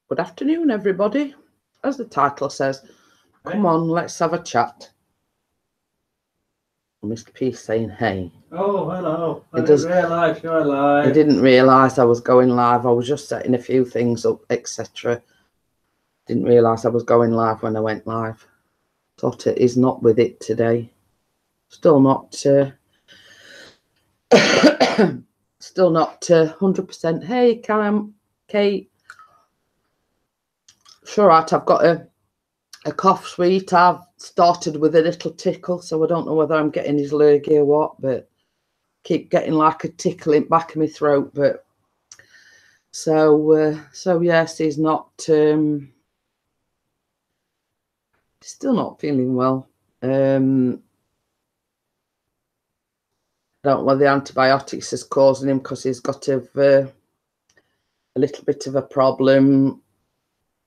Good afternoon, everybody. As the title says, come on, let's have a chat. Mr. P saying hey. Oh, hello. I didn't realise you were live. I didn't realise I was going live. I was just setting a few things up, etc. Didn't realise I was going live when I went live. Thought it is not with it today. Still not still not 100%. Hey, Cam, Kate. Sure, right, I've got a cough, sweet. I've started with a little tickle, so I don't know whether I'm getting his lurgy or what, but keep getting like a tickle in back of my throat. But so yes, he's not still not feeling well. I don't know whether the antibiotics is causing him, because he's got a little bit of a problem,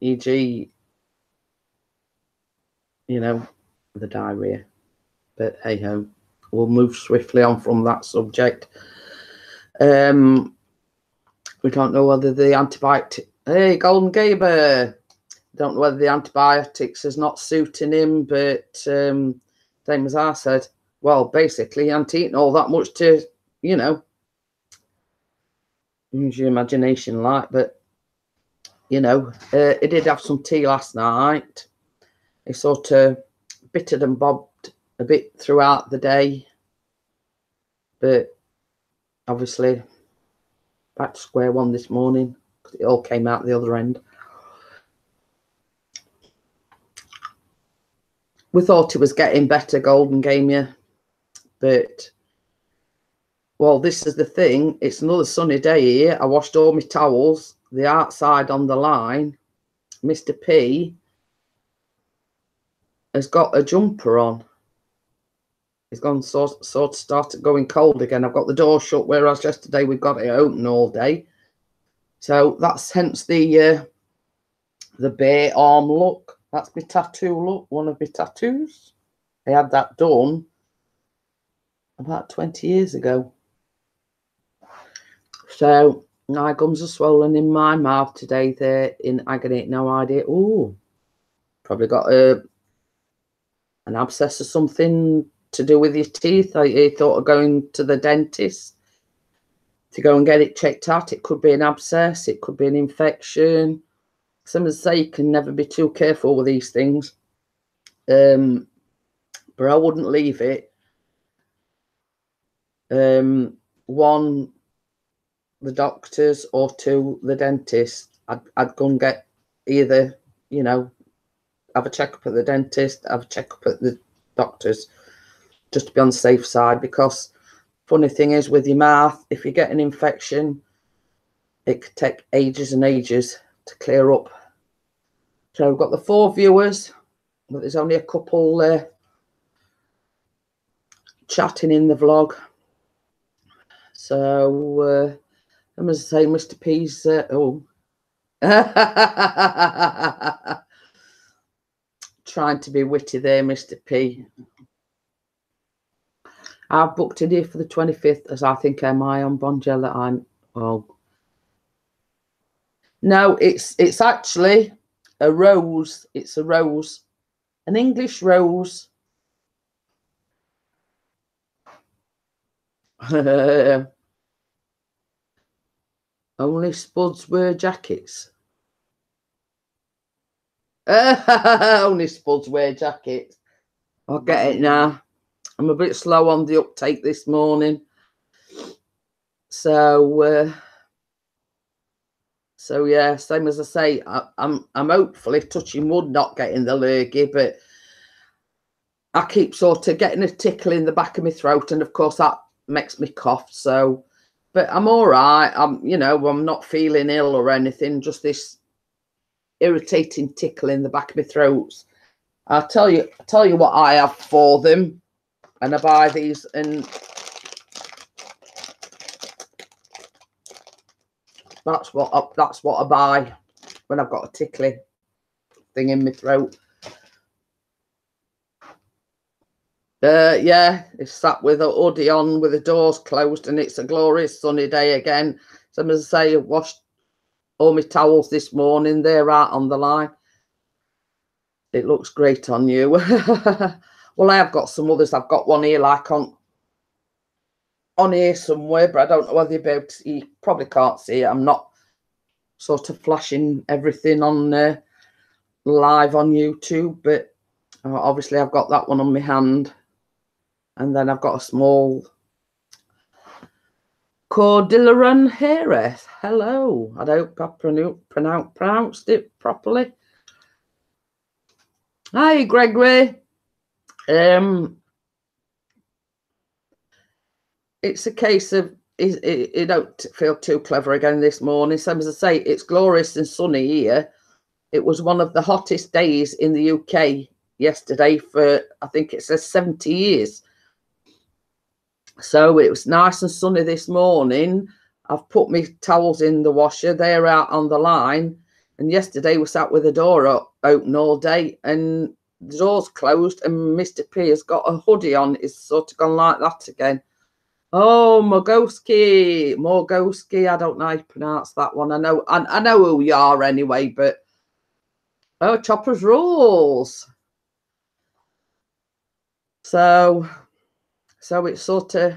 e.g., you know, the diarrhea. But hey ho, we'll move swiftly on from that subject. We don't know whether the antibiotic. Hey, Golden Gaber. Don't know whether the antibiotics is not suiting him, but same as I said, well, basically, he ain't eating all that much to, you know, use your imagination like, but, you know, he did have some tea last night. He sort of bittered and bobbed a bit throughout the day, but obviously back to square one this morning, because it all came out the other end. We thought it was getting better, Golden Gamer, but, well, this is the thing. It's another sunny day here. I washed all my towels, the outside on the line. Mr. P has got a jumper on. He's gone sort of started going cold again. I've got the door shut, whereas yesterday we got it open all day. So that's hence the bare arm look. That's my tattoo look, one of my tattoos. I had that done about 20 years ago. So my gums are swollen in my mouth today. They're in agony, no idea. Oh, probably got an abscess or something to do with your teeth. I thought of going to the dentist to go and get it checked out. It could be an abscess, it could be an infection. Some say you can never be too careful with these things, but I wouldn't leave it. One, the doctors, or two, the dentist. I'd go and get either, you know, have a checkup at the dentist, have a checkup at the doctors, just to be on the safe side. Because funny thing is, with your mouth, if you get an infection, it could take ages and ages to clear up. So we've got the 4 viewers, but there's only a couple chatting in the vlog. So I must say, Mr. P's trying to be witty there, Mr. P. I've booked it here for the 25th, as I think am I on Bonjela. I'm no, it's actually a rose. It's a rose, an English rose. Only Spuds wear jackets. Only Spuds wear jackets. I'll get it now. I'm a bit slow on the uptake this morning. So yeah, same as I say, I'm hopefully, touching wood, not getting the lurgy, but I keep sort of getting a tickle in the back of my throat, and of course that makes me cough. So, but I'm all right. You know, I'm not feeling ill or anything, just this irritating tickle in the back of my throat. I'll tell you what I have for them, and I buy these, and that's what I buy when I've got a tickly thing in my throat. Yeah, it's sat with a hoodie on, with the doors closed, and it's a glorious sunny day again. So as I say, I washed all my towels this morning. They're out on the line. It looks great on you. Well, I have got some others. I've got one here like on here somewhere, but I don't know whether you'll be able to see. You probably can't see it. I'm not sort of flashing everything on live on YouTube, but obviously I've got that one on my hand. And then I've got a small Cordilleran Jerez. Hello. I hope I pronounced it properly. Hi, Gregory. It's a case of you don't feel too clever again this morning. Same as I say, it's glorious and sunny here. It was one of the hottest days in the UK yesterday for, I think it says 70 years. So it was nice and sunny this morning. I've put my towels in the washer. They're out on the line. And yesterday we sat with the door open all day and the door's closed and Mr. P has got a hoodie on. It's sort of gone like that again. Oh, Morgoski. I don't know how you pronounce that one. I know who you are anyway, but oh, Choppers Rules. So it's sort of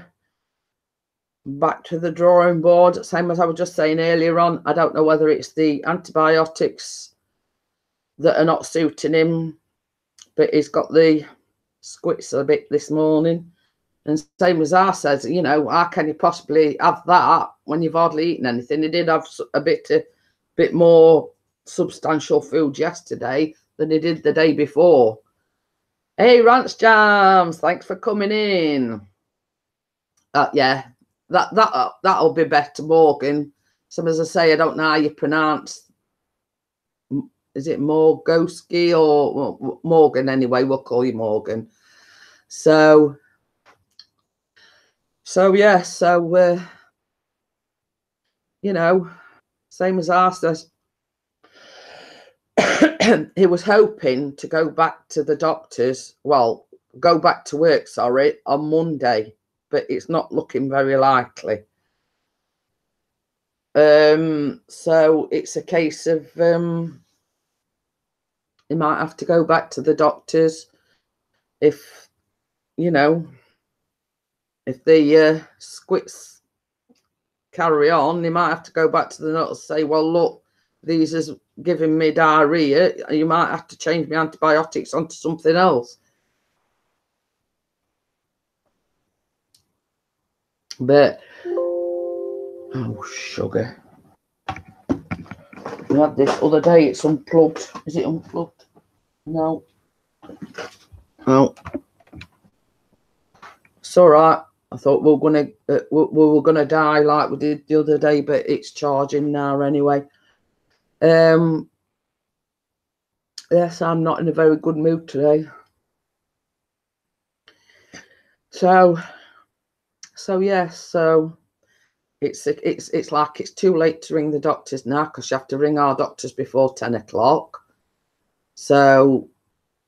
back to the drawing board, same as I was just saying earlier on. I don't know whether it's the antibiotics that are not suiting him, but he's got the squits a bit this morning. And same as I says, you know, how can you possibly have that when you've hardly eaten anything? He did have a bit more substantial food yesterday than he did the day before. Hey, Ranch Jams, thanks for coming in. Yeah, that'll be better, Morgan. So as I say, I don't know how you pronounce. Is it Morgoski or Morgan? Anyway, we'll call you Morgan. So yeah, you know, same as I says. He was hoping to go back to the doctors. Well, go back to work, sorry, on Monday, but it's not looking very likely. So it's a case of he might have to go back to the doctors if, you know, if the squits carry on. He might have to go back to the doctor and say, well, look, these is giving me diarrhea. You might have to change my antibiotics onto something else. But oh, sugar. We had this other day. It's unplugged. Is it unplugged? No. No. It's all right. I thought we were gonna die like we did the other day, but it's charging now anyway. Yes, I'm not in a very good mood today. So yes, so it's like it's too late to ring the doctors now because you have to ring our doctors before 10 o'clock. So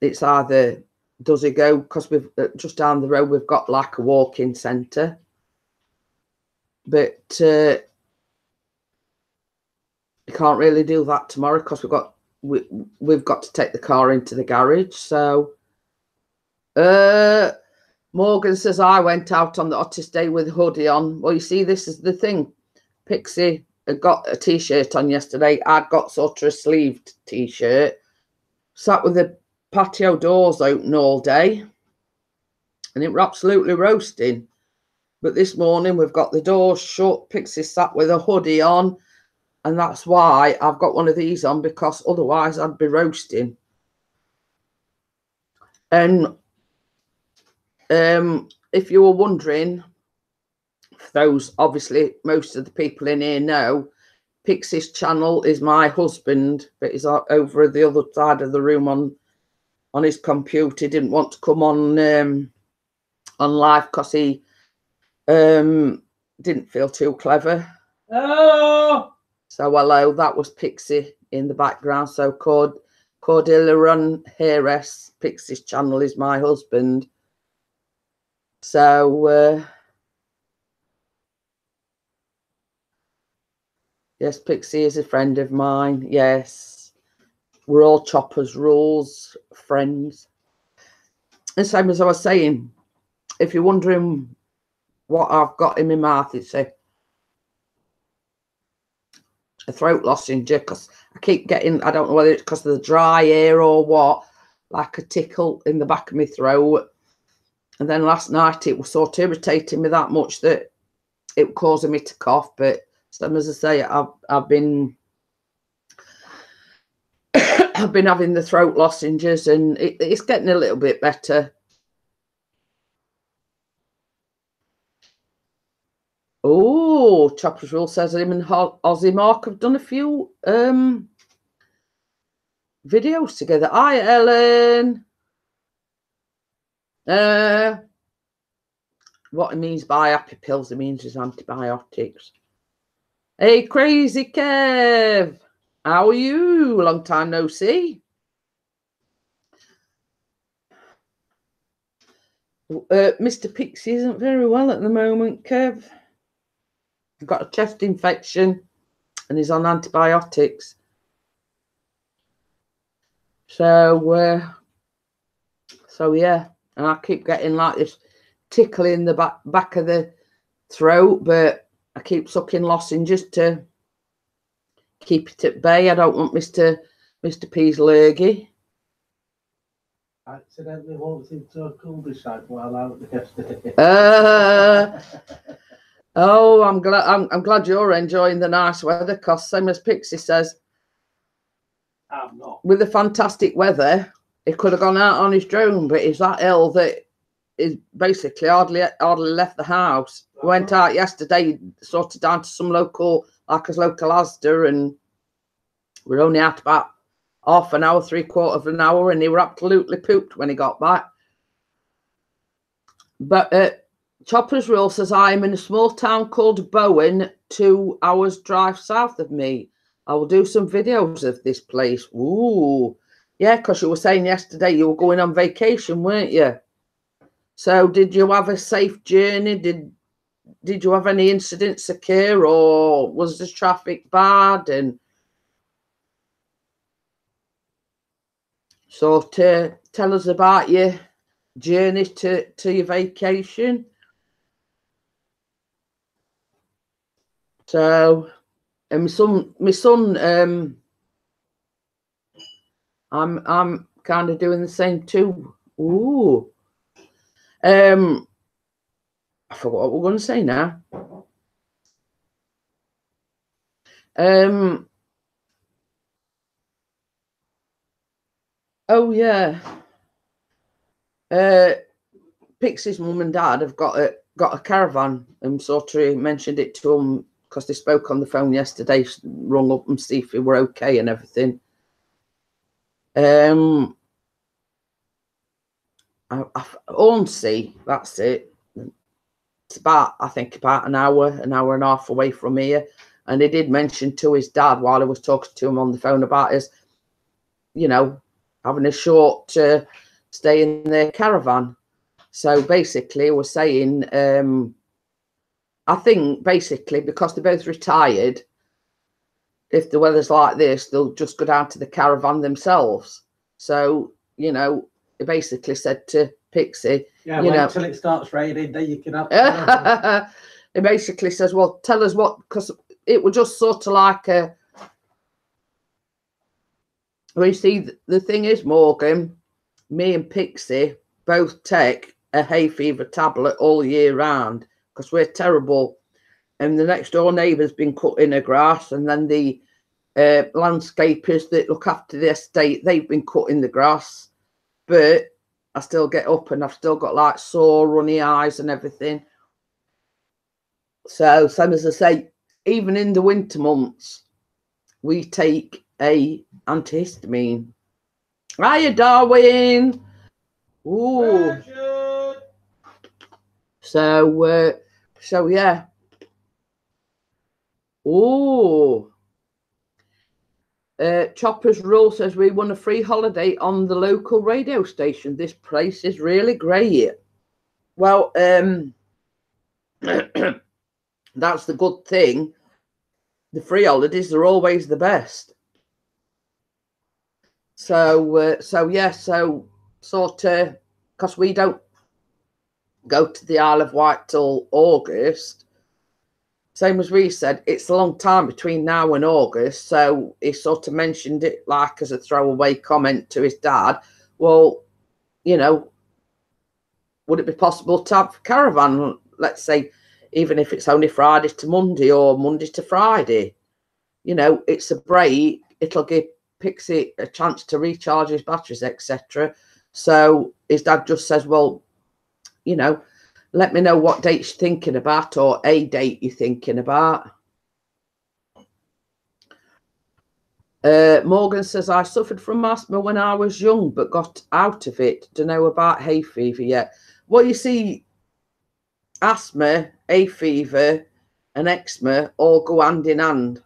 it's either does he go, because we've just down the road we've got like a walk-in centre, but you can't really do that tomorrow because we've got to take the car into the garage. So Morgan says I went out on the hottest day with a hoodie on. Well, you see, this is the thing. Pixie had got a t-shirt on yesterday. I'd got sort of a sleeved t-shirt. Sat with the patio doors open all day. And it were absolutely roasting. But this morning we've got the doors shut. Pixie sat with a hoodie on. And that's why I've got one of these on, because otherwise I'd be roasting. And if you were wondering, those obviously most of the people in here know, Pixie's channel is my husband, but he's over the other side of the room on his computer. He didn't want to come on live because he didn't feel too clever. Hello. So hello, that was Pixie in the background. So Cordilleran Jerez, Pixie's channel is my husband. So Yes, Pixie is a friend of mine. Yes. We're all Chopper's Rules friends. And same as I was saying, if you're wondering what I've got in my mouth, it's a throat lozenge, because I keep getting, I don't know whether it's because of the dry air or what, like a tickle in the back of my throat. And then last night it was sort of irritating me that much that it was causing me to cough. But same as I say, I've been I've been having the throat lozenges, and it's getting a little bit better. Oh, Chopper's Rule says him and Ozzy Mark have done a few videos together. Hi, Ellen. What it means by happy pills, it means is antibiotics. Hey, Crazy Kev. How are you? Long time no see. Mr. Pixie isn't very well at the moment, Kev. He's got a chest infection and he's on antibiotics. So yeah, and I keep getting like this tickle in the back of the throat, but I keep sucking lozenges to keep it at bay. I don't want Mr. P's lurgy. I accidentally walked into a cul-de-sac while out yesterday. Oh, I'm glad you're enjoying the nice weather, because same as Pixie says, I'm not. with the fantastic weather, he could have gone out on his drone, but he's that ill that he's basically hardly left the house. He went out yesterday, sort of down to some local, like his local Asda, and we're only out about half an hour, 3/4 of an hour, and he were absolutely pooped when he got back. But Chopper's Rule says, I'm in a small town called Bowen, 2 hours drive south of me. I will do some videos of this place. Ooh, yeah, because you were saying yesterday you were going on vacation, weren't you? So did you have a safe journey? Did you have any incidents occur, or was the traffic bad? And so tell us about your journey to your vacation. So, and my son, I'm kind of doing the same too. Ooh, I forgot what we're going to say now. Oh yeah. Pixie's mum and dad have got a caravan, and sort of mentioned it to them because they spoke on the phone yesterday, rung up and see if we were okay and everything. Hornsey, that's it. It's about, I think, about an hour and a half away from here. And he did mention to his dad while I was talking to him on the phone about his, you know, having a short stay in their caravan. So basically, we're saying, I think basically because they're both retired, if the weather's like this, they'll just go down to the caravan themselves. So, you know, he basically said to Pixie, yeah, you know, till it starts raining, then you can have. He basically says, well, tell us what, because it was just sort of like a. Well, you see, the thing is, Morgan, me and Pixie both take a hay fever tablet all year round because we're terrible. And the next door neighbour's been cutting her grass, and then the landscapers that look after the estate, they've been cutting the grass. But I still get up and I've still got like sore, runny eyes and everything. So, same as I say, even in the winter months, we take a antihistamine. Hiya, Darwin. Ooh. So yeah. Ooh. Chopper's Rule says we won a free holiday on the local radio station. This place is really great. Well, that's the good thing. the free holidays are always the best. So, so sort of, because we don't go to the Isle of Wight till August. Same as we said, it's a long time between now and August. So he sort of mentioned it like as a throwaway comment to his dad. Well, you know, would it be possible to have a caravan, let's say, even if it's only Friday to Monday or Monday to Friday? You know, it's a break. It'll give Pixie a chance to recharge his batteries, etc. So his dad just says, well, you know, let me know what date you're thinking about, or a date you're thinking about. Morgan says, I suffered from asthma when I was young, but got out of it. Don't know about hay fever yet. Well, you see, asthma, hay fever, and eczema all go hand in hand.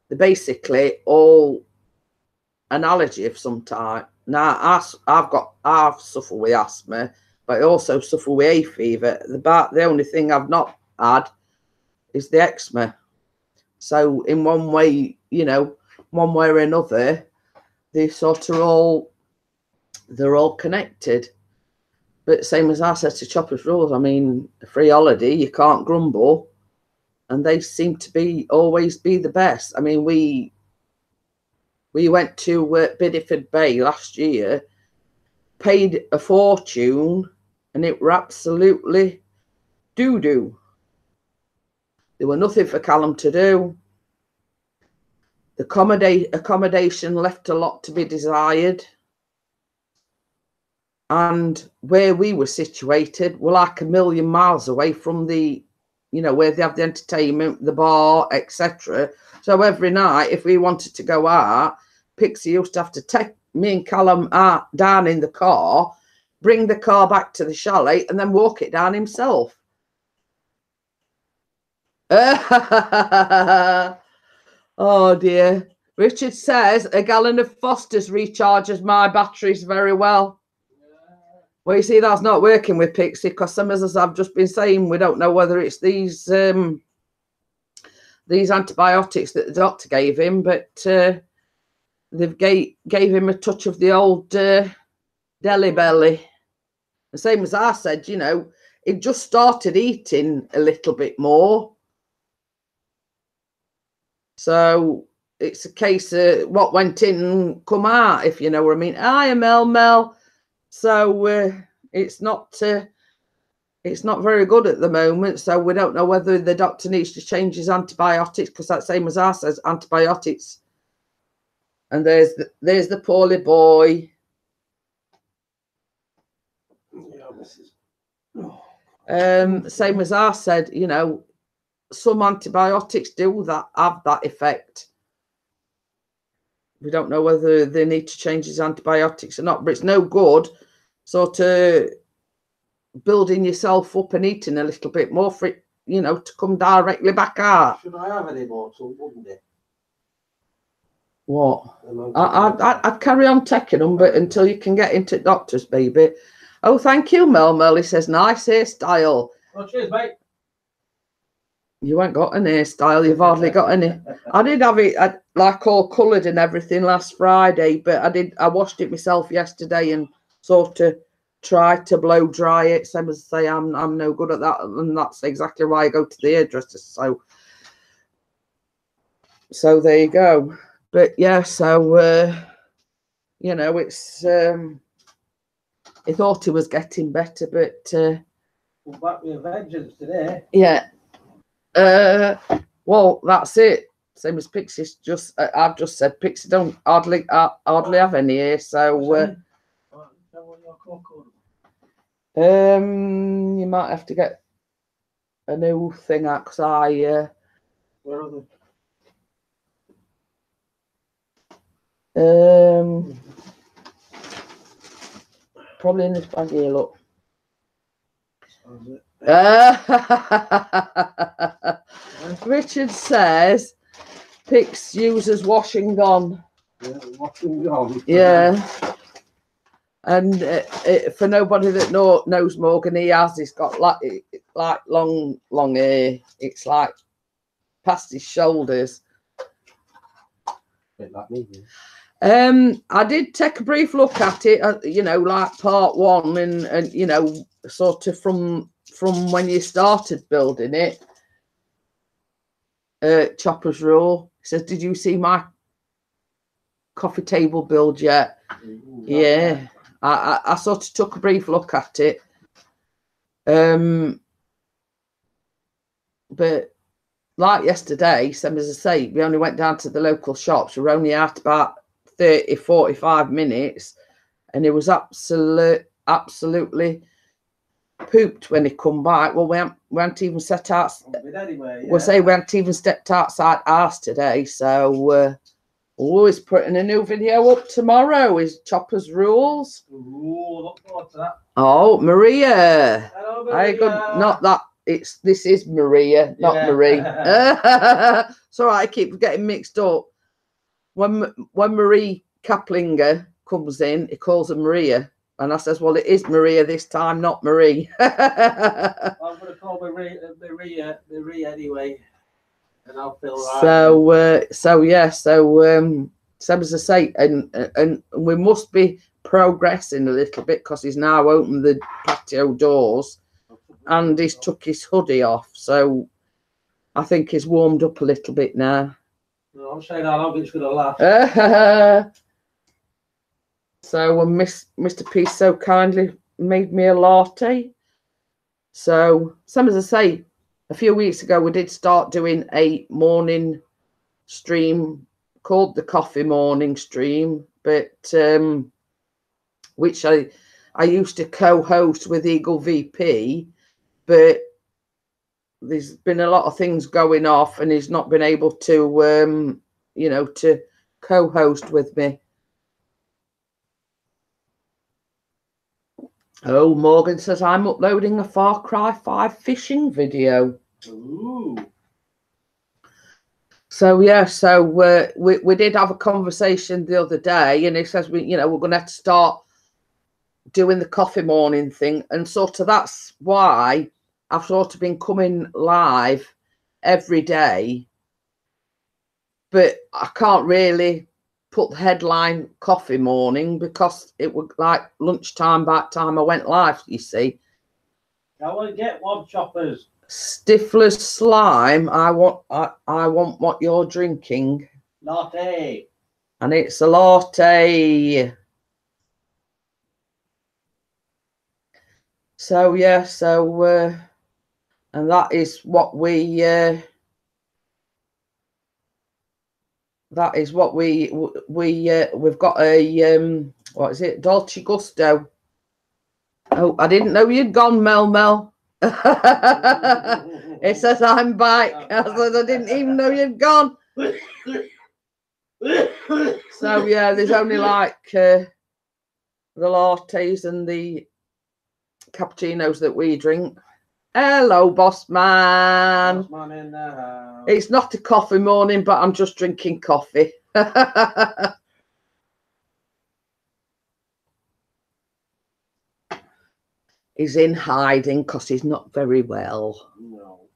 They're basically all an allergy of some type. Now, I've suffered with asthma, but I also suffer with hay fever. The only thing I've not had is the eczema. So in one way, you know, one way or another, they're all connected. But same as I said to Chopper's Rules, I mean, a free holiday, you can't grumble. And they seem to always be the best. I mean, we went to Bideford Bay last year, paid a fortune, and it were absolutely doo-doo. There were nothing for Callum to do. The accommodation left a lot to be desired. And where we were situated, we're like a million miles away from the, you know, where they have the entertainment, the bar, etc. So every night, if we wanted to go out, Pixie used to have to take me and Callum out down in the car, bring the car back to the chalet, and then walk it down himself. Oh dear. Richard says a gallon of Foster's recharges my batteries very well. Well, you see, that's not working with Pixie, because some of us have just been saying we don't know whether it's these antibiotics that the doctor gave him, but they've gave him a touch of the old deli belly. The same as I said, you know, it just started eating a little bit more. So it's a case of what went in and come out, if you know what I mean. Hi, Mel. So it's not very good at the moment. So we don't know whether the doctor needs to change his antibiotics, because that's same as I says, antibiotics. And there's the poorly boy. Same as I said, you know, some antibiotics have that effect. We don't know whether they need to change his antibiotics or not, but it's no good sort of building yourself up and eating a little bit more for it, you know, to come directly back out. Should I have any more till Monday? What? I'd carry on taking them, but until you can get into doctors, baby. Oh, thank you, Mel. He says, nice hairstyle. Oh, cheers, mate. You ain't got an hairstyle. You've hardly got any. I did have it like all coloured and everything last Friday, but I washed it myself yesterday and sort of tried to blow dry it. Same as say I'm no good at that, and that's exactly why I go to the hairdresser. So there you go. But yeah, so you know, it's he thought he was getting better, but we're back with a vengeance today. Yeah. Well, that's it. Same as Pixie's just. I've just said Pixie don't hardly have any here. So you might have to get a new thing out, because I. Where are they? Probably in this bag here. Look. Richard says Pix uses washing gone. Yeah, washing gone. Yeah. And for nobody that knows Morgan, he's got like long hair. It's like past his shoulders. Bit like me. I did take a brief look at it, you know, like part one, and you know, sort of from when you started building it. Chopper's Rule says, "Did you see my coffee table build yet?" Ooh, Yeah, I sort of took a brief look at it. But like yesterday, same as I say, we only went down to the local shops. We were only out about 30-45 minutes, and it was absolutely pooped when he come back. Well, we haven't even set out. Anyway, yeah. We'll say we haven't even stepped outside ours today. So we're always putting a new video up tomorrow. Is Chopper's Rules. Ooh, look forward to that. Oh, Maria. Hello, I Maria. got not that. This is Maria, not Yeah. Marie. So I keep getting mixed up. When Marie Kaplinger comes in, he calls her Maria, and I says, "Well, it is Maria this time, not Marie." I'm going to call Maria anyway, and I'll feel right. So yeah, so as I say, and we must be progressing a little bit because he's now opened the patio doors. And he's took his hoodie off, so I think he's warmed up a little bit now. No, I'm saying how long it's going to last. So Mr. P so kindly made me a latte. So, some as I say, a few weeks ago we did start doing a morning stream called the Coffee Morning Stream, but which I used to co-host with Eagle VP. But there's been a lot of things going off, and he's not been able to, you know, to co-host with me. Oh, Morgan says I'm uploading a Far Cry 5 fishing video. Ooh. So yeah, so we did have a conversation the other day, and he says we're going to have to start doing the coffee morning thing, and sort of that's why I've sort of been coming live every day, but I can't really put the headline coffee morning because it was like lunchtime by the time I went live, you see. I want to get one, Choppers. Stifler's Slime, I want what you're drinking. Latte. And it's a latte. So yeah, so and that is what we've got a what is it, Dolce Gusto. Oh, I didn't know you'd gone, Mel. It says I'm back. I said I didn't even know you'd gone. So yeah, there's only like the lattes and the cappuccinos that we drink. Hello, boss man. Boss man in the house. It's not a coffee morning, but I'm just drinking coffee. He's in hiding because he's not very well. No.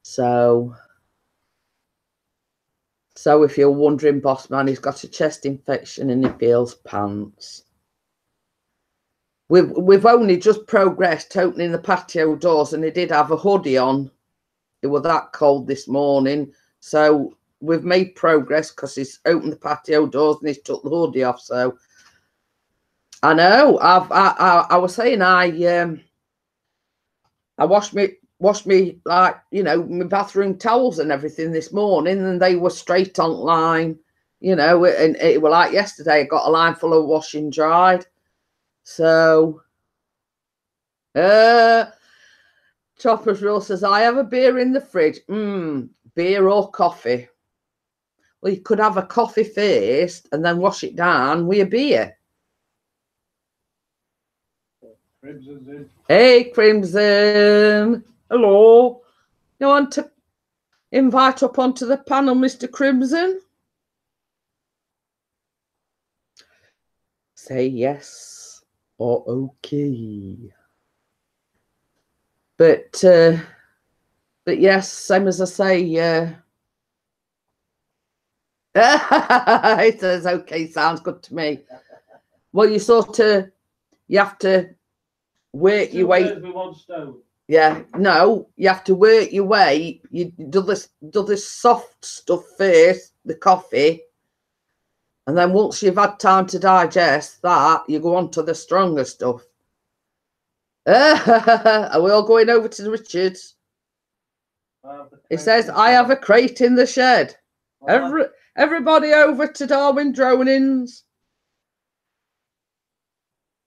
So if you're wondering, boss man, he's got a chest infection and he feels pants. We've only just progressed opening the patio doors, and he did have a hoodie on. It was that cold this morning, so we've made progress because he's opened the patio doors and he's took the hoodie off. So I know I was saying I washed me like, you know, my bathroom towels and everything this morning, and they were straight on line, you know, and it was like yesterday I got a line full of washing dried. So Chopper's Rule says I have a beer in the fridge. Beer or coffee? Well, you could have a coffee first and then wash it down with a beer. Crimson's in. Hey, Crimson. Hello. You want to invite up onto the panel, Mr. Crimson? Say yes or okay. But But yes, same as I say, it says, okay, sounds good to me. Well, you have to work your way. With one stone. Yeah, no, you have to work your way. You do this soft stuff first, the coffee, and then once you've had time to digest that, you go on to the stronger stuff. Are we all going over to Richard's? It says, I have a crate in the shed. Everybody over to Darwin Dronings.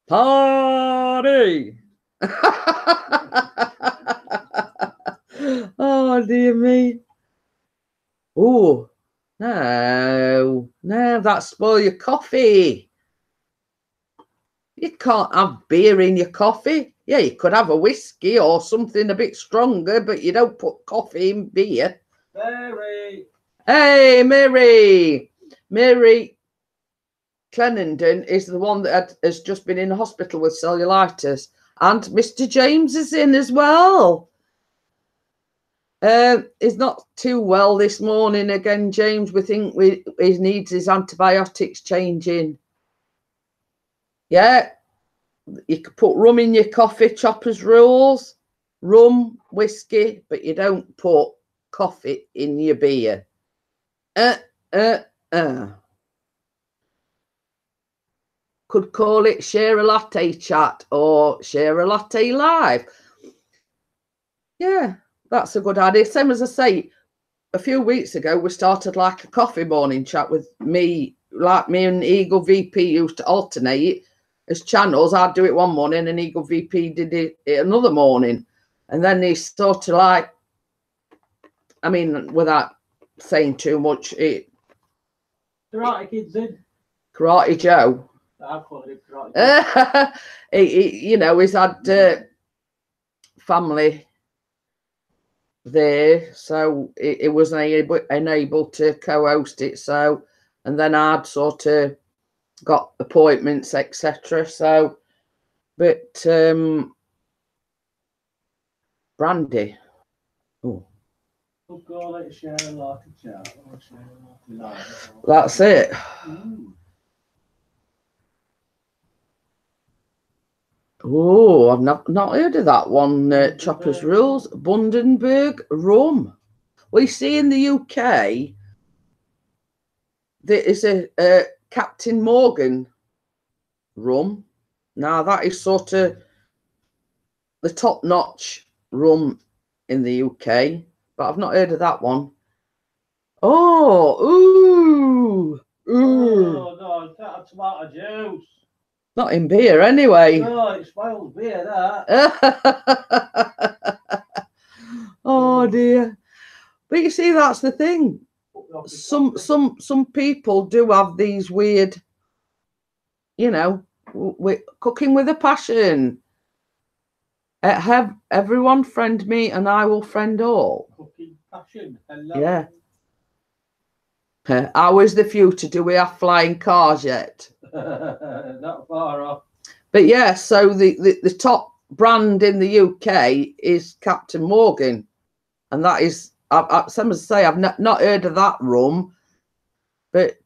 Party! Oh, dear me. Oh, no, that's spoil your coffee. You can't have beer in your coffee. Yeah, you could have a whiskey or something a bit stronger, but you don't put coffee in beer. Mary. Hey, Mary. Mary Clenenden is the one that has just been in hospital with cellulitis. And Mr. James is in as well. He's not too well this morning again, James. We think he needs his antibiotics changing. Yeah, you could put rum in your coffee, Chopper's rules. Rum, whiskey, but you don't put coffee in your beer. Could call it Share a Latte Chat or Share a Latte Live. Yeah, that's a good idea. Same as I say, a few weeks ago, we started like a coffee morning chat with me, like me and Eagle VP used to alternate as channels. I'd do it one morning and Eagle VP did it another morning. And then he sort of like, I mean, without saying too much, Karate Kid's in. Karate Joe. I call it Karate Kid. You know, he's had family there, so it wasn't unable to co-host it. So, and then I'd sort of got appointments, etc. So, but Brandy. Oh. We'll call it Share a Latte Chat or Share a Latte Live. That's it. Oh, I've not heard of that one. Chopper's Rules, Bundaberg rum. We see in the UK there is a Captain Morgan rum. Now that is sort of the top-notch rum in the UK, but I've not heard of that one. Oh, ooh. Oh no, that's tomato juice. Not in beer anyway. No, it spoils beer, that. Oh dear. But you see, that's the thing. Some people do have these weird, you know, cooking with a passion. Have everyone friend me and I will friend all. Cooking passion. Hello. Yeah. How is the future? Do we have flying cars yet? Not far off. But yeah, so the top brand in the UK is Captain Morgan, and that is, some say I've not heard of that rum, but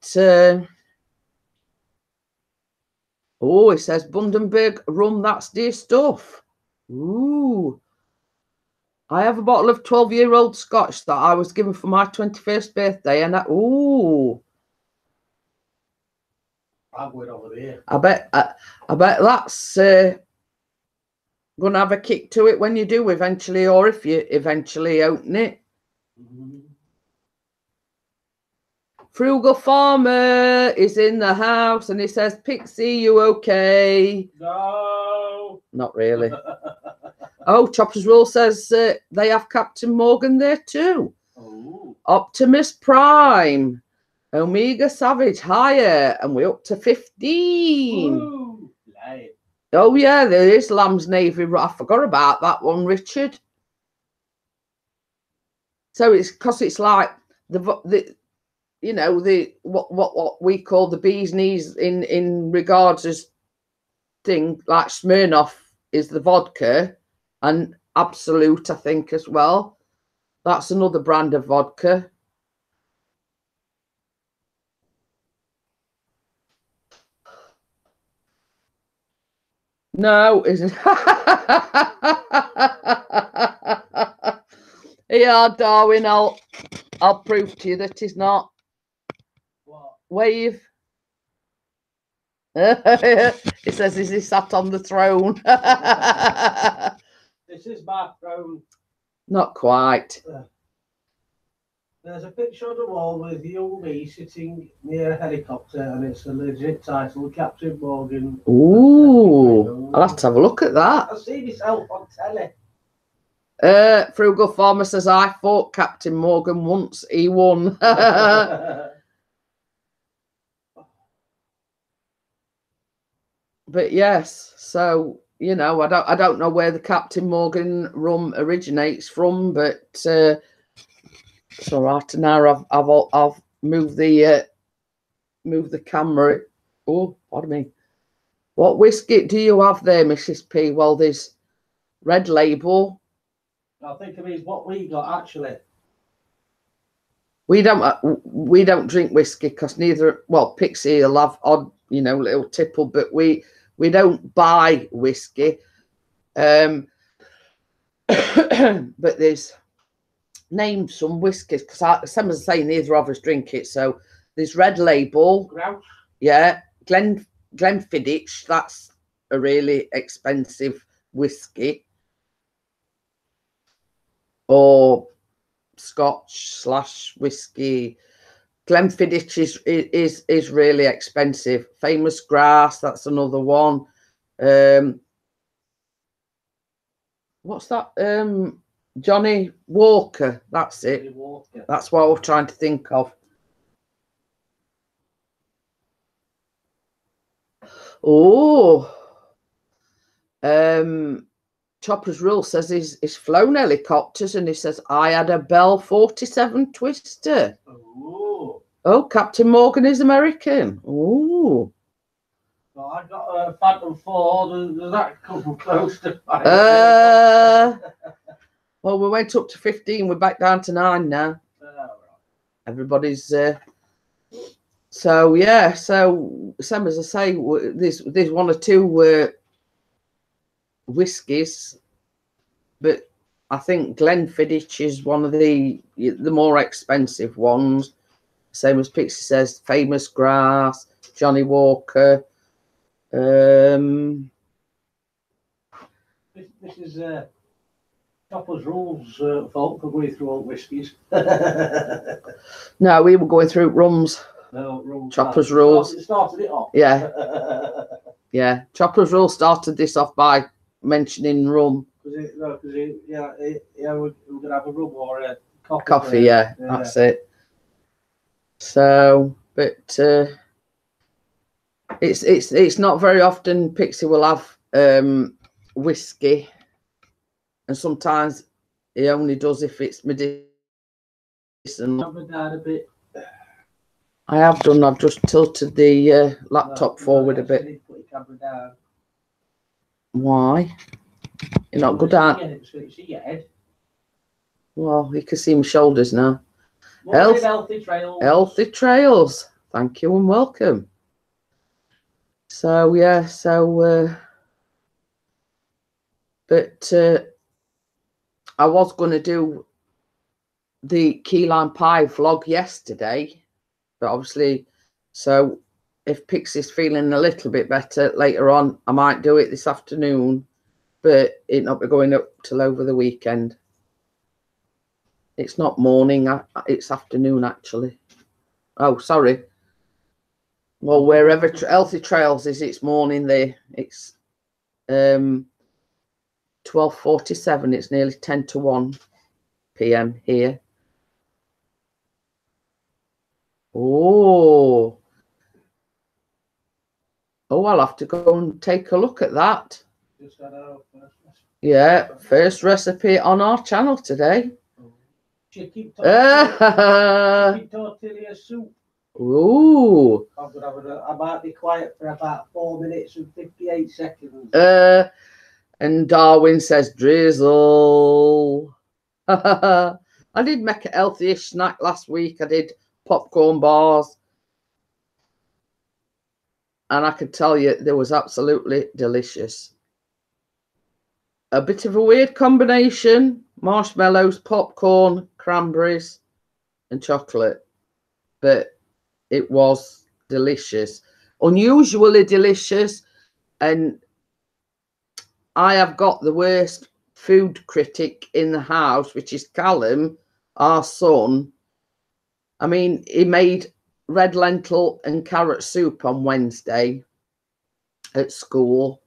oh, it says Bundaberg rum. That's dear stuff. Ooh. I have a bottle of 12-year-old Scotch that I was given for my 21st birthday, and ooh. I'm going over there. I bet that's going to have a kick to it when you do eventually, or if you eventually open it. Frugal Farmer is in the house, and he says, Pixie, you okay? No. Not really. Oh, Chopper's Rule says they have Captain Morgan there too. Oh. Optimus Prime. Omega Savage higher, and we're up to 15. Ooh, light. Oh yeah, there is Lamb's Navy. I forgot about that one, Richard. So it's because it's like the you know, the what we call the bee's knees in regards as thing, like Smirnoff is the vodka, and Absolute, I think, as well. That's another brand of vodka. No, isn't. Yeah, Darwin, I'll prove to you that he's not. What? Wave. It says, is he sat on the throne? This is my throne. Not quite. There's a picture on the wall with you and me sitting near a helicopter, and it's a legit title, Captain Morgan. Ooh, I'll have to have a look at that. I've seen myself on telly. Frugal Farmer says, I fought Captain Morgan once. He won. But yes, so you know, I don't know where the Captain Morgan rum originates from, but it's all right. Now I've moved the camera. Oh, pardon me. What whiskey do you have there, Mrs. P? Well, there's Red Label. I think it means what we got actually. We don't drink whiskey because neither. Well, Pixie will have odd, you know, little tipple, but we don't buy whiskey. But there's name some whiskies because someone's saying neither of us drink it. So there's Red Label. Grouch. Yeah, Glenfiddich. That's a really expensive whiskey. Or Scotch / whiskey. Glenfiddich is really expensive. Famous Grass, that's another one. What's that? Johnny Walker. That's it. Johnny Walker. That's what I was trying to think of. Oh, Chopper's Rule says he's flown helicopters, and he says I had a Bell 47 Twister. Oh, Captain Morgan is American. Oh. Well, I got a Phantom 4. Does that come close to? Well, we went up to 15. We're back down to 9 now. Everybody's. So yeah. So same as I say, there's one or two whiskies, but I think Glenfiddich is one of the more expensive ones. Same as Pixie says, Famous Grass, Johnny Walker. This is Chopper's Rules fault for going through all whiskies. No, we were going through rums. No, rums. Chopper's Rules. It started it off. Yeah. Yeah. Chopper's Rules started this off by mentioning rum. We're going to have a rum or a coffee. Coffee, yeah, that's it. So, but it's not very often Pixie will have whiskey, and sometimes he only does if it's medicinal. A bit. I have done. I've just tilted the laptop forward a bit. Why? You're not good at. Well, you can see my shoulders now. Healthy Trails. Healthy Trails. Thank you and welcome. So yeah, but I was going to do the key lime pie vlog yesterday, but obviously, so if Pixie's feeling a little bit better later on, I might do it this afternoon, but it not be going up till over the weekend. It's not morning, it's afternoon actually. Oh, sorry. Well, wherever Healthy Trails is, it's morning there. It's 12:47. It's nearly 10 to 1 p.m. here. Oh, I'll have to go and take a look at that. Yeah, first recipe on our channel today. Chicken tortilla soup. Ooh. I might be quiet for about 4 minutes and 58 seconds. And Darwin says drizzle. I I did make a healthy-ish snack last week. I did popcorn bars. And I can tell you, they was absolutely delicious. A bit of a weird combination. Marshmallows, popcorn, cranberries, and chocolate. But it was delicious. Unusually delicious. And I have got the worst food critic in the house, which is Callum, our son. I mean, he made red lentil and carrot soup on Wednesday at school.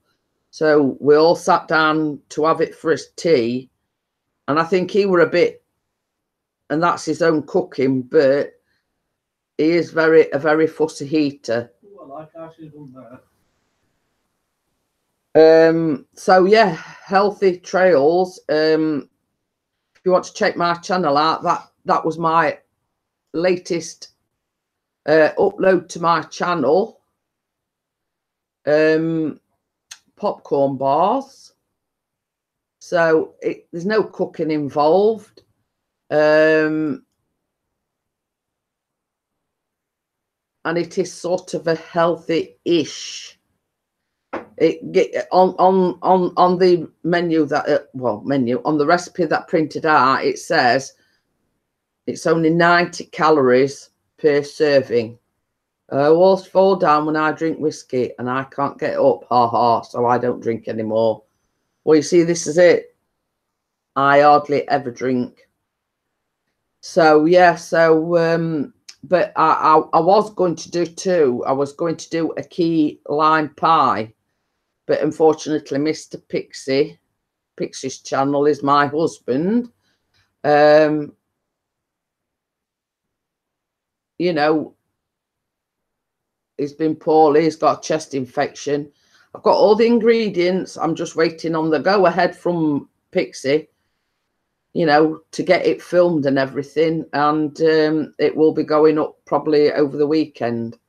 So we all sat down to have it for his tea. And I think he were a bit, and that's his own cooking, but he is a very fussy eater. Well, like I said on there. So yeah, healthy trails. If you want to check my channel out, that was my latest upload to my channel. Popcorn bars. So there's no cooking involved. And it is sort of a healthy-ish. On the menu that on the recipe that printed out, it says it's only 90 calories per serving. I always fall down when I drink whiskey and I can't get up, so I don't drink anymore. Well, you see, this is it. I hardly ever drink. So yeah, but I was going to do two. I was going to do a key lime pie. But unfortunately, Mr. Pixie's channel is my husband. You know, he's been poorly. He's got a chest infection. I've got all the ingredients. I'm just waiting on the go-ahead from Pixie, you know, to get it filmed and everything. And it will be going up probably over the weekend.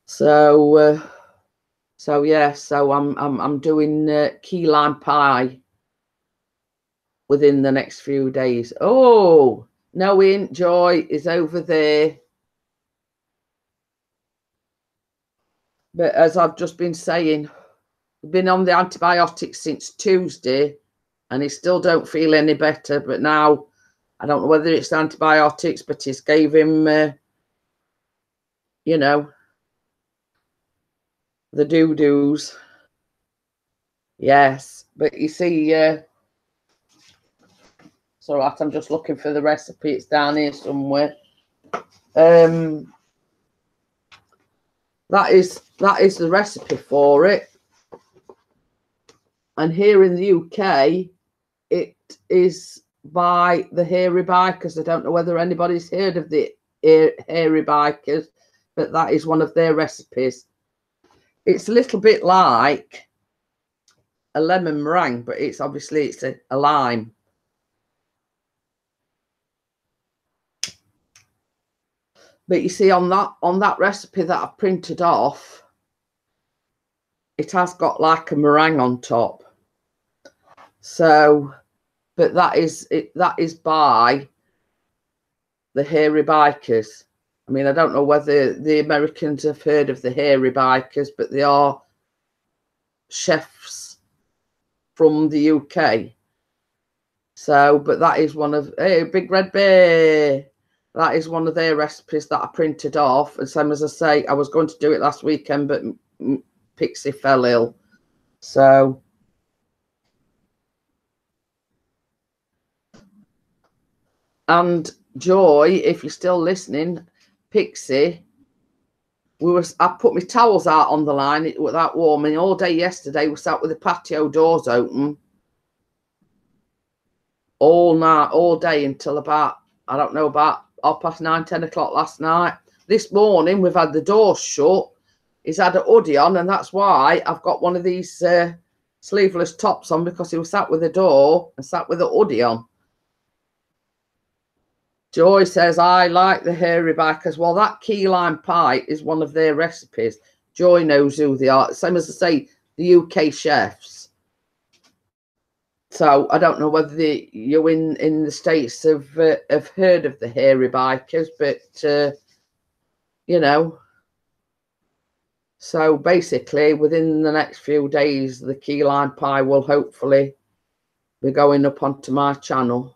So yeah, so I'm doing key lime pie within the next few days. Oh, knowing Joy is over there. But as I've just been saying, I've been on the antibiotics since Tuesday and he still don't feel any better. But now, I don't know whether it's antibiotics, but it's gave him, you know, the doo-doos. Yes, but you see, it's all right, I'm just looking for the recipe. It's down here somewhere. That is the recipe for it. And here in the UK, it is by the Hairy Bikers. I don't know whether anybody's heard of the Hairy Bikers, but that is one of their recipes. It's a little bit like a lemon meringue, but it's obviously a lime. But you see, on that recipe that I printed off, it has got like a meringue on top. So, but that is by the Hairy Bikers. I mean, I don't know whether the Americans have heard of the Hairy Bikers, but they are chefs from the UK. So, but that is one of, hey, Big Red Bear. That is one of their recipes that I printed off. And same as I say, I was going to do it last weekend, but Pixie fell ill. So, and Joy, if you're still listening, Pixie, I put my towels out on the line. It was that warm, and all day yesterday we sat with the patio doors open all night, all day until about, I don't know, about 9:30, 10 o'clock last night. This morning we've had the doors shut. He's had a hoodie on, and that's why I've got one of these sleeveless tops on, because he was sat with the door and sat with a hoodie on. Joy says, I like the Hairy Bikers. Well, that key lime pie is one of their recipes. Joy knows who they are. Same as I say, the UK chefs. So I don't know whether you in the States have heard of the hairy bikers, but you know. So basically, within the next few days, the key lime pie will hopefully be going up onto my channel.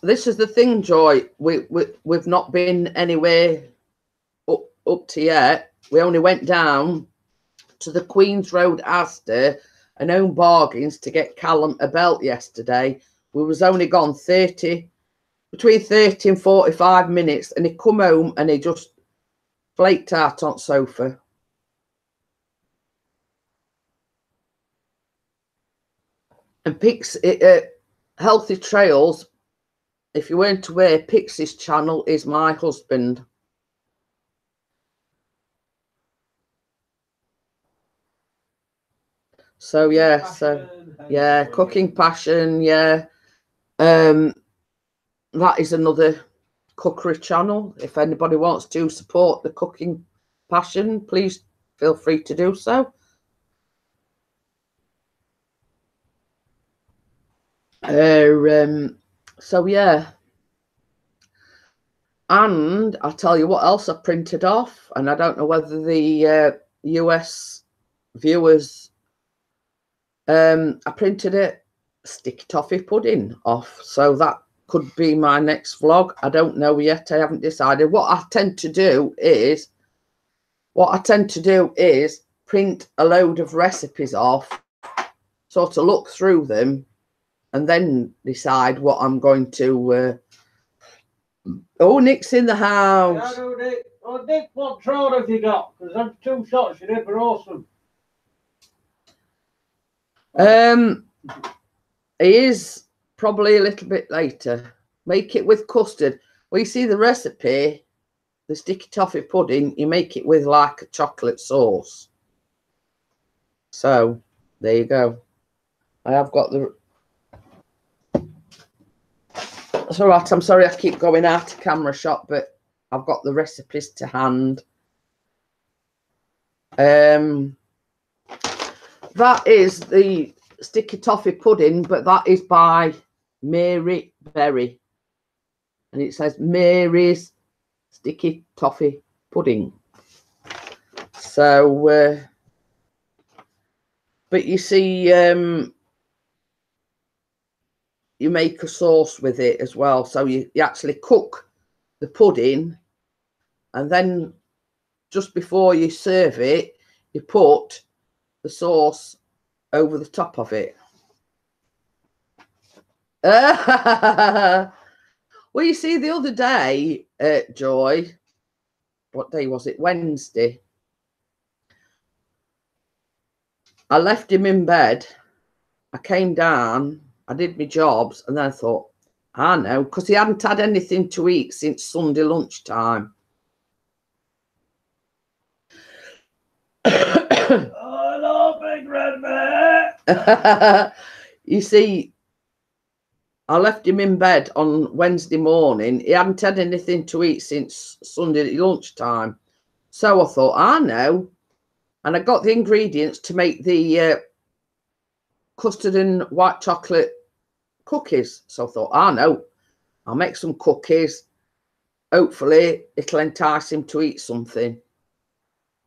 This is the thing, Joy. We've not been anywhere up to yet. We only went down to the Queen's Road Asda and Home Bargains to get Callum a belt yesterday. We was only gone between 30 and 45 minutes, and he come home and he just flaked out on sofa. And Healthy Trails, if you weren't aware, Pixie's channel is my husband. So yeah, Cooking Passion, yeah. That is another cookery channel. If anybody wants to support the Cooking Passion, please feel free to do so. So yeah. And I'll tell you what else I printed off, and I don't know whether the US viewers, I printed a sticky toffee pudding off, so that could be my next vlog. I don't know yet. I haven't decided. What I tend to do is print a load of recipes off, sort of look through them, and then decide what I'm going to. Oh, Nick's in the house. Hello, Nick. Oh, Nick, what trout have you got? Because I'm 2 shots. You did, but awesome. He is probably a little bit later. Make it with custard. Well, you see the recipe, the sticky toffee pudding, you make it with like a chocolate sauce. So there you go. I have got the. It's all right. I'm sorry I keep going out of camera shot, but I've got the recipes to hand. That is the sticky toffee pudding, but that is by Mary Berry, and it says Mary's sticky toffee pudding. So but you see, you make a sauce with it as well, so you actually cook the pudding, and then just before you serve it, you put the sauce over the top of it. Well, you see, the other day, Joy, what day was it? Wednesday. I left him in bed. I came down, I did my jobs, and then I thought, I know, because he hadn't had anything to eat since Sunday lunchtime. Hello, Big Red Man. You see, I left him in bed on Wednesday morning. He hadn't had anything to eat since Sunday lunchtime. So I thought, I know. And I got the ingredients to make the custard and white chocolate cookies. So I thought, I know. I'll make some cookies. Hopefully, it'll entice him to eat something.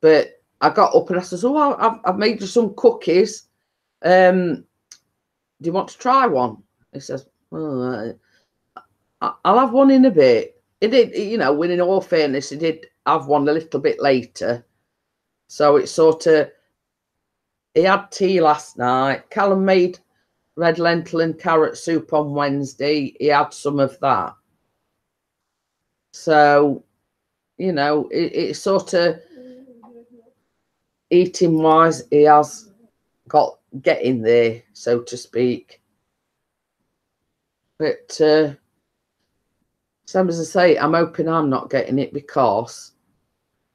But I got up and I said, oh, I've made you some cookies. Do you want to try one? He says, oh, I'll have one in a bit. He did, you know, in all fairness, he did have one a little bit later. So it's sort of, he had tea last night. Callum made red lentil and carrot soup on Wednesday. He had some of that. So, you know, it's sort of, eating wise, he has got getting there, so to speak. But same as I say, I'm hoping I'm not getting it, because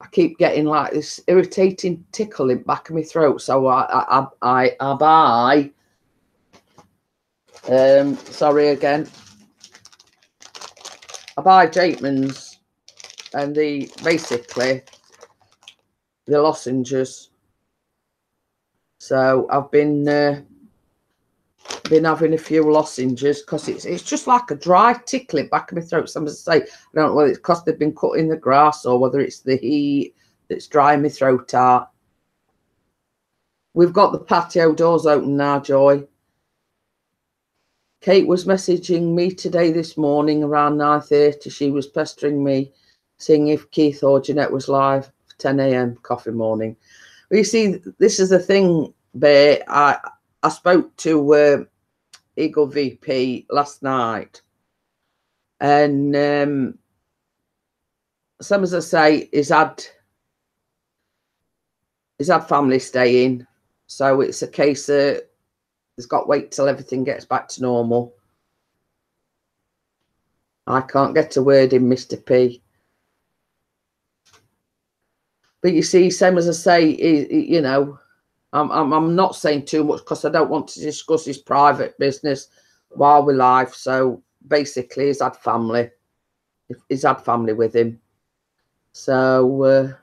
I keep getting like this irritating tickle in the back of my throat. So I buy. Sorry again. I buy Jakeman's, and basically the lozenges. So I've been having a few lozenges because it's just like a dry tickling back of my throat. Some say, I don't know whether it's because they've been cut in the grass or whether it's the heat that's drying my throat out. We've got the patio doors open now, Joy. Kate was messaging me today this morning around 9:30. She was pestering me, seeing if Keith or Jeanette was live for 10 a.m. coffee morning. Well, you see, this is the thing, Bear. I spoke to Eagle VP last night, and some, as I say, he's had family staying, so it's a case of he's got to wait till everything gets back to normal. I can't get a word in, Mr. P. But you see, same as I say, you know, I'm not saying too much because I don't want to discuss his private business while we're live. So basically, he's had family. He's had family with him. So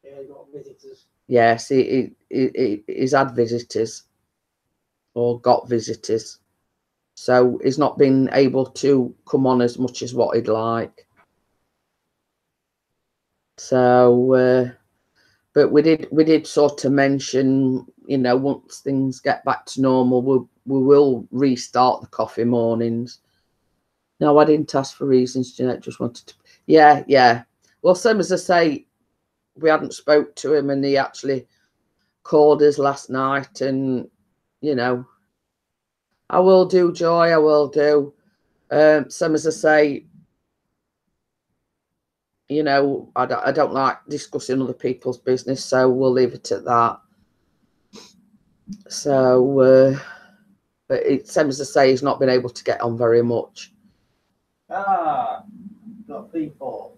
yeah, he got visitors. Yes, he's had visitors or got visitors. So he's not been able to come on as much as what he'd like. So, but we did sort of mention, you know, once things get back to normal, we will restart the coffee mornings. No, I didn't ask for reasons, Jeanette. Just wanted to. Yeah. Well, same as I say, we hadn't spoke to him, and he actually called us last night, and you know, I will do, Joy. I will do. Same as I say, you know, I don't like discussing other people's business, so we'll leave it at that. So, but it's same as I say, he's not been able to get on very much. Got people.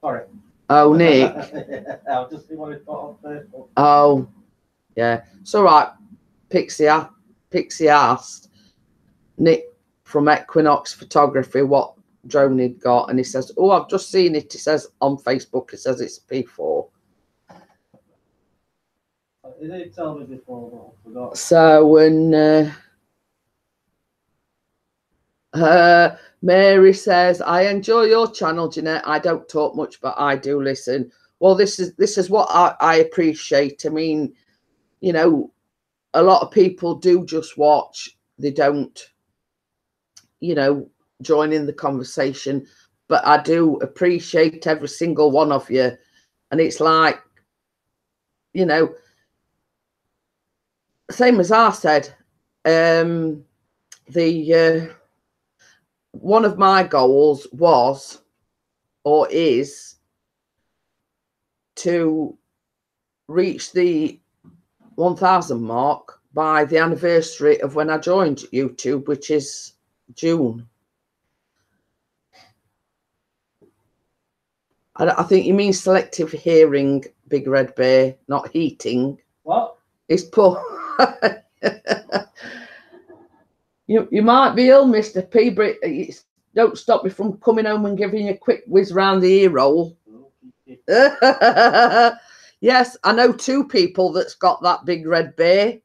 Sorry. Oh, Nick. I'll just see what it's got on Facebook. Oh, yeah. It's all right. Pixie asked Nick from Equinox Photography what drone he'd got, and he says, "Oh, I've just seen it." He says on Facebook, it says it's P4. He did tell me before, but I forgot. So when Mary says, "I enjoy your channel, Jeanette. I don't talk much, but I do listen." Well, this is what I appreciate. I mean, you know, a lot of people do just watch. They don't, you know, join in the conversation. But I do appreciate every single one of you. And it's like, you know, same as I said, one of my goals was or is to reach the 1,000 mark by the anniversary of when I joined YouTube, which is June. I think you mean selective hearing, Big Red Bear, not heating. What? It's poor. You might be ill, Mr. P, but don't stop me from coming home and giving you a quick whiz round the ear roll. Yes, I know two people that's got that Big Red Bear,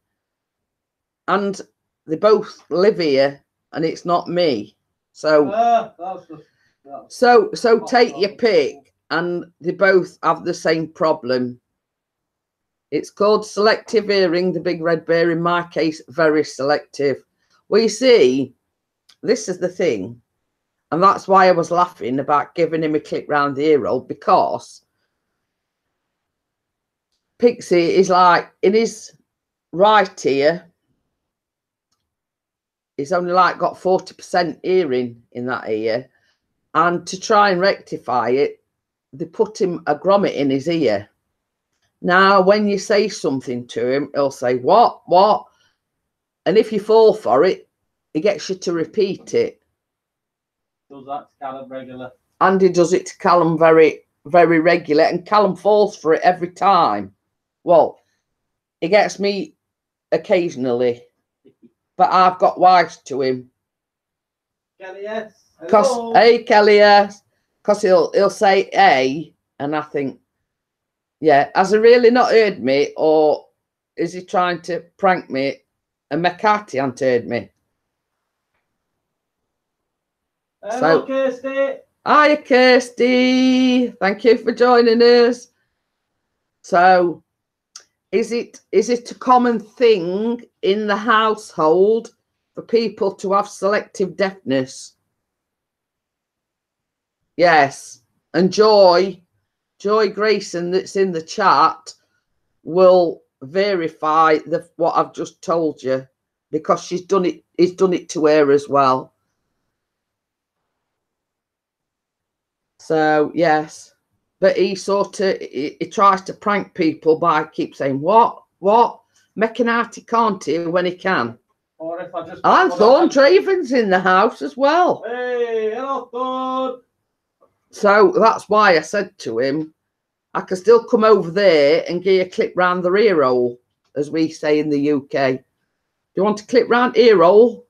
and they both live here, and it's not me. So, so take your pick, and they both have the same problem. It's called selective hearing, the Big Red Bear. In my case, very selective. Well, you see, this is the thing, and that's why I was laughing about giving him a click round the ear roll, because Pixie is like, in his right ear, he's only like got 40% hearing in that ear, and to try and rectify it, they put him a grommet in his ear. Now, when you say something to him, he'll say, what? And if you fall for it, he gets you to repeat it. Does that to Callum regular? And he does it to Callum very, very regular, and Callum falls for it every time. Well, he gets me occasionally, but I've got wise to him. Kelly, yes. Hey, Kelly, yes. Because he'll say A, and I think, Yeah, has he really not heard me, or is he trying to prank me? And McCarthy hasn't heard me. Hello, Kirsty. Hiya, Kirsty. Thank you for joining us. So, is it a common thing in the household for people to have selective deafness? Yes. And Joy Grayson, that's in the chat, will verify what I've just told you, because he's done it to her as well. So yes, but he tries to prank people by keep saying what McInerney can't hear when he can. Or if I just and Thorn Traven's in the house as well. Hey, hello, Thorn. So that's why I said to him, I can still come over there and give you a clip round the ear hole, as we say in the UK. Do you want to clip round ear hole?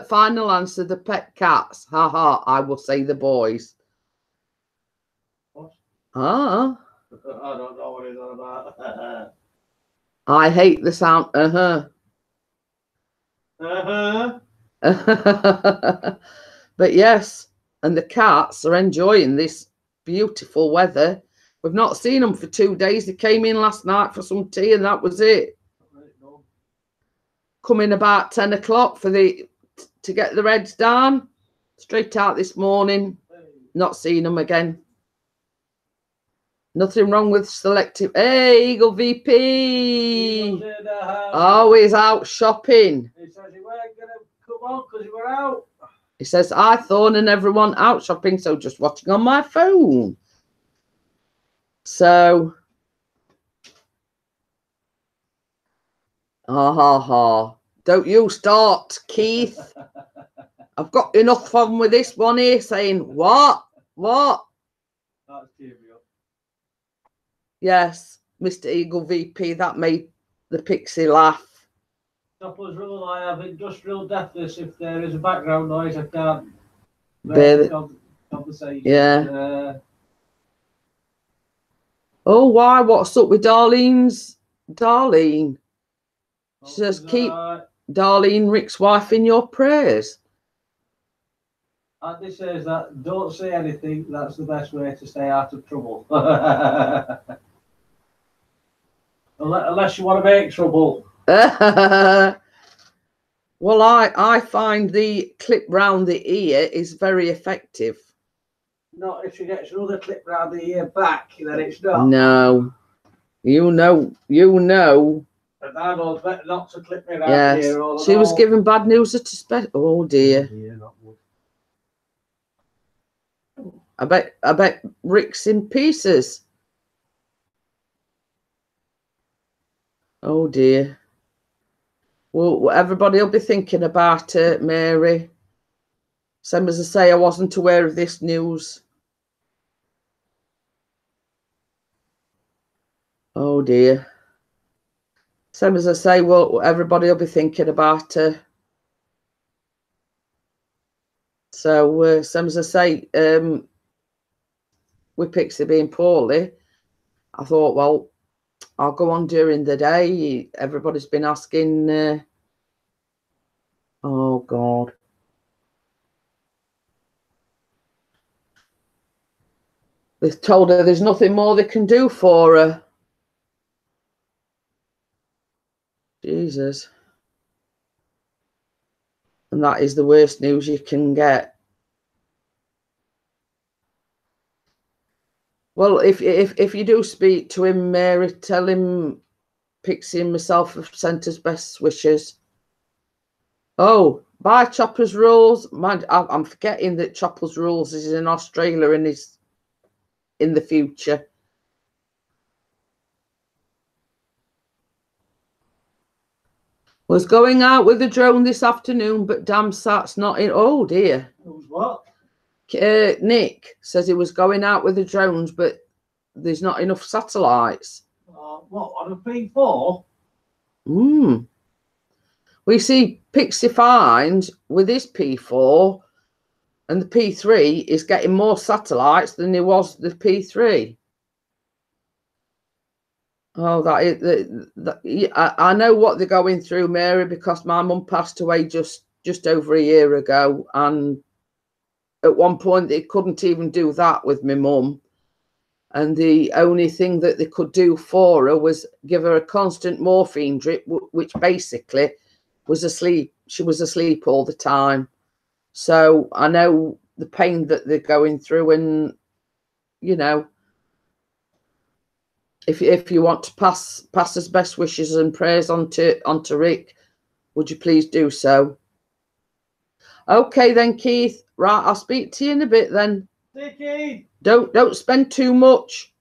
Final answer, the pet cats. Ha ha, I will say the boys. What? Ah. I don't know what he's on about. I hate the sound. But yes, and the cats are enjoying this beautiful weather. We've not seen them for 2 days. They came in last night for some tea and that was it. Come in about 10 o'clock to get the reds down. Straight out this morning. Not seen them again. Nothing wrong with selective. Hey, Eagle VP. Oh, he's out shopping. He says he weren't going to come on because he were out. He says, I Thorn and everyone out shopping, so just watching on my phone. So, don't you start, Keith. I've got enough fun with this one here saying, what? That's cheering me up. Yes, Mr. Eagle VP, that made the pixie laugh. Chopper's rule, I have industrial deafness. If there is a background noise, I can't bear the conversation. Yeah. Oh, why? What's up with Darlene? She says, keep Darlene, Rick's wife, in your prayers. Andy says that don't say anything. That's the best way to stay out of trouble. Unless you want to make trouble. Well, I find the clip round the ear is very effective. Not if she gets another clip round the ear back, then it's not. No. You know. But I know better not to clip me round yes. here. She was giving bad news at a Oh dear. I bet Rick's in pieces. Oh dear. Well, everybody will be thinking about it, Mary. Same as I say, I wasn't aware of this news. Oh dear. Same as I say, well, everybody will be thinking about it. So, same as I say, with Pixie being poorly, I thought, well, I'll go on during the day. Everybody's been asking, oh God. They've told her there's nothing more they can do for her. Jesus. And that is the worst news you can get. Well, if you do speak to him, Mary, tell him Pixie and myself have sent us best wishes. Oh, by Chopper's Rules. Mind, I'm forgetting that Chopper's Rules is in Australia and is in the future. Was going out with a drone this afternoon, but damn sat's not in. Oh dear. Who's what? Nick says he was going out with the drones, but there's not enough satellites. What, on a P4? We see Pixie Find with his P4 And the P3 is getting more satellites than there was the P3. Oh, I know what they're going through, Mary, because my mum passed away just over a year ago, and at one point they couldn't even do that with my mum, and the only thing that they could do for her was give her a constant morphine drip, which basically was asleep. She was asleep all the time. So I know the pain that they're going through, and you know, if you want to pass us best wishes and prayers onto Rick, would you please do so? Okay then, Keith. Right, I'll speak to you in a bit then. Keith. Don't spend too much.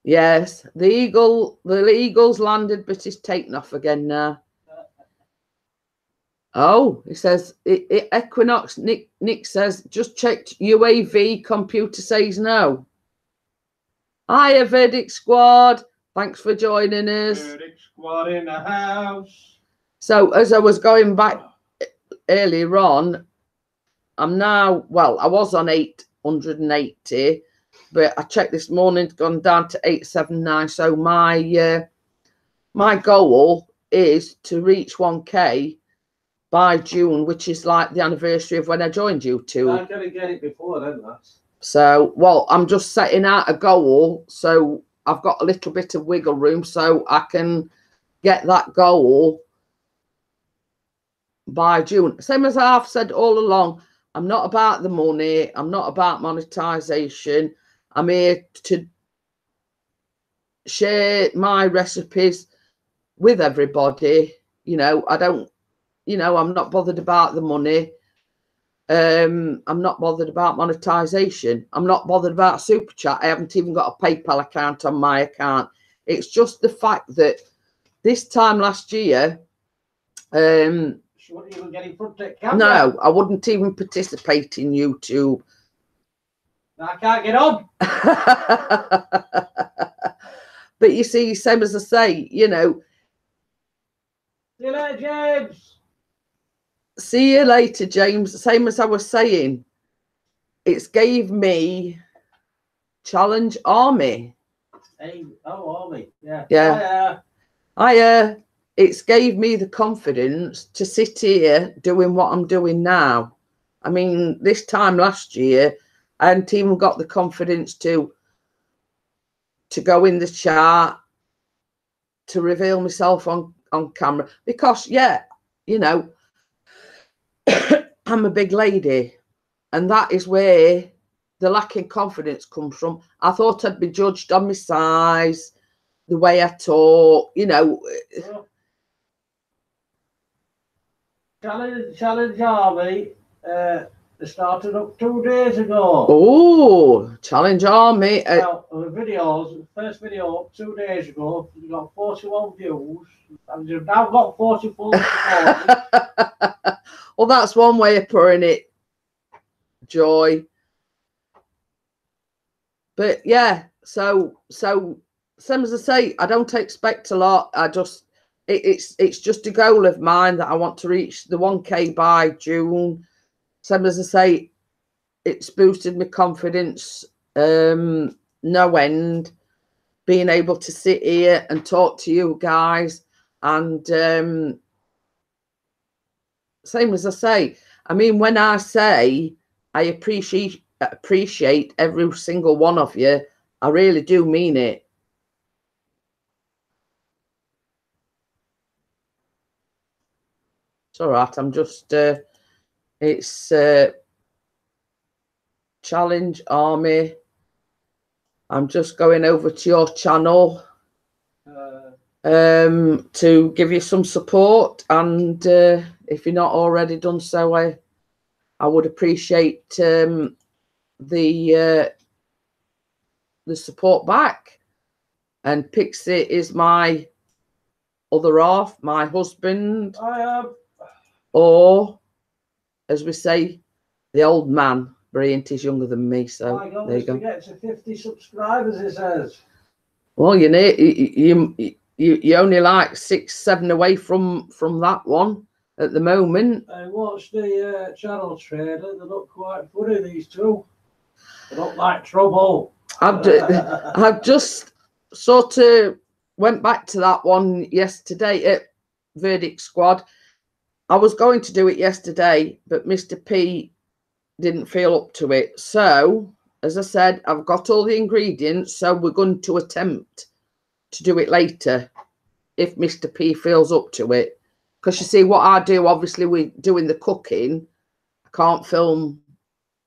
Yes, the eagle's landed, but he's taken off again now. Oh, he says Equinox. Nick says just checked UAV. Computer says no. Hiya, Verdict Squad. Thanks for joining us. Verdict Squad in the house. So as I was going back earlier on, I'm now, well, I was on 880, but I checked this morning, it's gone down to 879. So my goal is to reach 1K by June, which is like the anniversary of when I joined YouTube. I'm going to get it before then, lads. So, well, I'm just setting out a goal, so I've got a little bit of wiggle room, so I can get that goal by June. Same as I've said all along, I'm not about the money. I'm not about monetization. I'm here to share my recipes with everybody. You know, I don't, you know, I'm not bothered about the money. I'm not bothered about monetization. I'm not bothered about super chat. I haven't even got a PayPal account on my account. It's just the fact that this time last year, She wouldn't even get in front of the camera. no, I wouldn't even participate in YouTube. I can't get on. But you see, same as I say, you know. See you later, James. See you later, James. Same as I was saying, it's gave me Challenge Army. Hey, oh, Army. Yeah. Yeah. It's gave me the confidence to sit here doing what I'm doing now. I mean, this time last year, I hadn't even got the confidence to go in the chat, to reveal myself on camera. Because, yeah, you know, I'm a big lady, and that is where the lack of confidence comes from. I thought I'd be judged on my size, the way I talk, you know. Challenge Army started up 2 days ago. Oh, Challenge Army. Now, the videos, first video up 2 days ago, you got 41 views, and you've now got 44. Well, that's one way of putting it, Joy. But yeah, so same as I say, I don't expect a lot. I just it's just a goal of mine that I want to reach the 1K by June. Same as I say, it's boosted my confidence no end, being able to sit here and talk to you guys. And same as I say, I mean, when I say I appreciate every single one of you, I really do mean it. It's all right. I'm just it's Challenge Army. I'm just going over to your channel to give you some support, and if you're not already done so, I would appreciate the support back. And Pixie is my other half, my husband. I am. Or, as we say, the old man. Brilliant, he's younger than me, so My God, there you go. to get to 50 subscribers, it says. Well, you know, you're only like 6, 7 away from that one at the moment. I watched the channel trailer. They look quite funny, these two. They look like trouble. I've just sort of went back to that one yesterday at Verdict Squad. I was going to do it yesterday, but Mr. P didn't feel up to it. So, as I said, I've got all the ingredients, so we're going to attempt to do it later if Mr. P feels up to it. Because you see, what I do, obviously, we're doing the cooking. I can't film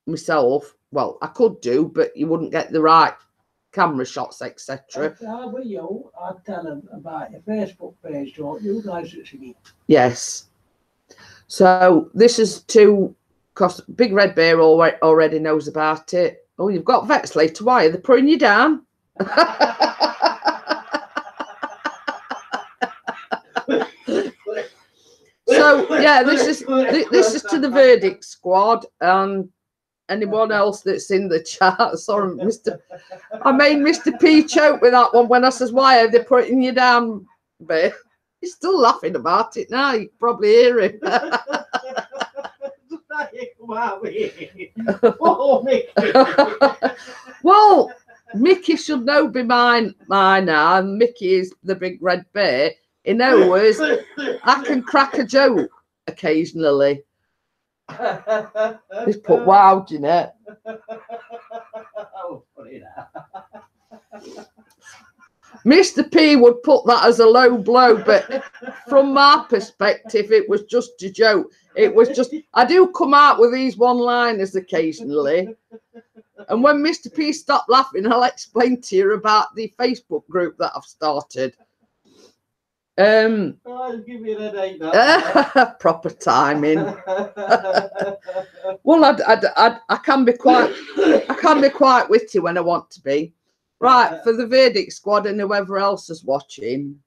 myself. Well, I could do, but you wouldn't get the right camera shots, etc. If I were you, I'd tell them about your Facebook page, don't you guys? Yes. So this is because Big Red Bear already knows about it. Oh, you've got vets later. Why are they putting you down? So yeah, this is to the Verdict Squad and anyone else that's in the chat. Sorry, I made Mr. P choke with that one when I says, "Why are they putting you down, Bear?" He's still laughing about it now. You can probably hear him. Well, Mickey should know be mine now, and Mickey is the Big Red Bear. In other words, I can crack a joke occasionally. Just put wow, Jeanette. Mr. P would put that as a low blow, but from my perspective, it was just a joke. It was just, I do come out with these one-liners occasionally. And when Mr. P stopped laughing, I'll explain to you about the Facebook group that I've started. I'll give you an headache. Proper timing. Well, I can be quite witty when I want to be. Right, for the Verdict Squad and whoever else is watching,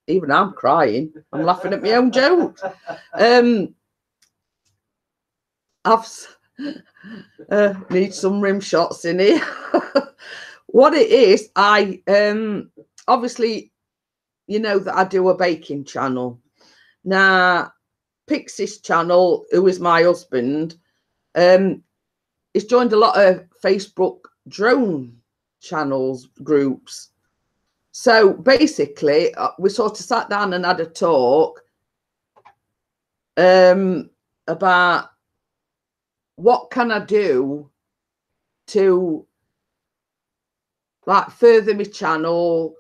even I'm crying. I'm laughing at my own jokes. I've need some rim shots in here. What it is, I obviously, you know that I do a baking channel. Now, Pixie's channel, who is my husband, he's joined a lot of Facebook drone channels groups. So basically we sort of sat down and had a talk about what can I do to like further my channel,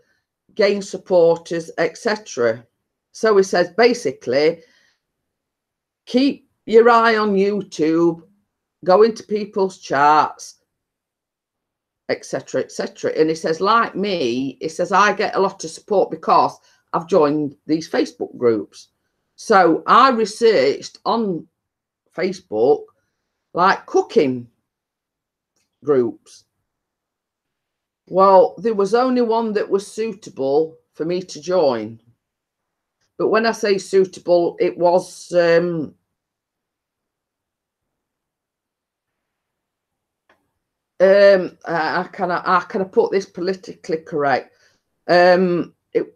gain supporters, etc. So he says basically keep your eye on YouTube, go into people's charts, etc, etc. And he says, like me, he says, I get a lot of support because I've joined these Facebook groups. So I researched on Facebook like cooking groups. Well, there was only one that was suitable for me to join. But when I say suitable, it was I can put this politically correct. There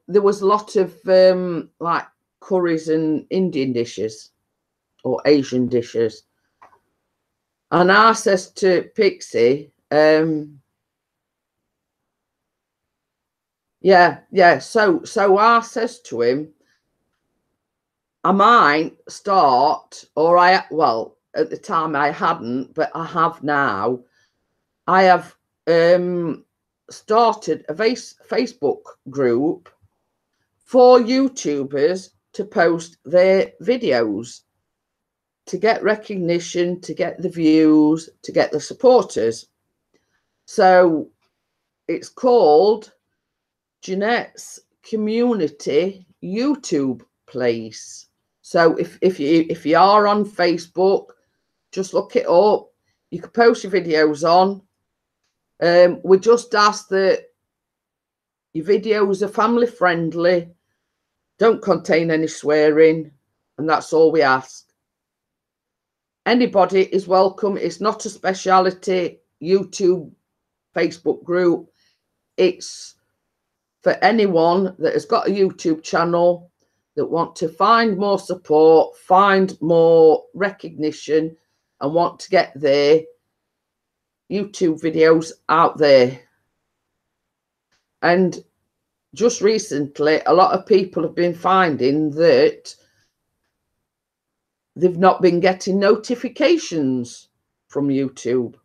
was a lot of like curries and Indian dishes or Asian dishes. And I says to Pixie, yeah. So I says to him, I might start, or well, at the time I hadn't, but I have now. I have started a Facebook group for YouTubers to post their videos to get recognition, to get the views, to get the supporters. So it's called Jeanette's Community YouTube Place. So if you are on Facebook, just look it up. You can post your videos on. We just ask that your videos are family friendly, don't contain any swearing, and that's all we ask. Anybody is welcome. It's not a speciality YouTube Facebook group. It's for anyone that has got a YouTube channel that want to find more support, find more recognition, and want to get their YouTube videos out there. And just recently, a lot of people have been finding that they've not been getting notifications from YouTube.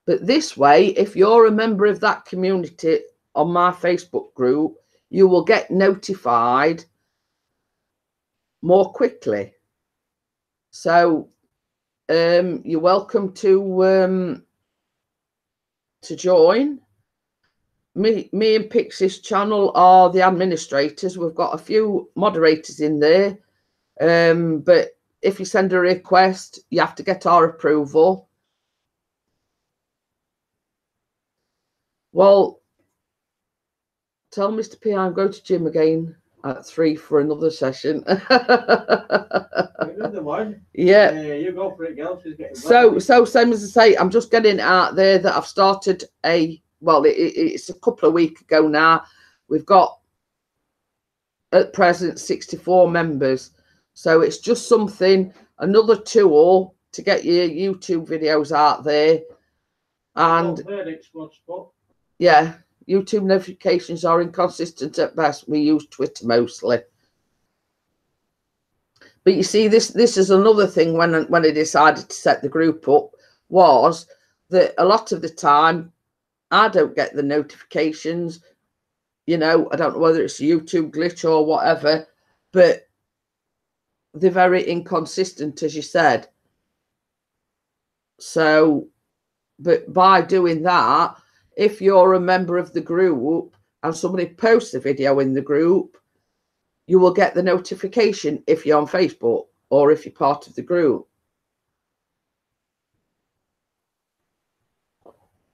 But this way, if you're a member of that community on my Facebook group, you will get notified more quickly. So you're welcome to join. Me and Pixie's channel are the administrators. We've got a few moderators in there, but if you send a request, you have to get our approval. Well, tell Mr. P I'm going to gym again at 3 for another session. Another one. Yeah. You go for it, girl. She's getting so same as I say, I'm just getting out there that I've started it's a couple of weeks ago now. We've got at present 64 members. So it's just something, another tool to get your YouTube videos out there. And yeah, YouTube notifications are inconsistent at best. We use Twitter mostly. But you see, this is another thing when I decided to set the group up, was that a lot of the time I don't get the notifications. You know, I don't know whether it's a YouTube glitch or whatever, but they're very inconsistent, as you said. So, but by doing that, if you're a member of the group and somebody posts a video in the group, you will get the notification if you're on Facebook or if you're part of the group.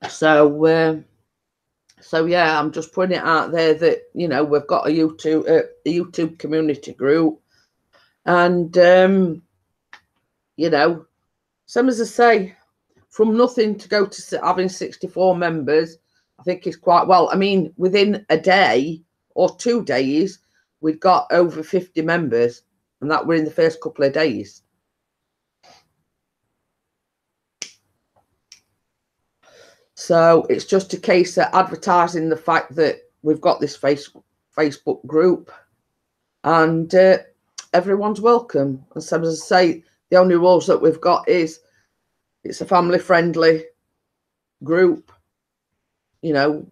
So, yeah, I'm just putting it out there that, you know, we've got a YouTube community group, and you know, same as I say, from nothing to go to having 64 members, I think is quite well. I mean, within a day or 2 days, we've got over 50 members, and that were in the first couple of days. So it's just a case of advertising the fact that we've got this Facebook group, and everyone's welcome. And so, as I say, the only rules that we've got is it's a family-friendly group. You know,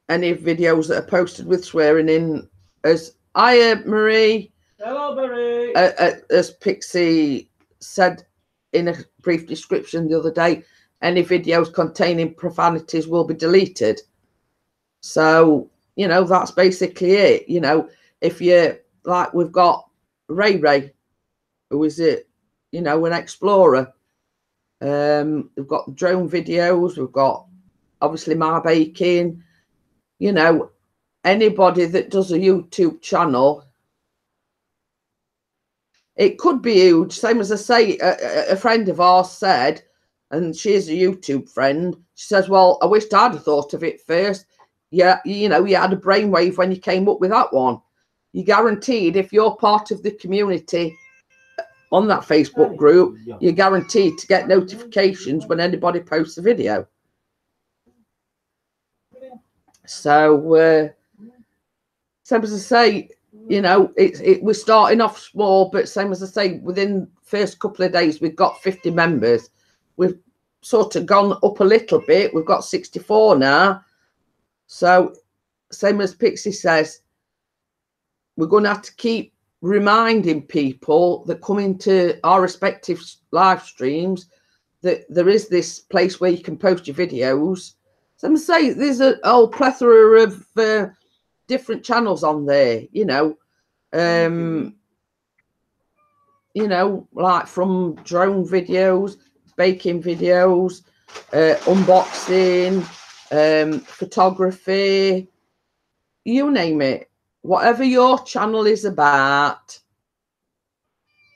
any videos that are posted with swearing in, as hiya, Marie. Hello, Marie. As Pixie said in a brief description the other day, any videos containing profanities will be deleted. So, you know, that's basically it. You know, if you like, we've got Ray, who is it? You know, an explorer. We've got drone videos. We've got obviously my baking. You know, anybody that does a YouTube channel, it could be huge. Same as I say, a friend of ours said, and she's a YouTube friend, she says, well, I wished I'd have thought of it first. Yeah, you know, you had a brainwave when you came up with that one. You guaranteed, if you're part of the community on that Facebook group, you're guaranteed to get notifications when anybody posts a video. So, same as I say, you know, we're starting off small, but same as I say, within the first couple of days, we've got 50 members. We've sort of gone up a little bit. We've got 64 now. So, same as Pixie says, we're going to have to keep reminding people that come into our respective live streams that there is this place where you can post your videos. So I'm going to say there's a whole plethora of different channels on there, you know, like from drone videos, baking videos, unboxing, photography, you name it. Whatever your channel is about,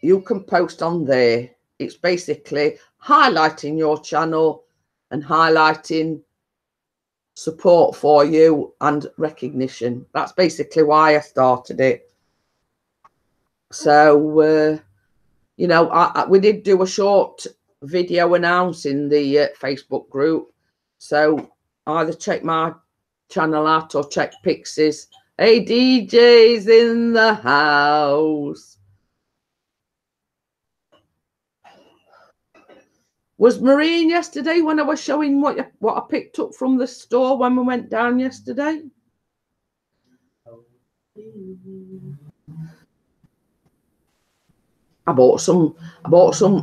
you can post on there. It's basically highlighting your channel and highlighting support for you and recognition. That's basically why I started it. So, you know, we did do a short video announcing the Facebook group. So either check my channel out or check Pixie's. Hey, DJ's in the house. Was Maureen yesterday when I was showing what I picked up from the store when we went down yesterday? I bought some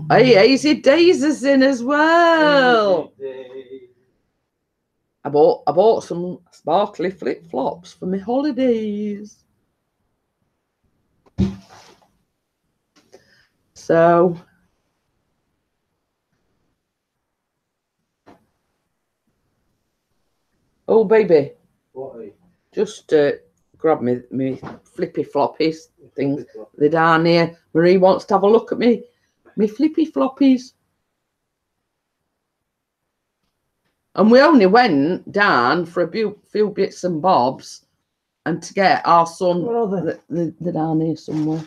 hey, Hazy Daisies in as well. I bought some sparkly flip-flops for my holidays. So oh baby. What? Just grab me flippy floppies things. They're down here. Marie wants to have a look at me flippy floppies. And we only went down for a few bits and bobs, and to get our son. What are they? They're down here somewhere.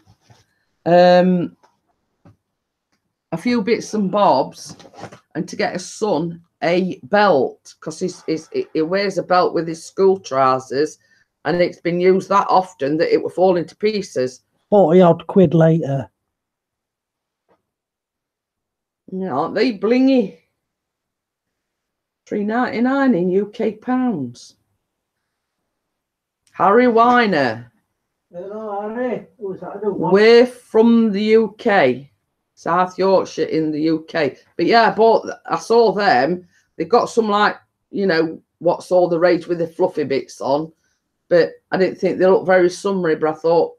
A few bits and bobs, and to get his son a belt, because he wears a belt with his school trousers, and it's been used that often that it will fall into pieces. 40 odd quid later. Yeah, aren't they blingy? $3.99 in UK pounds. Harry Weiner. Hello, Harry. We're from the UK, South Yorkshire in the UK. But yeah, I saw them. They got some, like, you know, what's all the rage with the fluffy bits on. But I didn't think they looked very summery, but I thought,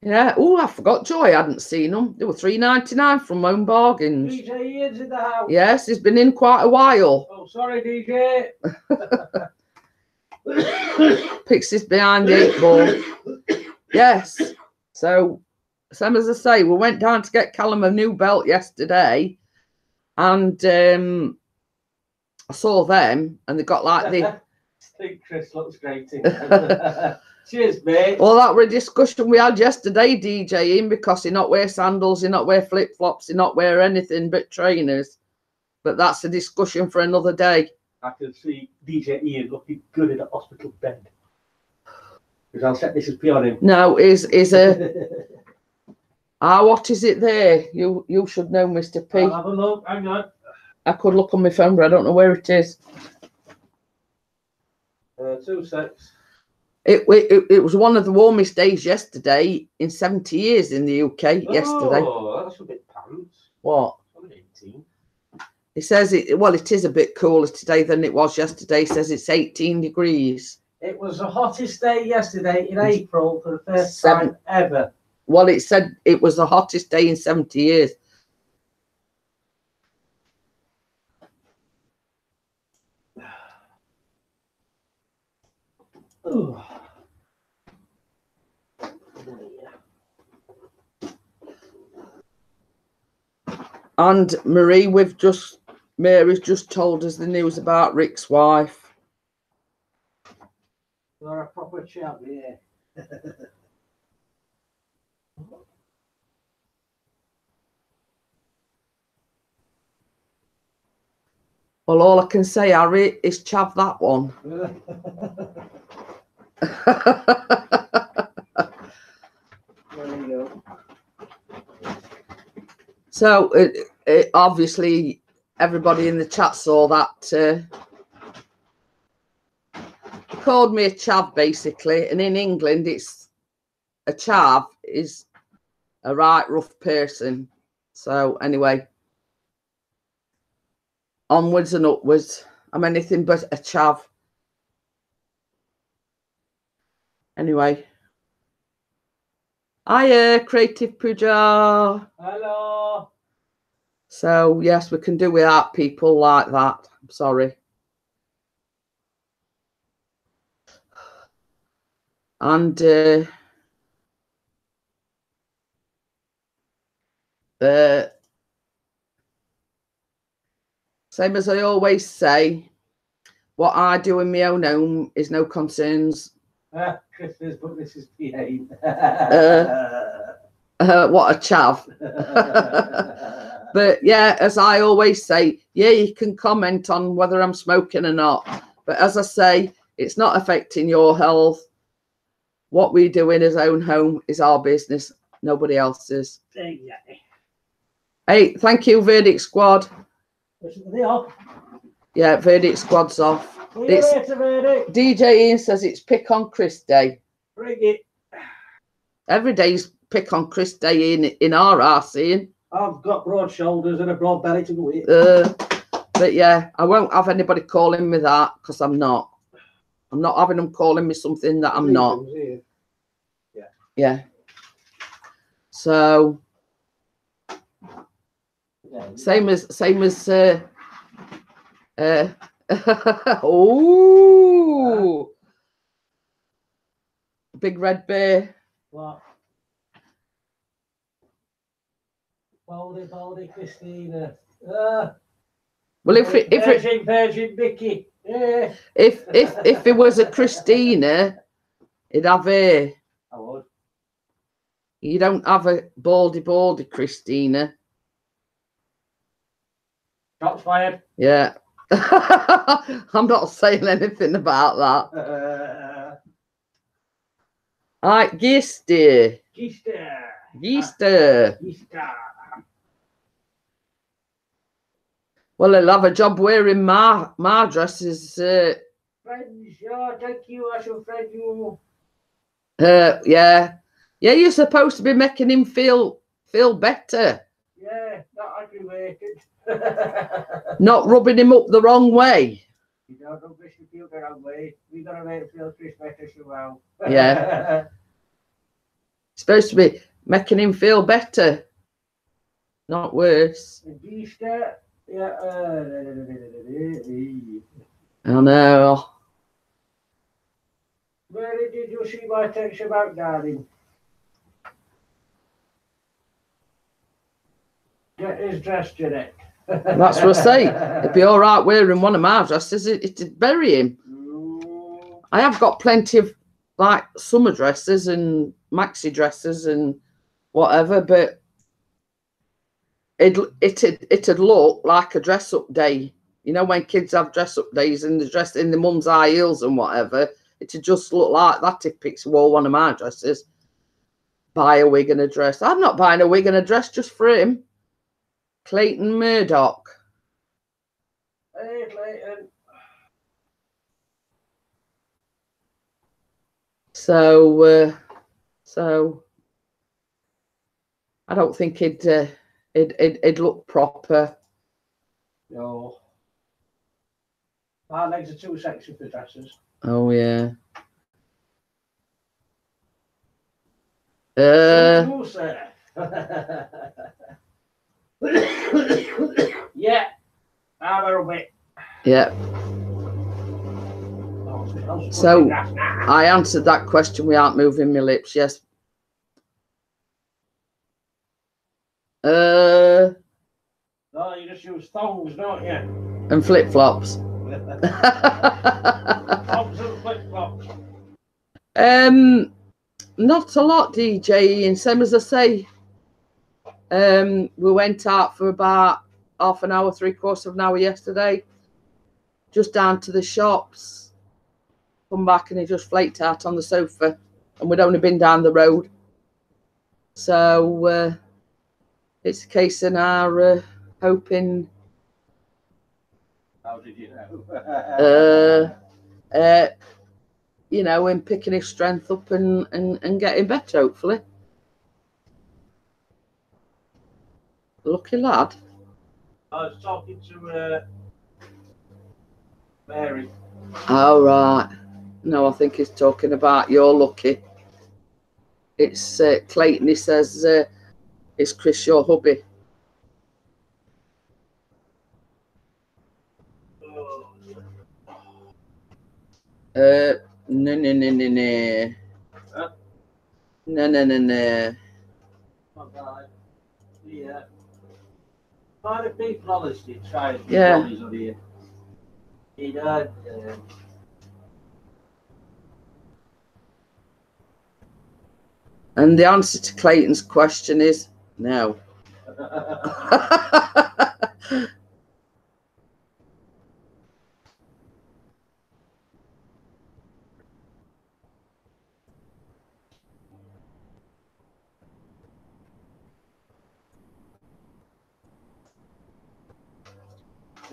yeah. Oh, I forgot Joy hadn't seen them. They were $3.99 from Home Bargains. DJ Ian's in the house. Yes, he's been in quite a while. Oh, sorry, DJ. Pixie's behind the 8 ball. Yes. So, same as I say, we went down to get Callum a new belt yesterday, and I saw them, and they got like the. I think Chris looks great. Cheers, mate. Well, that was a discussion we had yesterday, DJing, because he not wear sandals, he not wear flip flops, he not wear anything but trainers. But that's a discussion for another day. I can see DJ Ian looking good in a hospital bed. Because I'll set this as P on him. No, is a. What is it there? You should know, Mr. P. I'll have a look. Hang on. I could look on my phone, but I don't know where it is. 2 secs. It was one of the warmest days yesterday in 70 years in the UK. Yesterday. Oh, that's a bit pants. What? I'm 18. It says it. Well, it is a bit cooler today than it was yesterday. It says it's 18 degrees. It was the hottest day yesterday in April for the first time ever. Well, it said it was the hottest day in 70 years. Ooh. And Mary's just told us the news about Rick's wife. You're a proper chap, yeah. Well, all I can say, Harry, is chav that one. There you go. So, obviously, everybody in the chat saw that. He called me a chav, basically. And in England, it's a chav is a right rough person. So, anyway, onwards and upwards. I'm anything but a chav. Anyway. Hiya, Creative Puja. Hello. So, yes, we can do without people like that. I'm sorry. And Same as I always say, what I do in my own home is no concerns. Chris says, but this is behave. What a chav. But yeah, as I always say, yeah, you can comment on whether I'm smoking or not. But as I say, it's not affecting your health. What we do in his own home is our business, nobody else's. Exactly. Hey, thank you, Verdict Squad. They are. Yeah, Verdict Squad's off. It's, Verdict. DJ Ian says it's Pick on Chris Day. Bring it. Every day's Pick on Chris Day in our house, Ian. I've got broad shoulders and a broad belly to go with. But yeah, I won't have anybody calling me that because I'm not. I'm not having them calling me something that I'm not. Yeah. Yeah. So same as oh, Big Red Bear. What? Baldy, Christina. Well, if Virgin Vicky. Yeah. If it was a Christina, it'd have a. I would. You don't have a baldy Christina. Shots fired. Yeah. I'm not saying anything about that. Right, Geester. Well, I'll have a job wearing my dresses. Friends, yeah, thank you. I shall friend you. Yeah, you're supposed to be making him feel better. Yeah, not aggravated. Not rubbing him up the wrong way. You don't rub Chris feel the wrong way. We gotta make him feel Chris better as well. Yeah. Supposed to be making him feel better, not worse. Yeah. I know. Where did you see my text about, darling? Get his dress, Jeanette. That's what I say. It'd be all right wearing one of my dresses. It'd bury him. I have got plenty of like summer dresses and maxi dresses and whatever, but it'd look like a dress up day. You know, when kids have dress up days and they're dressed in the mum's high heels and whatever, it'd just look like that if Pix wore one of my dresses. Buy a wig and a dress. I'm not buying a wig and a dress just for him. Clayton Murdoch. Hey, Clayton. So I don't think it'd look proper. No. My legs are too sexy for dresses. Oh yeah. Yeah. I'm a bit. Yeah. So I answered that question without moving my lips. Yes. No, you just use thongs, don't you? And flip flops. Thongs and flip flops. Not a lot, DJ. And same as I say, we went out for about half an hour, 3/4 of an hour yesterday, just down to the shops. Come back and he just flaked out on the sofa, and we'd only been down the road. So it's a case in our hoping. How did you know? You know, in picking his strength up and getting better, hopefully. Lucky lad. I was talking to Mary. Oh, right. No, I think he's talking about you're lucky. It's Clayton. He says, is Chris your hubby? No. Huh? No. Yeah. Quite a people honestly trying to Yeah. on here. You know, And the answer to Clayton's question is no.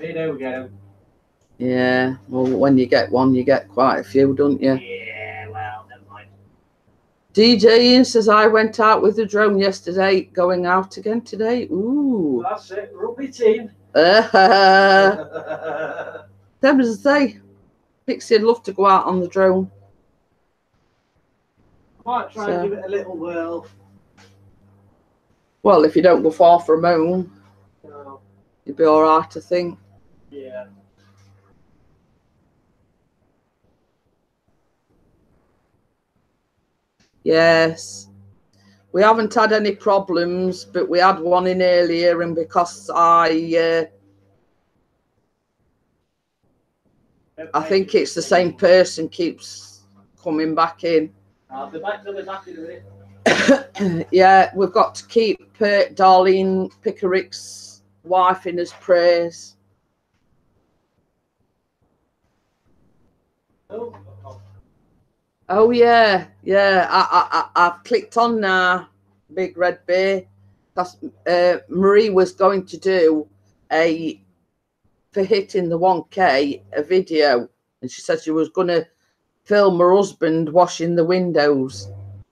we do get them. Yeah, well, when you get one, you get quite a few, don't you? Yeah, well, never mind. DJ Ian says, I went out with the drone yesterday, going out again today. Ooh. That's it, rugby team. Them as I say, Pixie would love to go out on the drone. Might try and give it a little whirl. Well, if you don't go far from home, No. you'll be all right, I think. Yeah. Yes. We haven't had any problems, but we had one in earlier, and because I think it's the same person keeps coming back in. I'll be back to the back in a minute. Yeah, we've got to keep Darlene Pickerick's wife in his prayers. Oh yeah, yeah. I've clicked on now, Big Red Bear, because Marie was going to do for hitting the 1K a video, and she said she was going to film her husband washing the windows.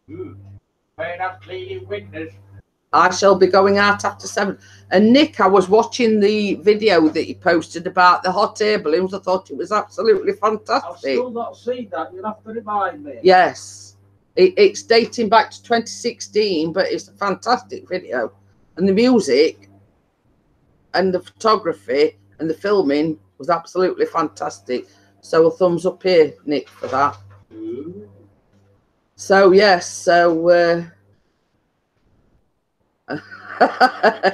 We're not cleaning windows. I shall be going out after 7. And Nick, I was watching the video that you posted about the hot air balloons. I thought it was absolutely fantastic. I've still not seen that. You'll have to remind me. Yes. It's dating back to 2016, but it's a fantastic video. And the music and the photography and the filming was absolutely fantastic. So a thumbs up here, Nick, for that. Ooh. So, yes, so...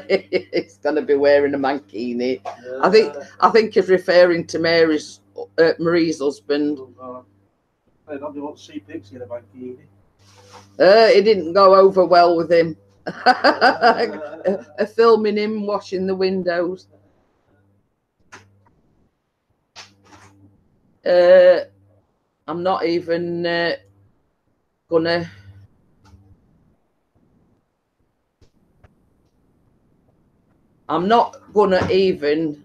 it's going to be wearing a mankini. I think he's referring to Marie's husband. I don't want to see Pixie in a mankini. It didn't go over well with him. Filming him washing the windows. I'm not even gonna. I'm not gonna even.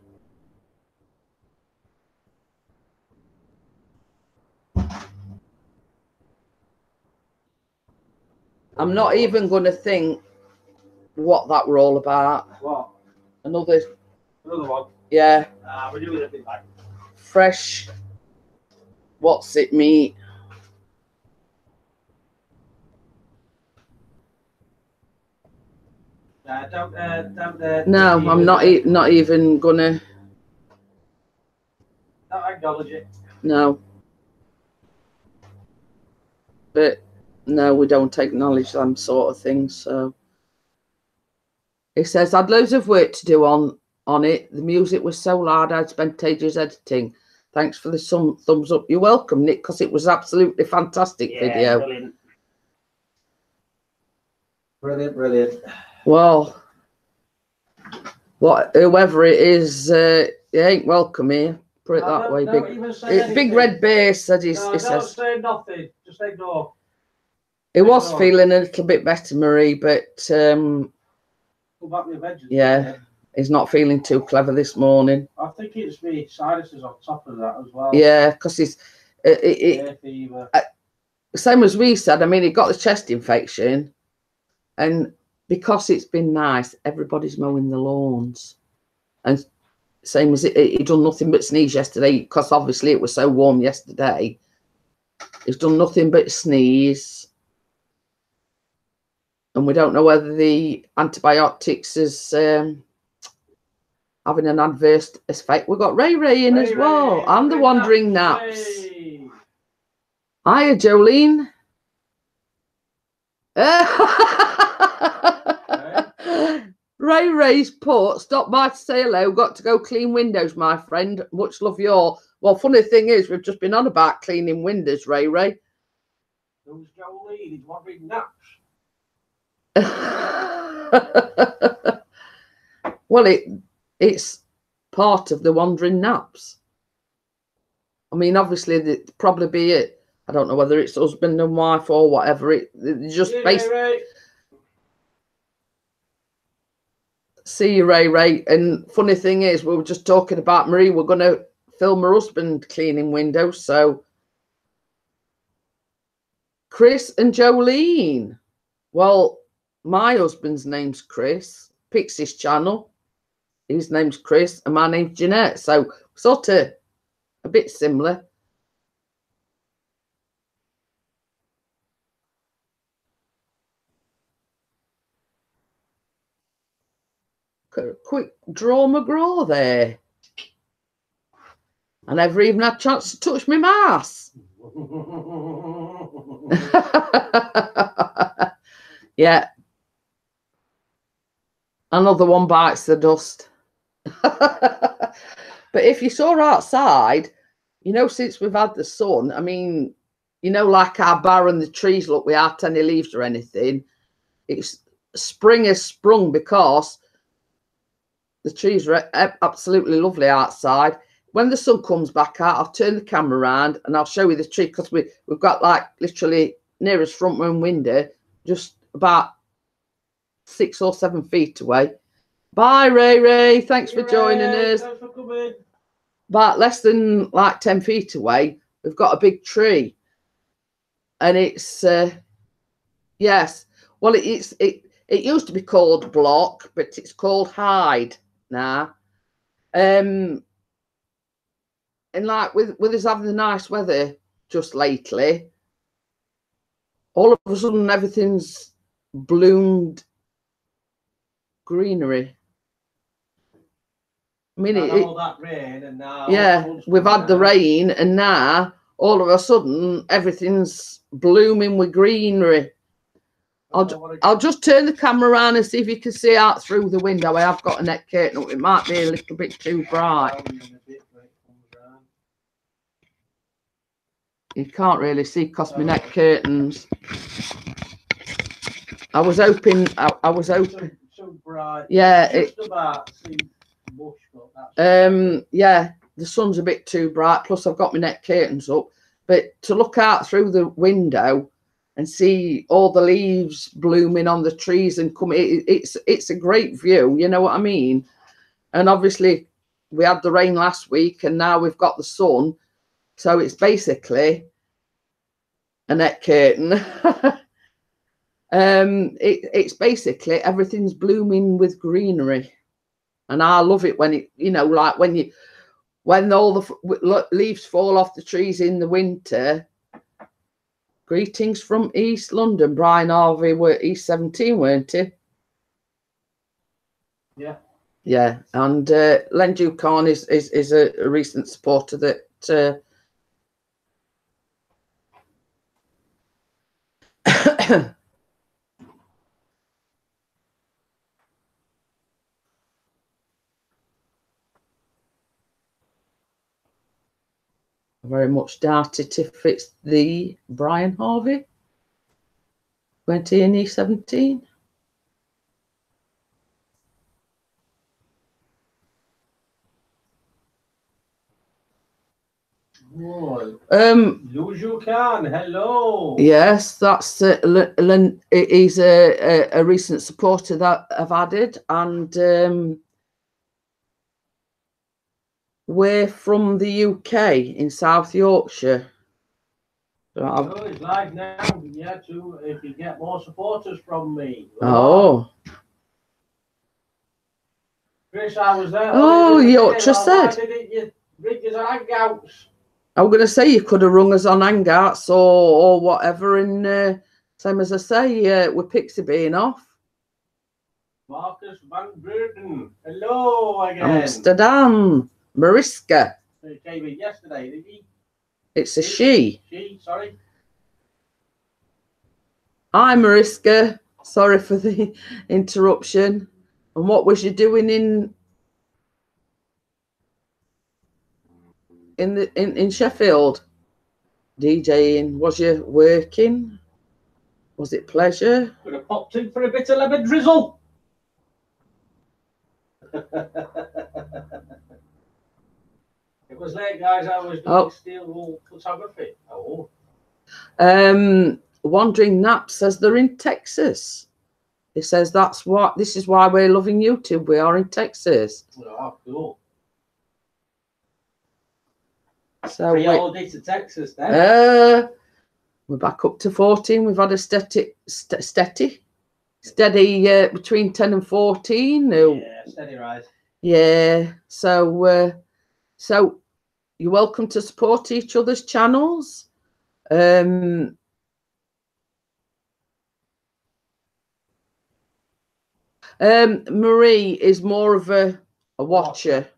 I'm not even gonna think what that were all about. What? Another one? Yeah. We're doing a bit like fresh. What's it meat? No, I'm not even gonna. Don't acknowledge it. No. But no, we don't acknowledge them sort of things. So it says, I'd loads of work to do on it. The music was so loud, I'd spent ages editing. Thanks for the thumbs up. You're welcome, Nick, because it was absolutely fantastic video. Brilliant. Brilliant. Well, whoever it is, it ain't welcome here. Put it that way. Big Red Bear said he don't says. say nothing. Just ignore. He was feeling a little bit better, Marie, but yeah, he's not feeling too clever this morning. I think it's the sinuses on top of that as well. Yeah, because he's same as we said. I mean, he got the chest infection, and because it's been nice, everybody's mowing the lawns, and same as he done nothing but sneeze yesterday, because obviously it was so warm yesterday. He's done nothing but sneeze. And we don't know whether the antibiotics is having an adverse effect. We've got Ray in as well. And the Wandering Naps. Hiya, Jolene. Ray's put, stop by to say hello, got to go clean windows, my friend. Much love you all. Well, funny thing is, we've just been on about cleaning windows, Ray. Who's Jolene? He's wandering naps. Well, it's part of the wandering naps. I mean, obviously, it'd probably be it. I don't know whether it's husband and wife or whatever. It just basically. See you, Ray. And funny thing is, we were just talking about Marie. We're going to film her husband cleaning windows. So, Chris and Jolene. Well, my husband's name's Chris. Pixie's channel. His name's Chris, and my name's Jeanette. So, sort of a bit similar. Quick draw McGraw there. I never even had a chance to touch my mask. Yeah. Another one bites the dust. But if you saw outside, you know, since we've had the sun, I mean, you know, like our barren, the trees look without any leaves or anything. It's spring has sprung because the trees are absolutely lovely outside. When the sun comes back out, I'll turn the camera around and I'll show you the tree, because we've got like literally nearest front room window, just about 6 or 7 feet away. Bye, Ray. Thanks for joining us. Thanks for coming. But less than like 10 feet away, we've got a big tree. And it's, yes, well, it used to be called Block, but it's called Hyde now. And like with us having the nice weather just lately, all of a sudden everything's bloomed greenery. I mean, all that rain, and now yeah, we've had the rain, and now all of a sudden everything's blooming with greenery. I'll just turn the camera around and see if you can see out through the window. I have got a net curtain up. It might be a little bit too bright. You can't really see because my net curtains. I was hoping. So bright. Yeah. Just about see bush, yeah, the sun's a bit too bright. Plus, I've got my net curtains up. But to look out through the window and see all the leaves blooming on the trees and coming, it's a great view. You know what I mean? And obviously, we had the rain last week, and now we've got the sun. So it's basically a net curtain. It's basically everything's blooming with greenery, and I love it when it, you know, like when all the leaves fall off the trees in the winter. Greetings from East London. Brian Harvey were East 17, weren't he? Yeah. Yeah, and Len Ducan is a recent supporter that. I very much doubt it if it's the Brian Harvey. Went he in E17? Lujukan, hello. Yes, that's he's a recent supporter that I've added, and we're from the UK in South Yorkshire. So it's live now. Yeah, too. If you get more supporters from me. Oh. Chris, I was there. Oh, Yorkshire said. Why didn't you ring us hangouts? I was going to say you could have rung us on Hangouts or whatever, and same as I say, with Pixie being off. Marcus van Beurden, hello again. Amsterdam, Mariska. He came in yesterday, did he? It's a she. She, sorry. Hi, Mariska. Sorry for the interruption. And what was you doing in Sheffield? DJing? Was you working? Was it pleasure? Could have popped in for a bit of lemon drizzle. It was late, guys. I was doing steel wool photography. Oh. Wandering Nap says they're in Texas. He says this is why we're loving YouTube. We are in Texas. Oh, cool. So pre-holiday to Texas then. We're back up to 14. We've had a steady between 10 and 14. Yeah, steady rise. Yeah. So you're welcome to support each other's channels. Marie is more of a watcher,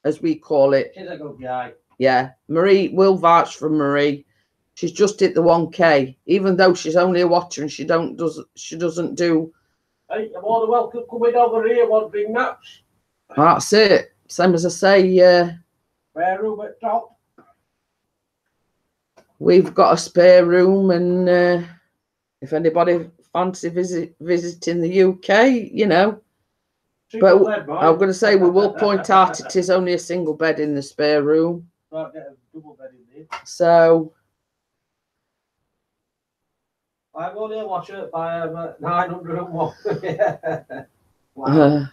as we call it. She's a good guy. Yeah, Marie will vouch for Marie. She's just hit the 1K, even though she's only a watcher and she doesn't do. Hey, you're more than welcome coming over here, Wandering Naps. That's it. Same as I say. Spare room at top. We've got a spare room, and if anybody fancy visiting the UK, you know. But I'm going to say we will point out it is only a single bed in the spare room. Can't get a double bed in there. So I'm only a watcher by 901. Wow.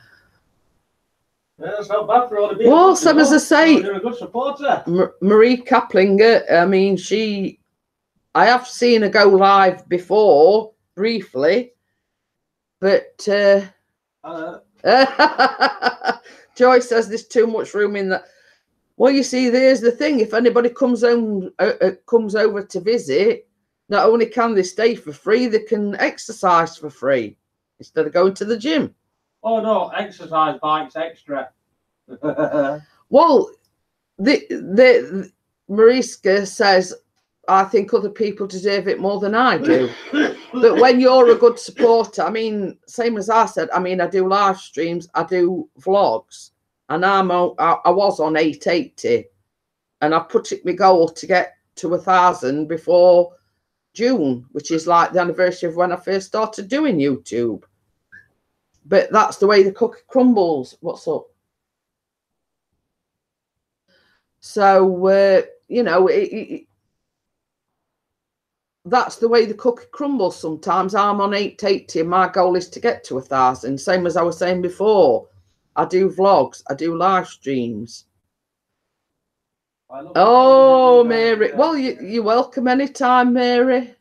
That's not bad for all the people. Well, same as I say, you're a good supporter. Marie Kaplinger, I mean, I have seen her go live before, briefly, but Joy says there's too much room in that. Well, you see, there's the thing. If anybody comes over to visit, not only can they stay for free, they can exercise for free instead of going to the gym. Oh no, exercise bikes extra. Well, the Mariska says, I think other people deserve it more than I do. But when you're a good supporter, I mean, same as I said, I mean, I do live streams, I do vlogs, and I was on 880, and I put it my goal to get to 1,000 before June, which is like the anniversary of when I first started doing YouTube. But that's the way the cookie crumbles. What's up? So, you know, that's the way the cookie crumbles sometimes. I'm on 880 and my goal is to get to 1,000. Same as I was saying before. I do vlogs. I do live streams. Oh, Mary. Well, you're welcome anytime, Mary.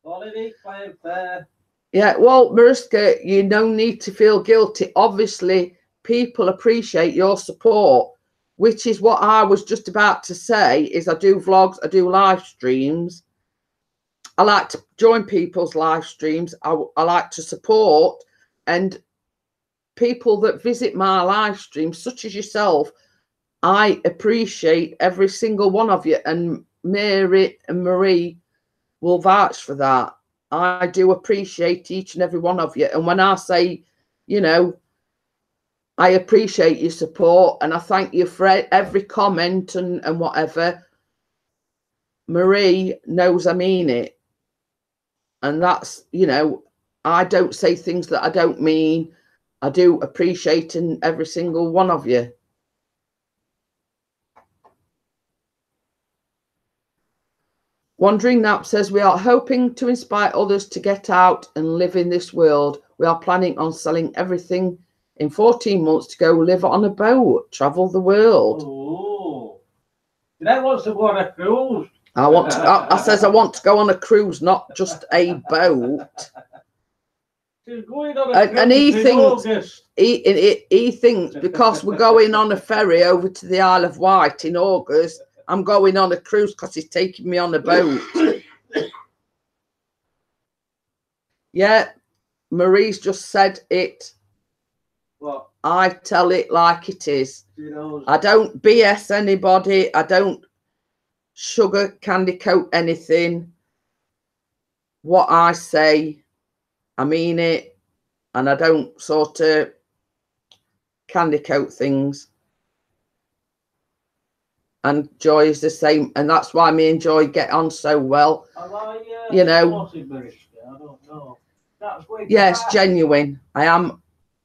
Holiday, playing fair. Yeah, well, Mariska, you no need to feel guilty. Obviously, people appreciate your support, which is what I was just about to say, is I do vlogs, I do live streams. I like to join people's live streams. I like to support, and people that visit my live streams, such as yourself, I appreciate every single one of you, and Mary and Marie will vouch for that. I do appreciate each and every one of you. And when I say, you know, I appreciate your support and I thank you for every comment and whatever, Marie knows I mean it. And that's, you know, I don't say things that I don't mean. I do appreciate every single one of you. Wandering Nap says, we are hoping to inspire others to get out and live in this world. We are planning on selling everything in 14 months to go live on a boat, travel the world. Oh, that wants to go on a cruise. I says I want to go on a cruise, not just a boat. She's going on a cruise and he thinks August. He thinks because we're going on a ferry over to the Isle of Wight in August, I'm going on a cruise because he's taking me on a boat. Yeah, Marie's just said it. What? I tell it like it is. You know, I don't BS anybody. I don't sugar candy coat anything. What I say, I mean it. And I don't sort of candy coat things. And Joy is the same, and that's why me and Joy get on so well. You know. I don't know. That's yes, genuine. I am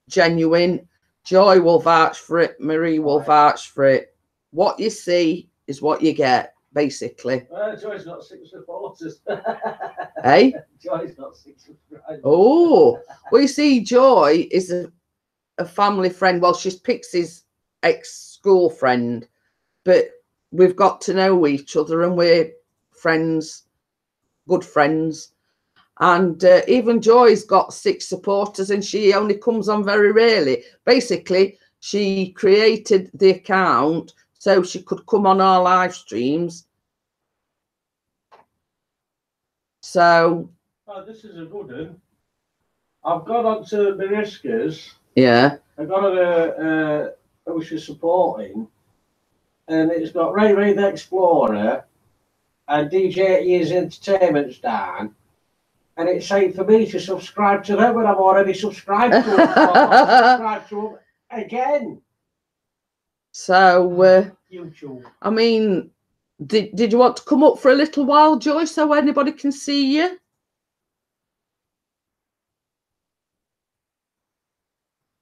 genuine. Joy will vouch for it. Marie will vouch for it. What you see is what you get, basically. Joy's got 6 supporters. Hey? Joy's got 6 subscribers. Oh, well, you see, Joy is a family friend. Well, she's Pixie's ex-school friend, but we've got to know each other and we're friends, good friends. And even Joy's got 6 supporters and she only comes on very rarely. Basically, she created the account so she could come on our live streams. So... oh, this is a good one. I've got onto Mariska's. Yeah. I've got on who she's supporting. And it's got Ray Ray the Explorer and DJ Ears Entertainment's down. And it's saying for me to subscribe to them when I've already subscribed to them. So I'll subscribe to them again. So, YouTube. I mean, did you want to come up for a little while, Joy, so anybody can see you?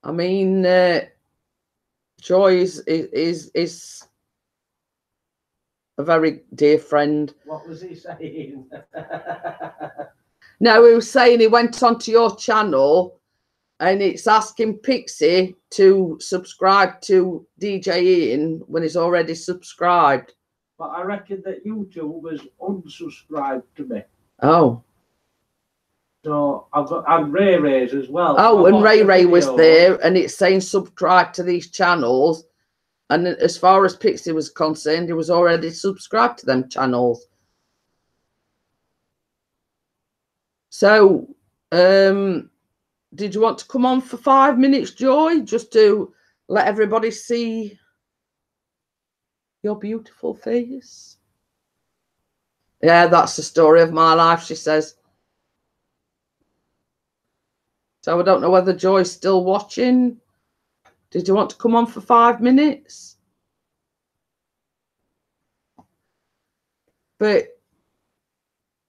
I mean, Joy is a very dear friend. What was he saying? No, he was saying he went onto your channel and it's asking Pixie to subscribe to DJ Ian when he's already subscribed. But I reckon that YouTube has unsubscribed to me. Oh. So I've got, and Ray Ray's as well. Oh, so and Ray was there and it's saying subscribe to these channels. And as far as Pixie was concerned, he was already subscribed to them channels. So, did you want to come on for 5 minutes, Joy, just to let everybody see your beautiful face? Yeah, that's the story of my life, she says. So I don't know whether Joy's still watching. Did you want to come on for 5 minutes? But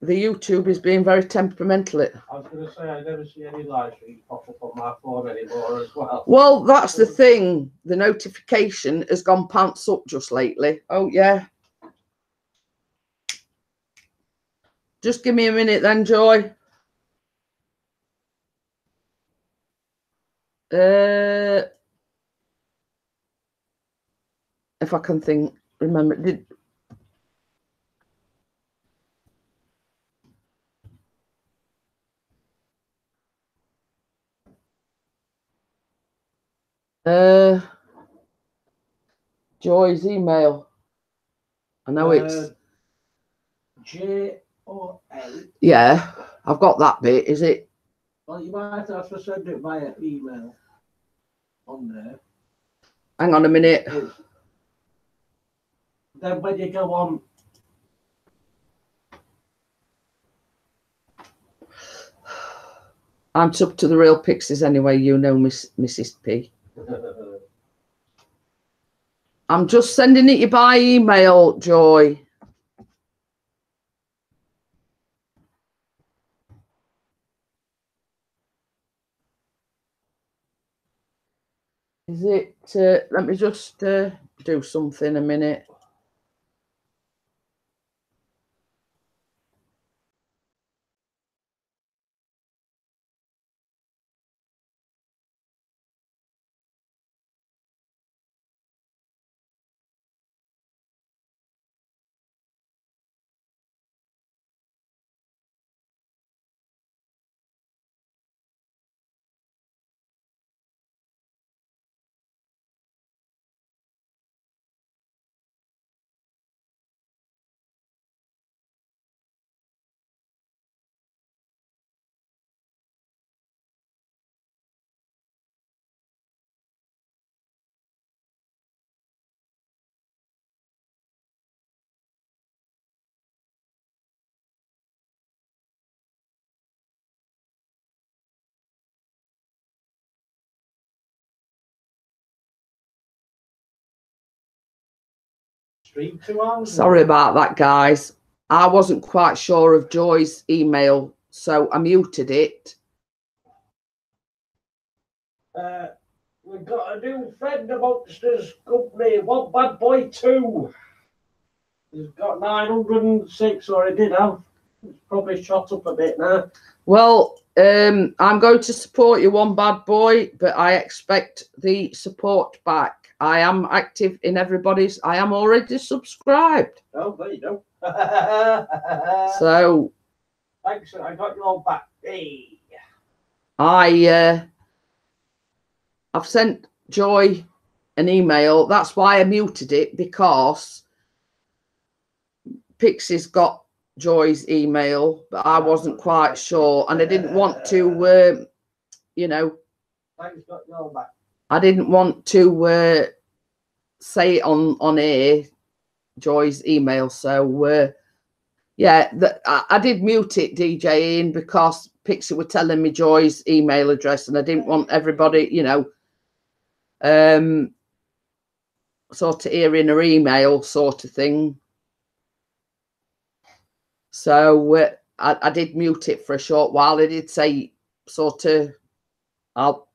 the YouTube is being very temperamental. I was going to say, I never see any live streams pop up on my phone anymore as well. Well, that's the thing. The notification has gone pants up just lately. Oh, yeah. Just give me a minute then, Joy. If I can think, remember, Joy's email. I know it's JOL. Yeah, I've got that bit. Is it? Well, you might have to send it via email on there. Hang on a minute. Then when you go on, I'm up to the real pixies anyway, you know, Mrs. P. I'm just sending it you by email, Joy. Is it? Let me just do something a minute. stream 2 hours. Sorry about that, guys. I wasn't quite sure of Joy's email, so I muted it. We've got a new friend amongst us, company, One Bad Boy 2. He's got 906, or he did have. It's probably shot up a bit now. Well, I'm going to support you, One Bad Boy, but I expect the support back. I am active in everybody's. I am already subscribed. Oh, there you go. So Thanks, I got you all back. Hey. I've sent Joy an email. That's why I muted it, because Pixie's got Joy's email, but I wasn't quite sure, and I didn't want to, you know, Thanks, got you all back. I didn't want to say it on air, Joy's email. So yeah, I did mute it, DJ Ian, because Pixie were telling me Joy's email address, and I didn't want everybody, you know, sort of hearing her email sort of thing. So I did mute it for a short while. I did say sort of, I'll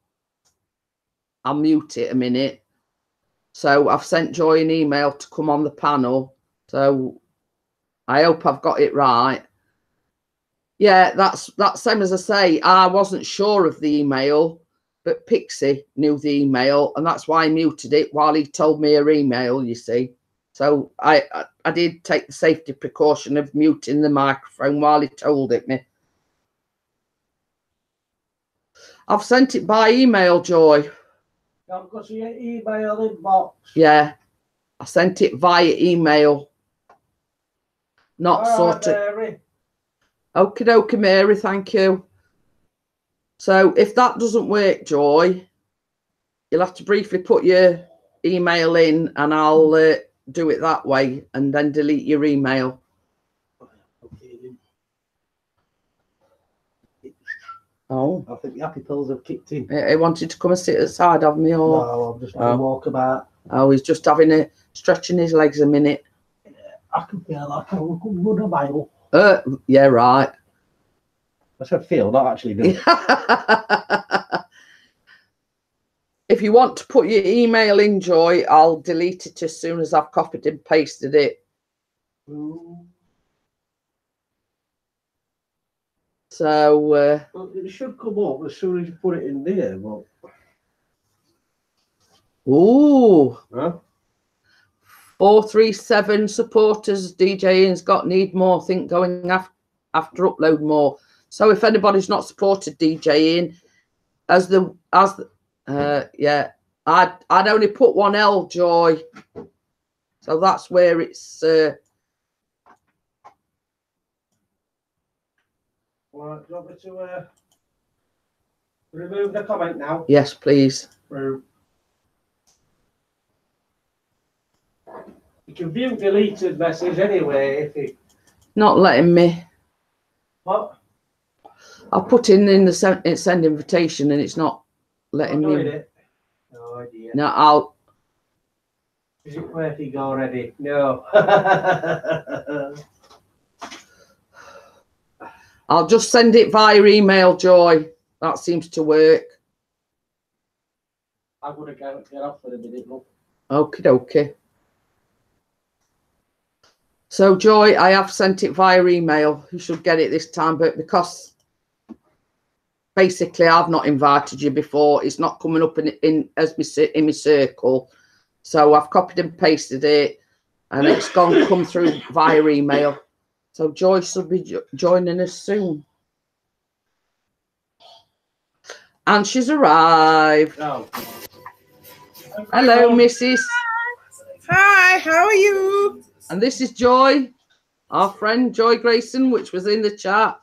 mute it a minute. So I've sent Joy an email to come on the panel. So I hope I've got it right. Yeah, that's same as I say. I wasn't sure of the email, but Pixie knew the email, and that's why I muted it while he told me her email, you see. So I did take the safety precaution of muting the microphone while he told it me. I've sent it by email, Joy. I've got your email inbox. Yeah, I sent it via email. Not All sort right, of. Mary. Okie dokie, Mary, thank you. So if that doesn't work, Joy, you'll have to briefly put your email in, and I'll do it that way, and then delete your email. Oh, I think the happy pills have kicked in. he wanted to come and sit at the side of me, or No, I'm just having a walk about. Oh, he's just having a stretching his legs a minute. I can feel like I look good a mile. Yeah, right. I said feel, not actually do. If you want to put your email in, Joy, I'll delete it as soon as I've copied and pasted it. So Well, it should come up as soon as you put it in there. But ooh, huh? 437 supporters. DJ Ian's got need more. Think going after upload more. So if anybody's not supported DJ Ian, yeah, I'd only put one L, Joy. So that's where it's. Well, do you want me to remove the comment now? Yes, please. You can view deleted message anyway if you. Not letting me. What? I'll put in the send invitation, and it's not letting me. It? No idea. No, I'll. Is it worth it already? No. I'll just send it via email, Joy. That seems to work. I'm going to get off for a minute, look. Okie dokie. So, Joy, I have sent it via email. You should get it this time, but because basically I've not invited you before, it's not coming up in my circle. So I've copied and pasted it, and it's come through via email. So Joyce will be joining us soon. And she's arrived. Oh. Hello, Mrs. Hi, how are you? And this is Joy, our friend Joy Grayson, which was in the chat.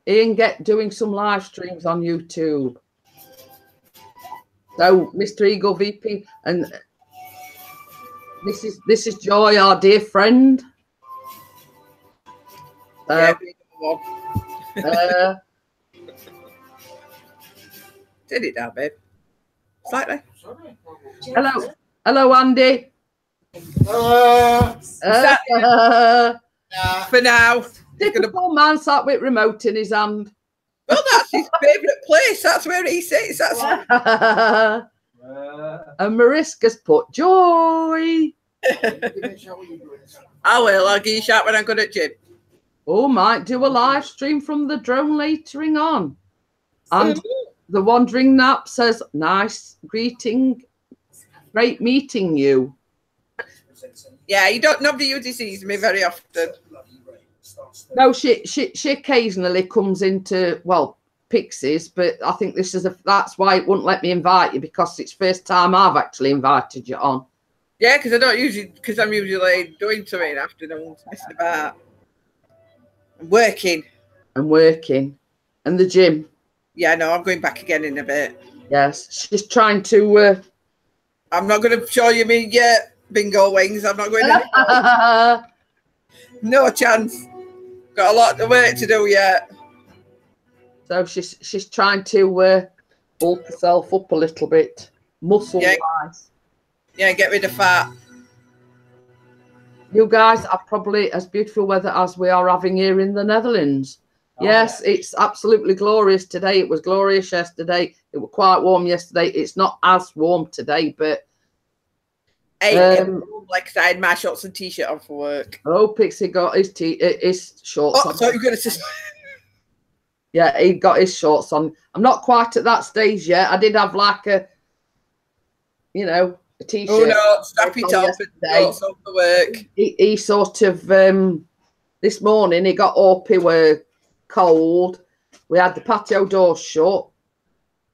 Ian doing some live streams on YouTube. So Mr. Eagle VP, and this is Joy, our dear friend. Turn it down, babe. Slightly. Hello, Andy. For now. Typical man sat with remote in his hand. Well, that's his favourite place. That's where he sits. That's And Mariska's put joy. I will. I'll give you a shout when I'm good at gym. Oh, might do a live stream from the drone latering on. And the Wandering Nap says, nice greeting. Great meeting you. Yeah, nobody uses me very often. No, she occasionally comes into, well, Pixies, but I think that's why it wouldn't let me invite you, because it's first time I've actually invited you on. Yeah, because I'm usually doing something after no one's messing about. I'm working. And the gym. Yeah, no, I'm going back again in a bit. Yes, she's trying to. I'm not going to show you me yet. Bingo wings. I'm not going to. No chance. Got a lot of work to do yet. So she's trying to bulk herself up a little bit, muscle-wise. Yeah, get rid of fat. You guys are probably as beautiful weather as we are having here in the Netherlands. Oh, yes, yeah. It's absolutely glorious today. It was glorious yesterday. It was quite warm yesterday. It's not as warm today, but... Hey, like I had my shorts and T-shirt on for work. Oh, Pixie got his shorts on. I thought you were going to say... Yeah, he got his shorts on. I'm not quite at that stage yet. I did have like a T-shirt. Oh no, strappy top and shorts on for work. He sort of, this morning he got up, he were cold. We had the patio door shut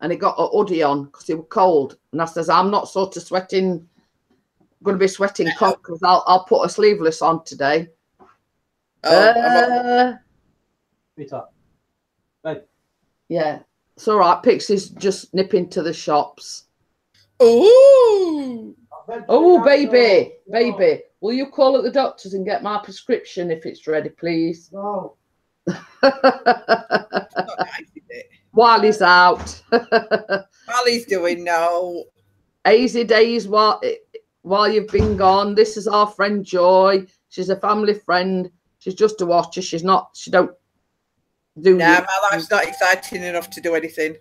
and he got a hoodie on because he was cold. And I says, I'm not sort of sweating, going to be sweating cold because I'll put a sleeveless on today. Yeah, it's all right. Pixie's just nipping to the shops. Oh, baby. Will you call at the doctor's and get my prescription if it's ready, please? No. Not nice, is it? While he's out. While he's doing no. Easy days while you've been gone. This is our friend Joy. She's a family friend. She's just a watcher. She don't do. Nah, my life's not exciting enough to do anything.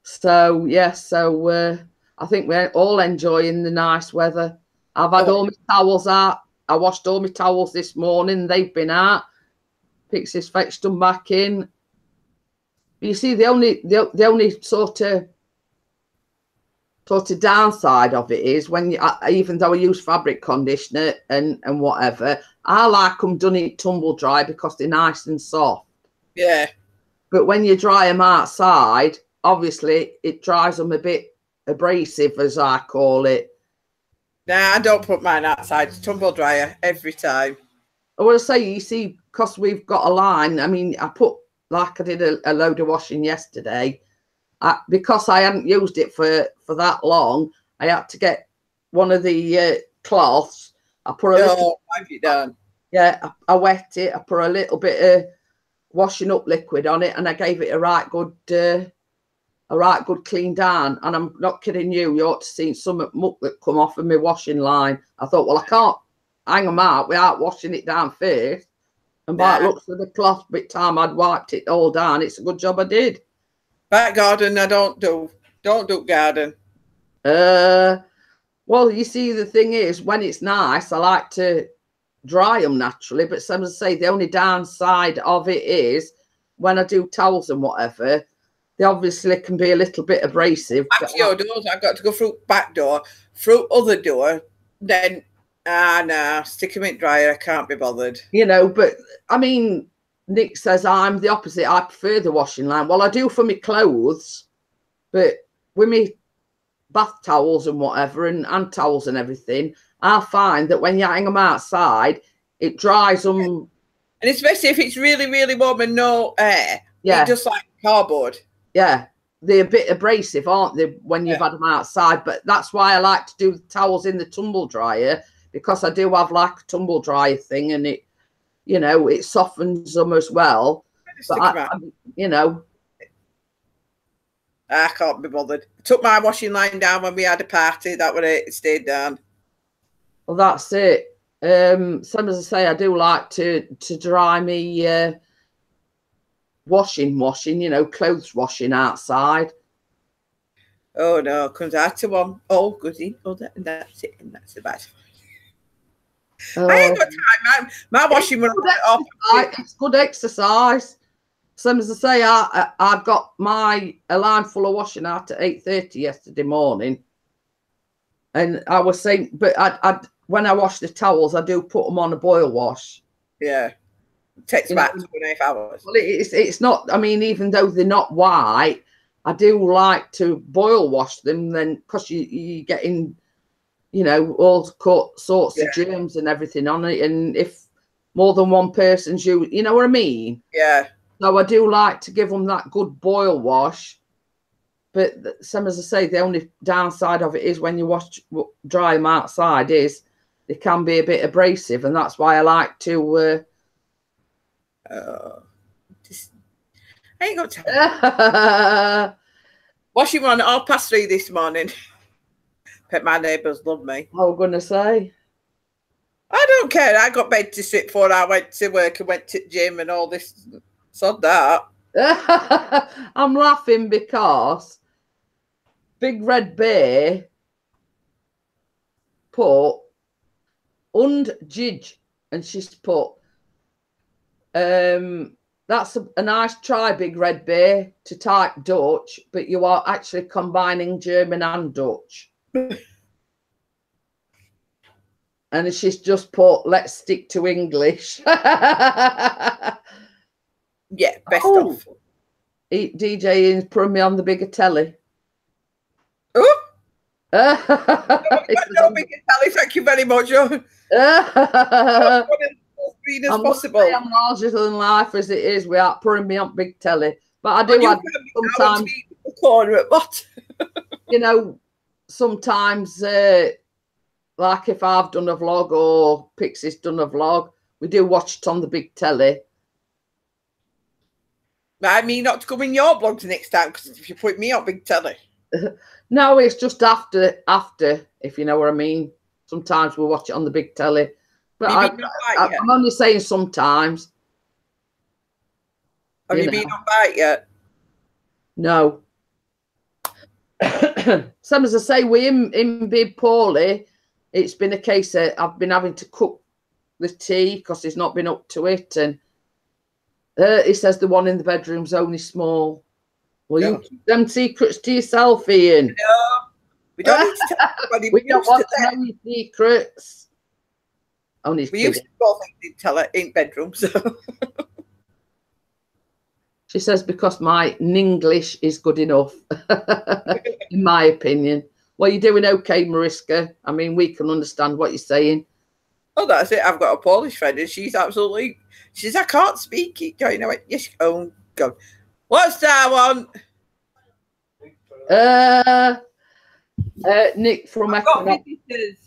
So I think we're all enjoying the nice weather. I've had all my towels out. I washed all my towels this morning. They've been out. Pixie's fetched them back in. You see, the only sort of downside of it is when even though I use fabric conditioner and whatever, I like them done in tumble dry because they're nice and soft. Yeah. But when you dry them outside, obviously it dries them a bit abrasive, as I call it. Nah, I don't put mine outside. It's tumble dryer every time. I want to say, you see, because we've got a line, I mean, I put, like I did a load of washing yesterday, because I hadn't used it for that long, I had to get one of the cloths. I put a little, have you done? Yeah, I wet it. I put a little bit of washing up liquid on it, and I gave it a right good clean down. And I'm not kidding you. You ought to see some muck that come off of my washing line. I thought, well, I can't hang them out without washing it down first. And by the looks of the cloth, by the time I'd wiped it all down, it's a good job I did. Back garden, I don't do garden. Well, you see, the thing is, when it's nice, I like to dry them naturally. But some say the only downside of it is when I do towels and whatever, they obviously can be a little bit abrasive. Back your doors, I've got to go through back door, through other door, then stick them in dryer. I can't be bothered. You know, but I mean, Nick says I'm the opposite. I prefer the washing line. Well, I do for my clothes, but with me bath towels and whatever and hand towels and everything, I find that when you hang them outside, it dries them. And especially if it's really, really warm and no air. Yeah. It's just like cardboard. Yeah. They're a bit abrasive, aren't they, when you've had them outside? But that's why I like to do the towels in the tumble dryer, because I do have like a tumble dryer thing, and it, you know, it softens them as well. But I can't be bothered. I took my washing line down when we had a party. That was it. It stayed down. Well, that's it. Some as I say, I do like to dry me washing, you know, clothes washing outside. Oh no, comes out to one. Oh, goody. Oh, that's it. And that's the best. I ain't got time. My washing will off. It's good exercise. Some as I say, I got a line full of washing out at 8:30 yesterday morning, and I was saying, but I when I wash the towels, I do put them on a boil wash. Yeah, it takes about 2.5 hours. Well, it's not. I mean, even though they're not white, I do like to boil wash them. Then, because you get in, you know, all sorts of germs and everything on it, and if more than one person's you know what I mean? Yeah. So I do like to give them that good boil wash. But some, as I say, the only downside of it is when you dry them outside is they can be a bit abrasive, and that's why I like to. I ain't got time. Washing one at 3:30 this morning. Bet my neighbours love me. I was gonna say. I don't care. I got bed to sit for. I went to work and went to the gym and all this. Sod that. I'm laughing because Big Red Bear put und Gij, and she's put that's a nice try, Big Red Bear, to type Dutch, but you are actually combining German and Dutch. And she's just put, let's stick to English. Yeah, best off. DJ is putting me on the bigger telly. Oh, no bigger telly. Thank you very much. As possible. I'm larger than life as it is without putting me on big telly. But I do sometimes. What? You know, sometimes, like if I've done a vlog or Pixie's done a vlog, we do watch it on the big telly. I mean, not to come in your vlogs next time, because if you put me on big telly. No, it's just after, if you know what I mean. Sometimes we watch it on the big telly. But I'm only saying sometimes. Have you been on bite yet? No. Some as I say, we him being poorly, it's been a case that I've been having to cook the tea because he's not been up to it, and he says the one in the bedroom's only small. Well, you keep them secrets to yourself, Ian. No, we don't need to tell anybody. We don't want to know your secrets. Only we used to both tell her in bedrooms. She says because my English is good enough, in my opinion. Well, you're doing okay, Mariska. I mean, we can understand what you're saying. Oh, that's it. I've got a Polish friend, and she's absolutely. She says I can't speak it. You know, yes. Oh God, what's that one? Nick from I've got visitors.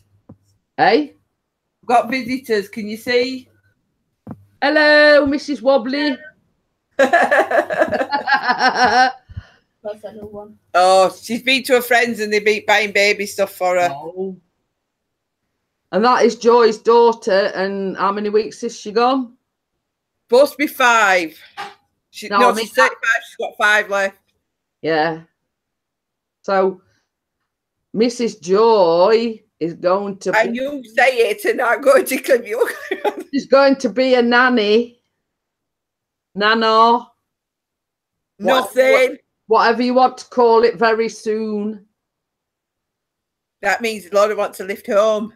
Hey, I've got visitors. Can you see? Hello, Mrs. Wobbly. Oh, she's been to her friends and they've been buying baby stuff for her. Oh. And that is Joy's daughter. And how many weeks is she gone? Supposed to be 5. She's 35. She's got 5 left. Yeah. So Mrs. Joy is going to. And you say it, and I'm going to clip you. She's going to be a nanny. Nano. Nothing. Whatever you want to call it, very soon. That means Laura wants to lift home.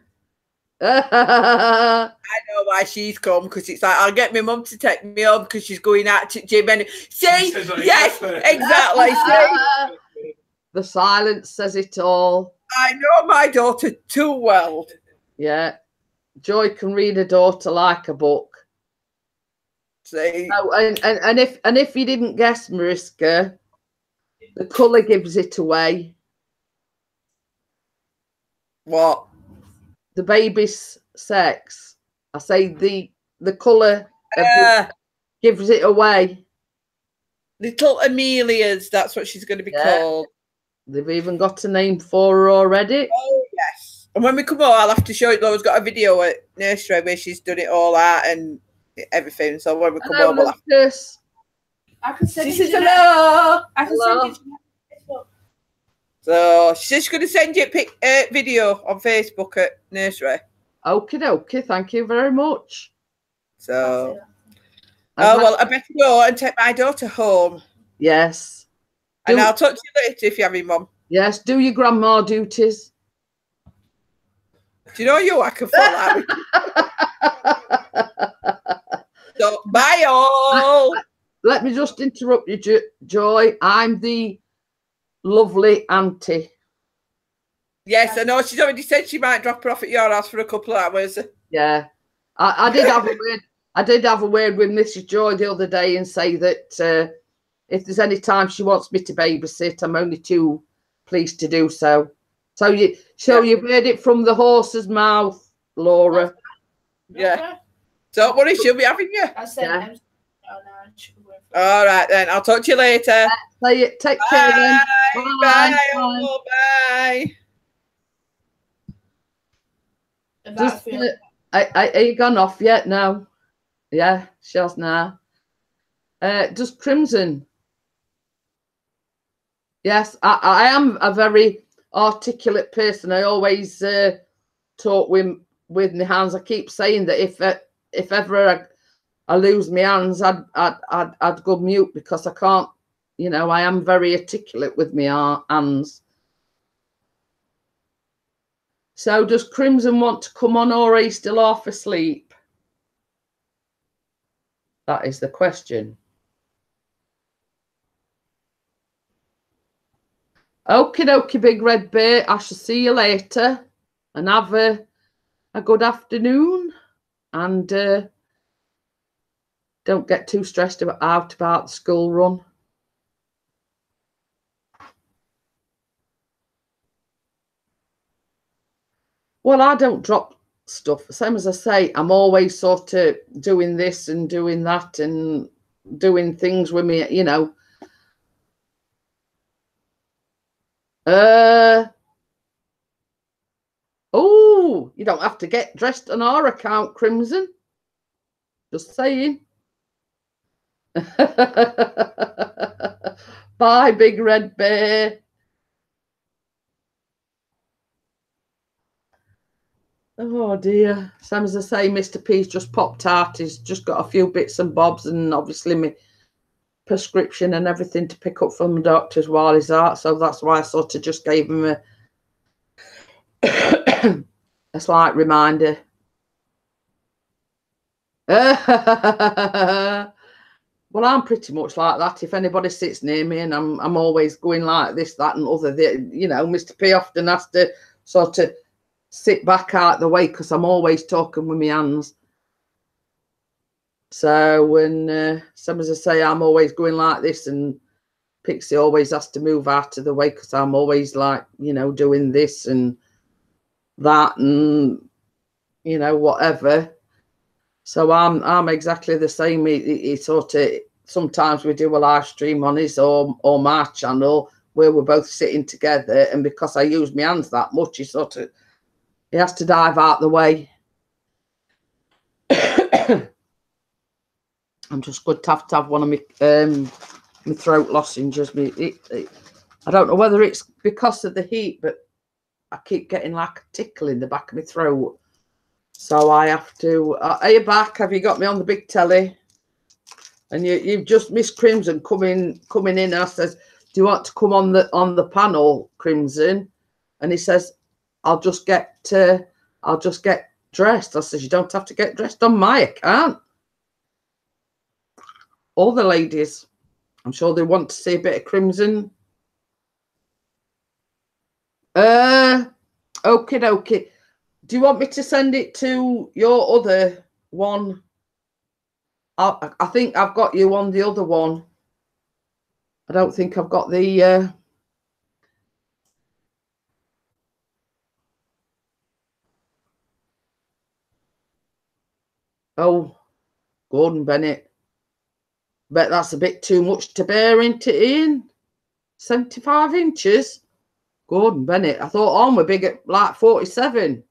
I know why she's come, because it's like, I'll get my mum to take me home because she's going out to gym. And see, yes, exactly. See? The silence says it all. I know my daughter too well. Yeah. Joy can read a daughter like a book. See? Oh, and if you didn't guess, Mariska, the colour gives it away. What? The baby's sex. I say the colour gives it away. Little Amelia's, that's what she's going to be called. They've even got a name for her already. Oh, yes. And when we come home, I'll have to show you. Laura's got a video at nursery where she's done it all out and everything. So when we come home, we'll have to. I can send she you says hello. I can send you. So she's going to send you a video on Facebook at nursery. Okie dokie, thank you very much. So, well, I better go and take my daughter home. Yes. And I'll talk to you later if you're having, Mum. Yes, do your grandma duties. Do you know you? I can fall out. So, bye all. Let me just interrupt you, Joy. I'm the lovely auntie. Yes, I know. She's already said she might drop her off at your house for a couple of hours. Yeah, I did have a word. I did have a word with Mrs. Joy the other day and say that if there's any time she wants me to babysit, I'm only too pleased to do so. So you've heard it from the horse's mouth, Laura. Yeah. Don't worry, she'll be having you. I said, yeah. All right then. I'll talk to you later. Take care then. Bye. Bye. Just, are you gone off yet? No. Yeah, she has now. Just Crimson. Yes, I am a very articulate person. I always talk with my hands. I keep saying that if ever I lose my hands, I'd go mute because I can't. You know, I am very articulate with my hands. So does Crimson want to come on, or are you still half asleep? That is the question. Okie dokie, Big Red Bear. I shall see you later, and have a good afternoon. And don't get too stressed out about the school run. Well, I don't drop stuff. Same as I say, I'm always sort of doing this and doing that and doing things with me, you know. Oh, you don't have to get dressed on our account, Crimson. Just saying. Bye, Big Red Bear. Oh dear. Same as I say, Mr. P's just popped out. He's just got a few bits and bobs and obviously my prescription and everything to pick up from the doctors while he's out. So that's why I sort of just gave him a slight reminder. Well, I'm pretty much like that. If anybody sits near me and I'm always going like this, that and other, you know, Mr. P often has to sort of sit back out the way because I'm always talking with my hands. So when some as I say, I'm always going like this, and Pixie always has to move out of the way because I'm always like, you know, doing this and that and, you know, whatever. So I'm exactly the same. He sort of, sometimes we do a live stream on his or my channel where we're both sitting together, and because I use my hands that much, he has to dive out the way. I'm just good to have one of my throat lozenges. I don't know whether it's because of the heat, but I keep getting like a tickle in the back of my throat. So I have to. Are you back? Have you got me on the big telly? And you've just missed Crimson coming in. And I says, "Do you want to come on the panel, Crimson?" And he says, I'll just get dressed. I says, you don't have to get dressed on my account. All the ladies, I'm sure they want to see a bit of Crimson. Okie dokie. Do you want me to send it to your other one? I think I've got you on the other one. I don't think I've got the oh, Gordon Bennett. Bet that's a bit too much to bear, isn't it, Ian? 75 inches? Gordon Bennett. I thought on were big at like 47.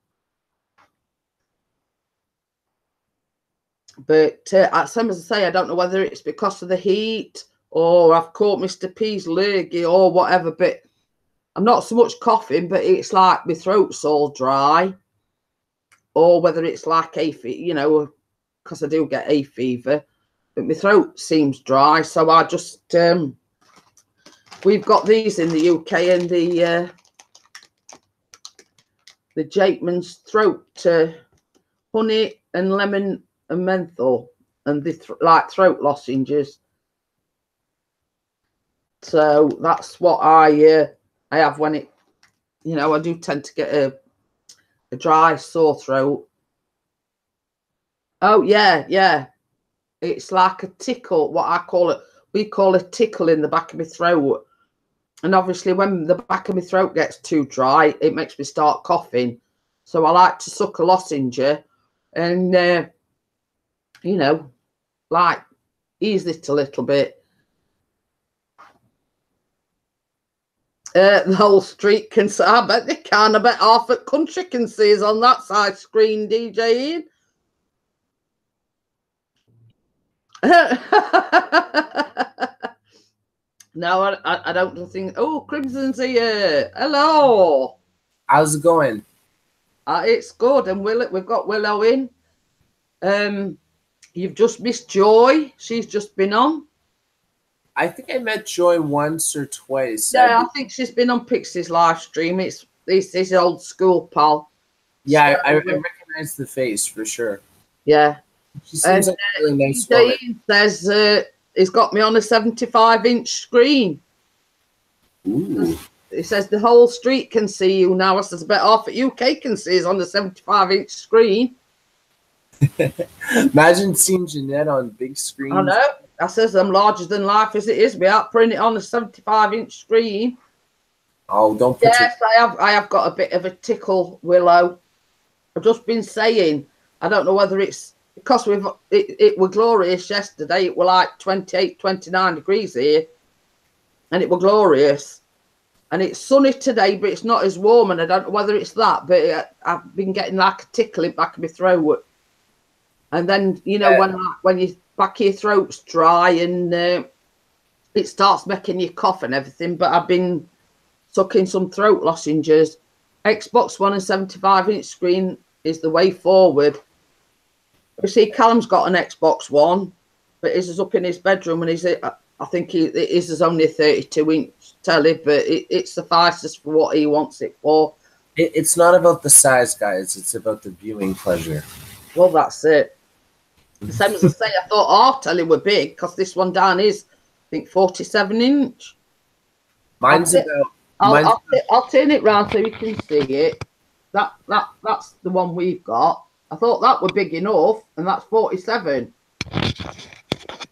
But same as I say, I don't know whether it's because of the heat or I've caught Mr. P's lurgy or whatever. But I'm not so much coughing, but it's like my throat's all dry. Or whether it's like you know, because I do get hay fever. But my throat seems dry. So I just, we've got these in the UK and the Jakeman's throat honey and lemon and menthol and the like throat lozenges. So that's what I have when it, you know, I do tend to get a dry sore throat. Oh yeah, yeah. It's like a tickle, what I call it. We call a tickle in the back of my throat. And obviously when the back of my throat gets too dry, it makes me start coughing. So I like to suck a lozenge and, you know, like ease it a little bit. The whole street can see, I bet they can. I bet half at country can see us on that side screen, DJ Ian. No, I don't think. Oh, Crimson's here. Hello. How's it going? It's good, and we've got Willow in. You've just missed Joy. She's just been on. I think I met Joy once or twice. Yeah, I think she's been on Pixie's live stream. It's this old school pal. Yeah, So, I recognize the face for sure. Yeah. She seems like a really nice woman. woman. Says he's got me on a 75-inch screen. Ooh. He says the whole street can see you now. I says a bit off at UK can see us on the 75-inch screen. Imagine seeing Jeanette on big screen. I know. I says I'm larger than life as it is. We are printing it on a 75-inch screen. Oh, don't put Yes, I have got a bit of a tickle, Willow. I've just been saying, I don't know whether it's because it were glorious yesterday. It were like 28, 29 degrees here. And it were glorious. And it's sunny today, but it's not as warm. And I don't know whether it's that, but I've been getting like a tickle in the back of my throat. And then, you know, when your back of your throat's dry and it starts making you cough and everything. But I've been sucking some throat lozenges. Xbox One and 75-inch screen is the way forward. You see, Callum's got an Xbox One, but his is up in his bedroom, and I think his is only a 32-inch telly, but it suffices for what he wants it for. It's not about the size, guys. It's about the viewing pleasure. Well, that's it. The same as I say, I thought our telly were big because this one down is, I think, 47-inch. Mine's about. I'll turn it round so you can see it. That's the one we've got. I thought that were big enough, and that's 47.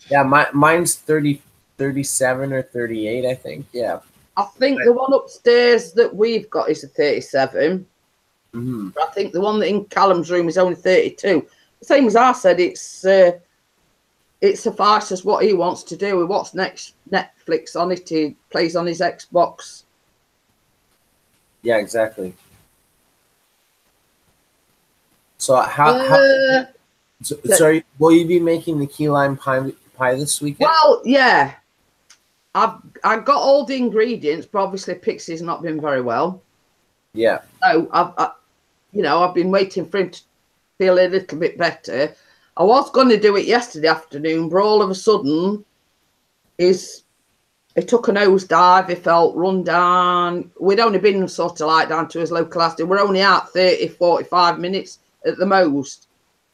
Yeah, mine's 37 or 38, I think. Yeah. I think the one upstairs that we've got is a 37. Mm-hmm. I think the one that in Callum's room is only 32. The same as I said, it suffices what he wants to do. What's next? Netflix on it. He plays on his Xbox. Yeah, exactly. So will you be making the key lime pie this weekend? Well, yeah. I've got all the ingredients, but obviously Pixie's not been very well. Yeah. So I've been waiting for him to feel a little bit better. I was going to do it yesterday afternoon, but all of a sudden, he took a nosedive. He felt run down. We'd only been sort of like down to his local hospital. We're only out 30, 45 minutes at the most.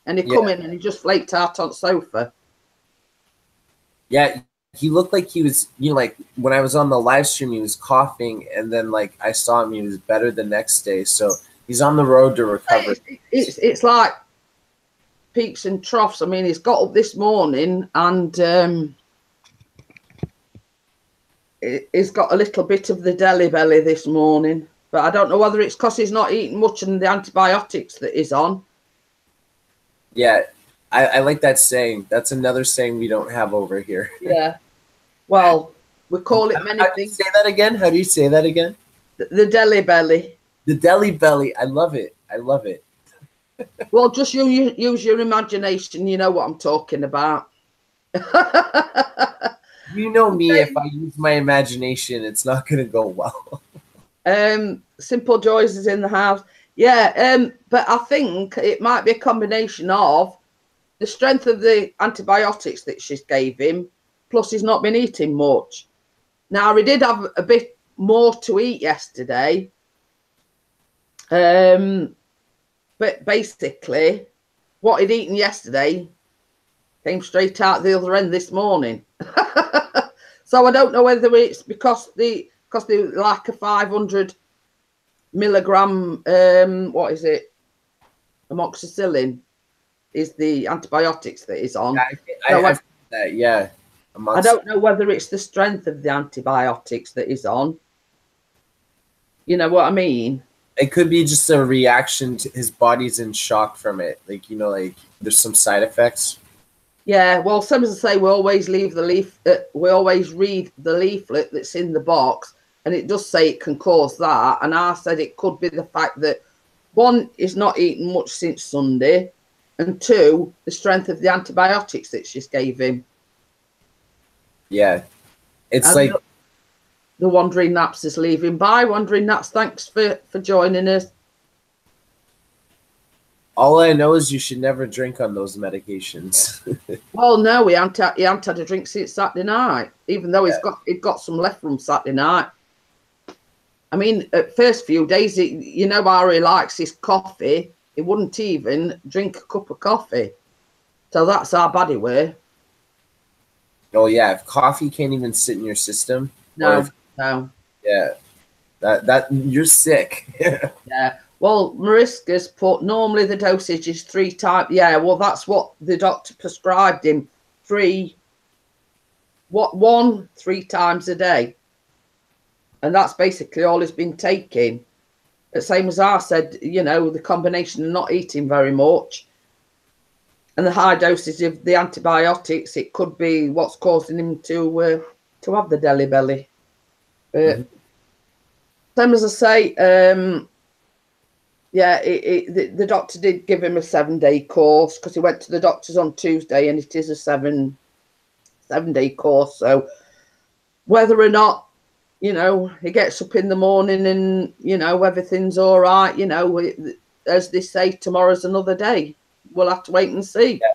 And he come in and he just flaked out on the sofa. Yeah, he looked like he was, like when I was on the live stream, he was coughing. And then like I saw him, he was better the next day. So he's on the road to recover. It's like peaks and troughs. I mean, he's got up this morning and he's got a little bit of the deli belly this morning. But I don't know whether it's because he's not eating much and the antibiotics that he's on. Yeah, I like that saying. That's another saying we don't have over here. Yeah. Well, we call it many things. Say that again? How do you say that again? The Deli Belly. The Deli Belly. I love it. I love it. Well, just use your imagination. You know what I'm talking about. You know me. If I use my imagination, it's not going to go well. Simple Joys is in the house. Yeah, but I think it might be a combination of the strength of the antibiotics that she's gave him, plus he's not been eating much. Now, he did have a bit more to eat yesterday. But basically, what he'd eaten yesterday came straight out the other end this morning. So I don't know whether it's because they like a 500 milligram, what is it? Amoxicillin is the antibiotics that he's on. I that, yeah. I don't know whether it's the strength of the antibiotics that he's on. You know what I mean? It could be just a reaction to his body's in shock from it. Like, you know, like there's some side effects. Yeah, well, some as I say, we always read the leaflet that's in the box, and it does say it can cause that. And I said it could be the fact that, one, he's not eaten much since Sunday, and two, the strength of the antibiotics that she's gave him. Yeah, it's and like the Wandering Naps is leaving. Bye, Wandering Naps. Thanks for joining us. All I know is you should never drink on those medications. Well, no, he hadn't had a drink since Saturday night, even though he'd got some left from Saturday night. I mean, at first few days, you know how he likes his coffee. He wouldn't even drink a cup of coffee. So that's how bad he were. Oh, yeah. If coffee can't even sit in your system. No. Yeah. That you're sick. Yeah. Well, Mariska's put, normally the dosage is 3 times. Yeah, well, that's what the doctor prescribed him. 3 times a day. And that's basically all he's been taking. The same as I said, you know, the combination of not eating very much and the high dosage of the antibiotics, it could be what's causing him to have the Deli Belly. But same as I say, yeah, the doctor did give him a 7-day course because he went to the doctor's on Tuesday, and it is a 7-day course. So whether or not, you know, he gets up in the morning and, you know, everything's all right, you know, as they say, tomorrow's another day. We'll have to wait and see. Yeah.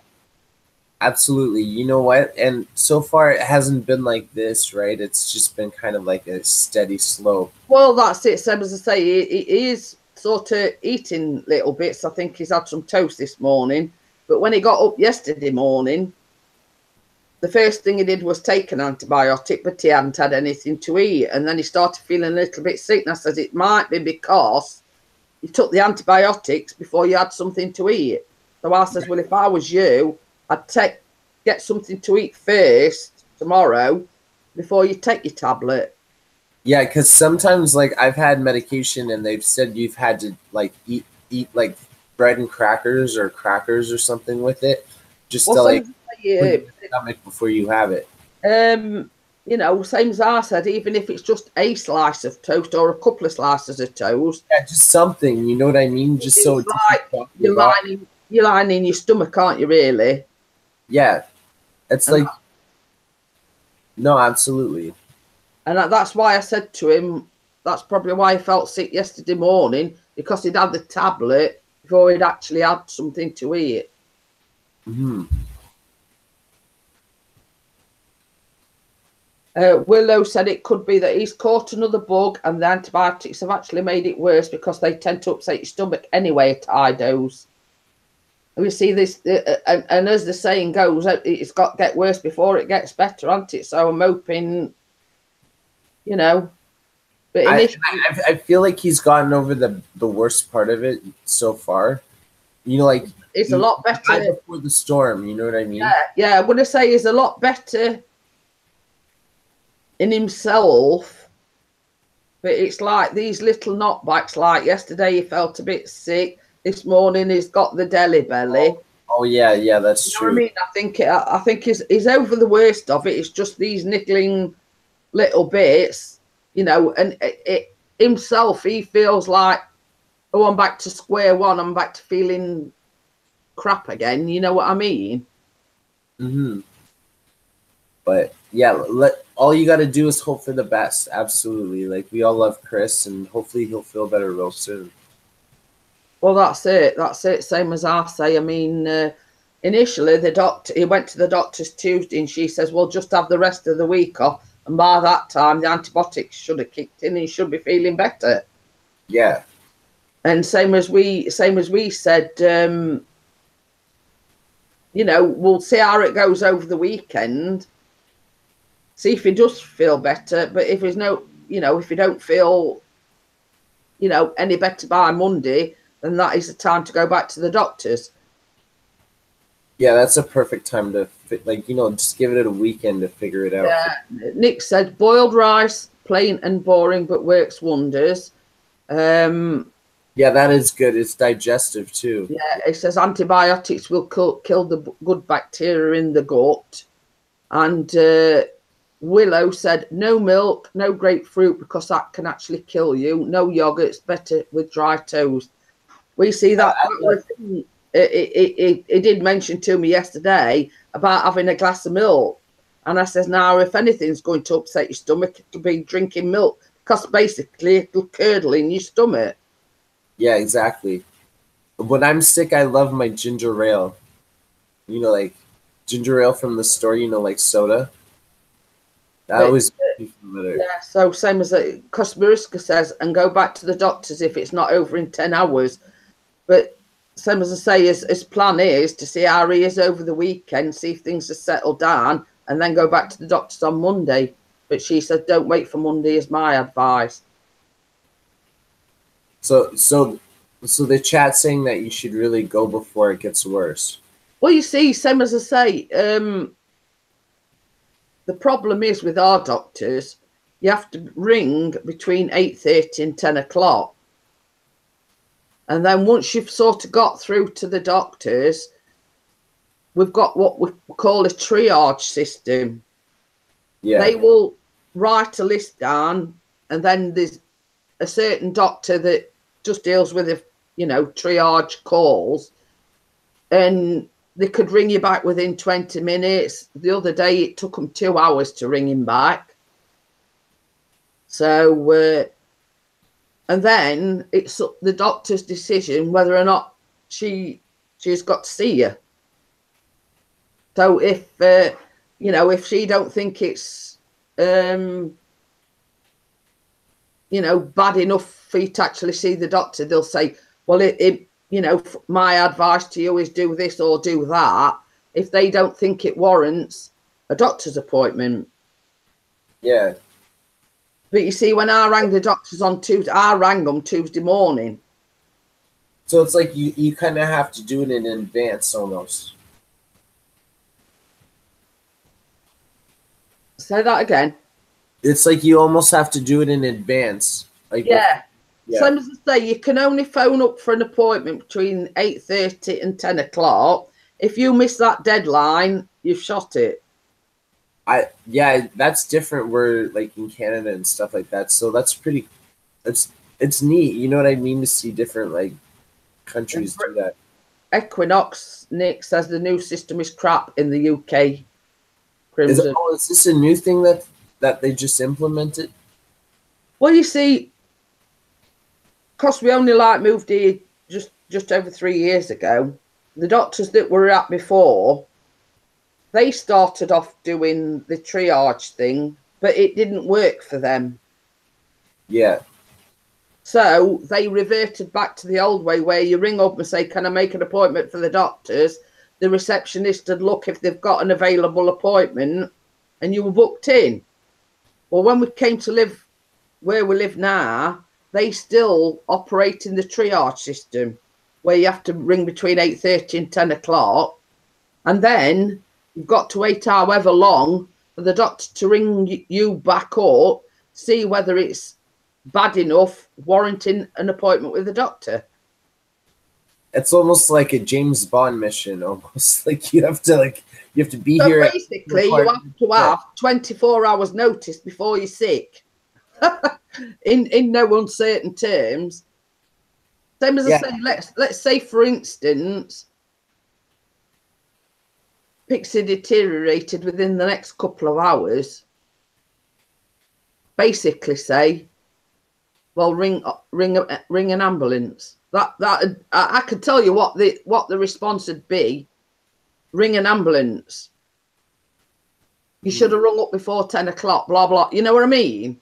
Absolutely. You know what? And so far it hasn't been like this, right? It's just been kind of like a steady slope. Well, that's it. Same as I say, he is sort of eating little bits. I think he's had some toast this morning. But when he got up yesterday morning, the first thing he did was take an antibiotic, but he hadn't had anything to eat. And then he started feeling a little bit sick. And I said, it might be because you took the antibiotics before you had something to eat. So I says, well, if I was you, I'd get something to eat first tomorrow before you take your tablet. Yeah, because sometimes, like, I've had medication and they've said you've had to, like, eat like bread and crackers or something with it, just to, like, put it in your stomach before you have it. You know, same as I said, even if it's just a slice of toast or a couple of slices of toast. Yeah, just something, you know what I mean? Just so it's like you're lying in your stomach, aren't you, really? Yeah. It's like, no, absolutely. And that's why I said to him, that's probably why he felt sick yesterday morning, because he'd had the tablet before he'd actually had something to eat. Willow said it could be that he's caught another bug and the antibiotics have actually made it worse because they tend to upset your stomach anyway at high dose. We see this, and as the saying goes, it's got to get worse before it gets better, hasn't it? So I'm hoping, you know. But I feel like he's gotten over the worst part of it so far. You know, like it's a lot better before the storm. You know what I mean? Yeah. I'm gonna say he's a lot better in himself, but it's like these little knockbacks. Like yesterday, he felt a bit sick. This morning, he's got the Deli Belly. Oh yeah, that's you know true. What I think he's over the worst of it. It's just these niggling little bits, you know, and himself, he feels like, oh, I'm back to square one. I'm back to feeling crap again. You know what I mean? Mm-hmm. But yeah, all you got to do is hope for the best. Absolutely. Like, we all love Chris, and hopefully he'll feel better real soon. Well, that's it. That's it. Same as I say. I mean, initially he went to the doctor's Tuesday, and she says, well, just have the rest of the week off. And by that time, the antibiotics should have kicked in and he should be feeling better. Yeah. And same as we said, you know, we'll see how it goes over the weekend. See if he does feel better. But if there's no, you know, if you don't feel, you know, any better by Monday, then that is the time to go back to the doctors. Yeah, that's a perfect time to, like, you know, just give it a weekend to figure it out. Yeah. Nick said boiled rice, plain and boring, but works wonders. Yeah, that is good. It's digestive too. Yeah, it says antibiotics will kill the good bacteria in the gut. And Willow said no milk, no grapefruit, because that can actually kill you. No yogurt's better with dry toast. We see that. It did mention to me yesterday about having a glass of milk. And I says, now, if anything's going to upset your stomach, it'll be drinking milk, because basically it'll curdle in your stomach. Yeah, exactly. When I'm sick, I love my ginger ale. You know, like ginger ale from the store, you know, like soda. That always makes me feel better. Yeah, so same as because Mariska says, and go back to the doctors if it's not over in 10 hours. But same as I say, his plan is to see how he is over the weekend, see if things are settled down, and then go back to the doctors on Monday. But she said, don't wait for Monday is my advice. So the chat's saying that you should really go before it gets worse. Well, you see, same as I say, the problem is with our doctors, you have to ring between 8:30 and 10 o'clock. And then once you've sort of got through to the doctors, we've got what we call a triage system. Yeah. They will write a list down, and then there's a certain doctor that just deals with the, you know, triage calls, and they could ring you back within 20 minutes. The other day it took them 2 hours to ring him back. So and then it's the doctor's decision whether or not she's got to see you. So if you know, if she don't think it's you know, bad enough for you to actually see the doctor, they'll say, well, it you know, my advice to you is do this or do that, if they don't think it warrants a doctor's appointment. Yeah. But you see, when I rang the doctors on Tuesday, I rang them Tuesday morning. So it's like you kind of have to do it in advance almost. Say that again. It's like you almost have to do it in advance. Like, yeah. Yeah. Same as I say, you can only phone up for an appointment between 8:30 and 10 o'clock. If you miss that deadline, you've shot it. Yeah, that's different. We're like in Canada and stuff like that. So that's pretty, it's neat. You know what I mean? To see different like countries do that. Equinox, Nick says the new system is crap in the UK. Crimson. Is this a new thing that they just implemented? Well, you see, because we only like moved here just over 3 years ago, the doctors that were at before, they started off doing the triage thing, but it didn't work for them. Yeah. So they reverted back to the old way where you ring up and say, can I make an appointment for the doctors? The receptionist would look if they've got an available appointment, and you were booked in. Well, when we came to live where we live now, they still operate in the triage system where you have to ring between 8:30 and 10 o'clock. And then you've got to wait however long for the doctor to ring you back up, see whether it's bad enough, warranting an appointment with the doctor. It's almost like a James Bond mission, almost like you have to be so here. Basically, you have to have 24 hours notice before you're sick. in no uncertain terms. Same as I say, let's say, for instance, Pixie deteriorated within the next couple of hours. Basically say, well, ring an ambulance. That I could tell you what the response would be. Ring an ambulance. You should have rung up before 10 o'clock, blah, blah. You know what I mean?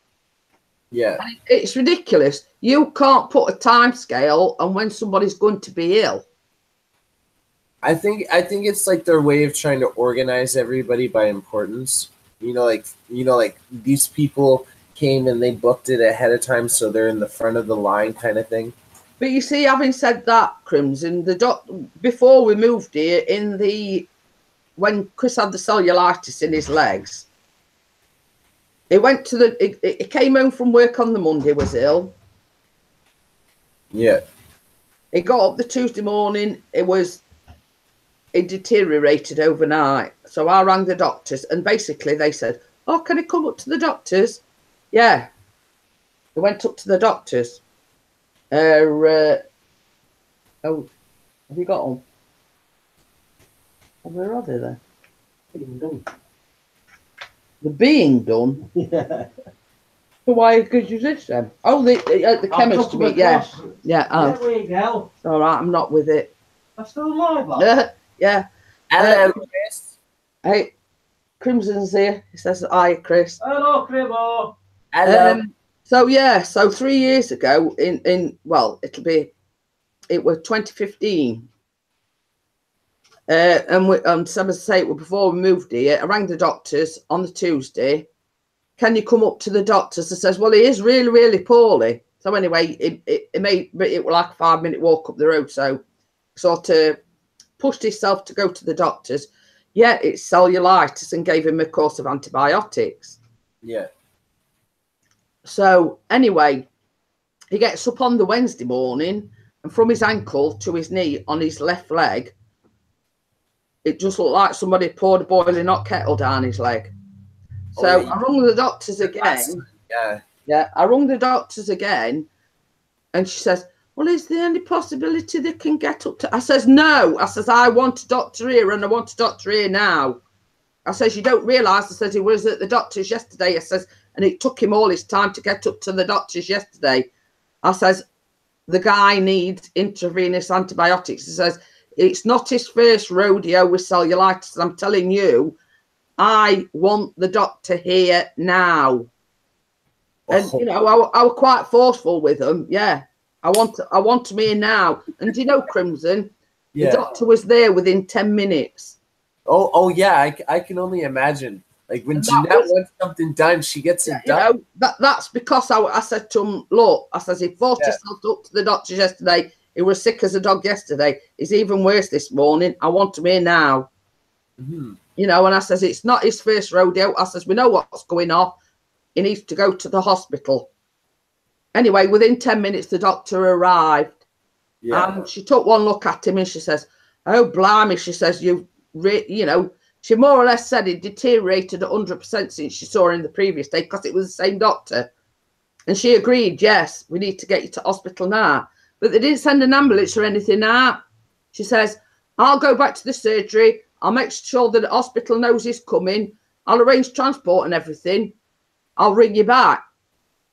Yeah. It's ridiculous. You can't put a time scale on when somebody's going to be ill. I think it's like their way of trying to organize everybody by importance. Like these people came and they booked it ahead of time, so they're in the front of the line kind of thing. But you see, having said that, Crimson, before we moved here, when Chris had the cellulitis in his legs, he went to he came home from work on the Monday, was ill. Yeah. He got up the Tuesday morning, it deteriorated overnight. So I rang the doctors, and basically they said, "Oh, can he come up to the doctors?" Yeah. He went up to the doctors. Oh, have you got them? Where are they then? They're being done. Yeah. So why could you this then? Oh, the chemist to me. Yeah. Yeah. There we go. All right, I'm not with it. I'm still alive, lad. Yeah. Hello, Chris. Hey, Crimson's here. He says, "Hi, Chris." Hello, Cribbo. Hello. So 3 years ago, it was 2015. And some as I say, before we moved here, I rang the doctors on the Tuesday. Can you come up to the doctors? I says, well, he is really, really poorly. So anyway, it was like a 5-minute walk up the road. So sort of pushed himself to go to the doctors. Yeah, it's cellulitis, and gave him a course of antibiotics. Yeah. So anyway, he gets up on the Wednesday morning, and from his ankle to his knee on his left leg, it just looked like somebody poured a boiling hot kettle down his leg. So I rung the doctors again. Yeah, I rung the doctors again, and she says, well, is there any possibility they can get up to... I says, no. I says, I want a doctor here, and I want a doctor here now. I says, you don't realise, I says, he was at the doctor's yesterday. I says, and it took him all his time to get up to the doctor's yesterday. I says, the guy needs intravenous antibiotics. He says, it's not his first rodeo with cellulitis. I'm telling you, I want the doctor here now. And, you know, I was quite forceful with them. Yeah, I want him here now. And you know, Crimson, the doctor was there within 10 minutes. Oh yeah, I can only imagine. Like when Jeanette wants something done, she gets it done. You know, that's because I said to him, look, I says, he forced himself up to the doctor yesterday. He was sick as a dog yesterday. He's even worse this morning. I want him here now. Mm-hmm. You know, and I says, it's not his first rodeo. I says, we know what's going on. He needs to go to the hospital. Anyway, within 10 minutes, the doctor arrived. Yeah. And she took one look at him and she says, oh, blimey. She says, you know, she more or less said it deteriorated 100% since she saw her in the previous day because it was the same doctor. And she agreed, yes, we need to get you to hospital now. But they didn't send an ambulance or anything out. She says, I'll go back to the surgery. I'll make sure that the hospital knows he's coming. I'll arrange transport and everything. I'll ring you back.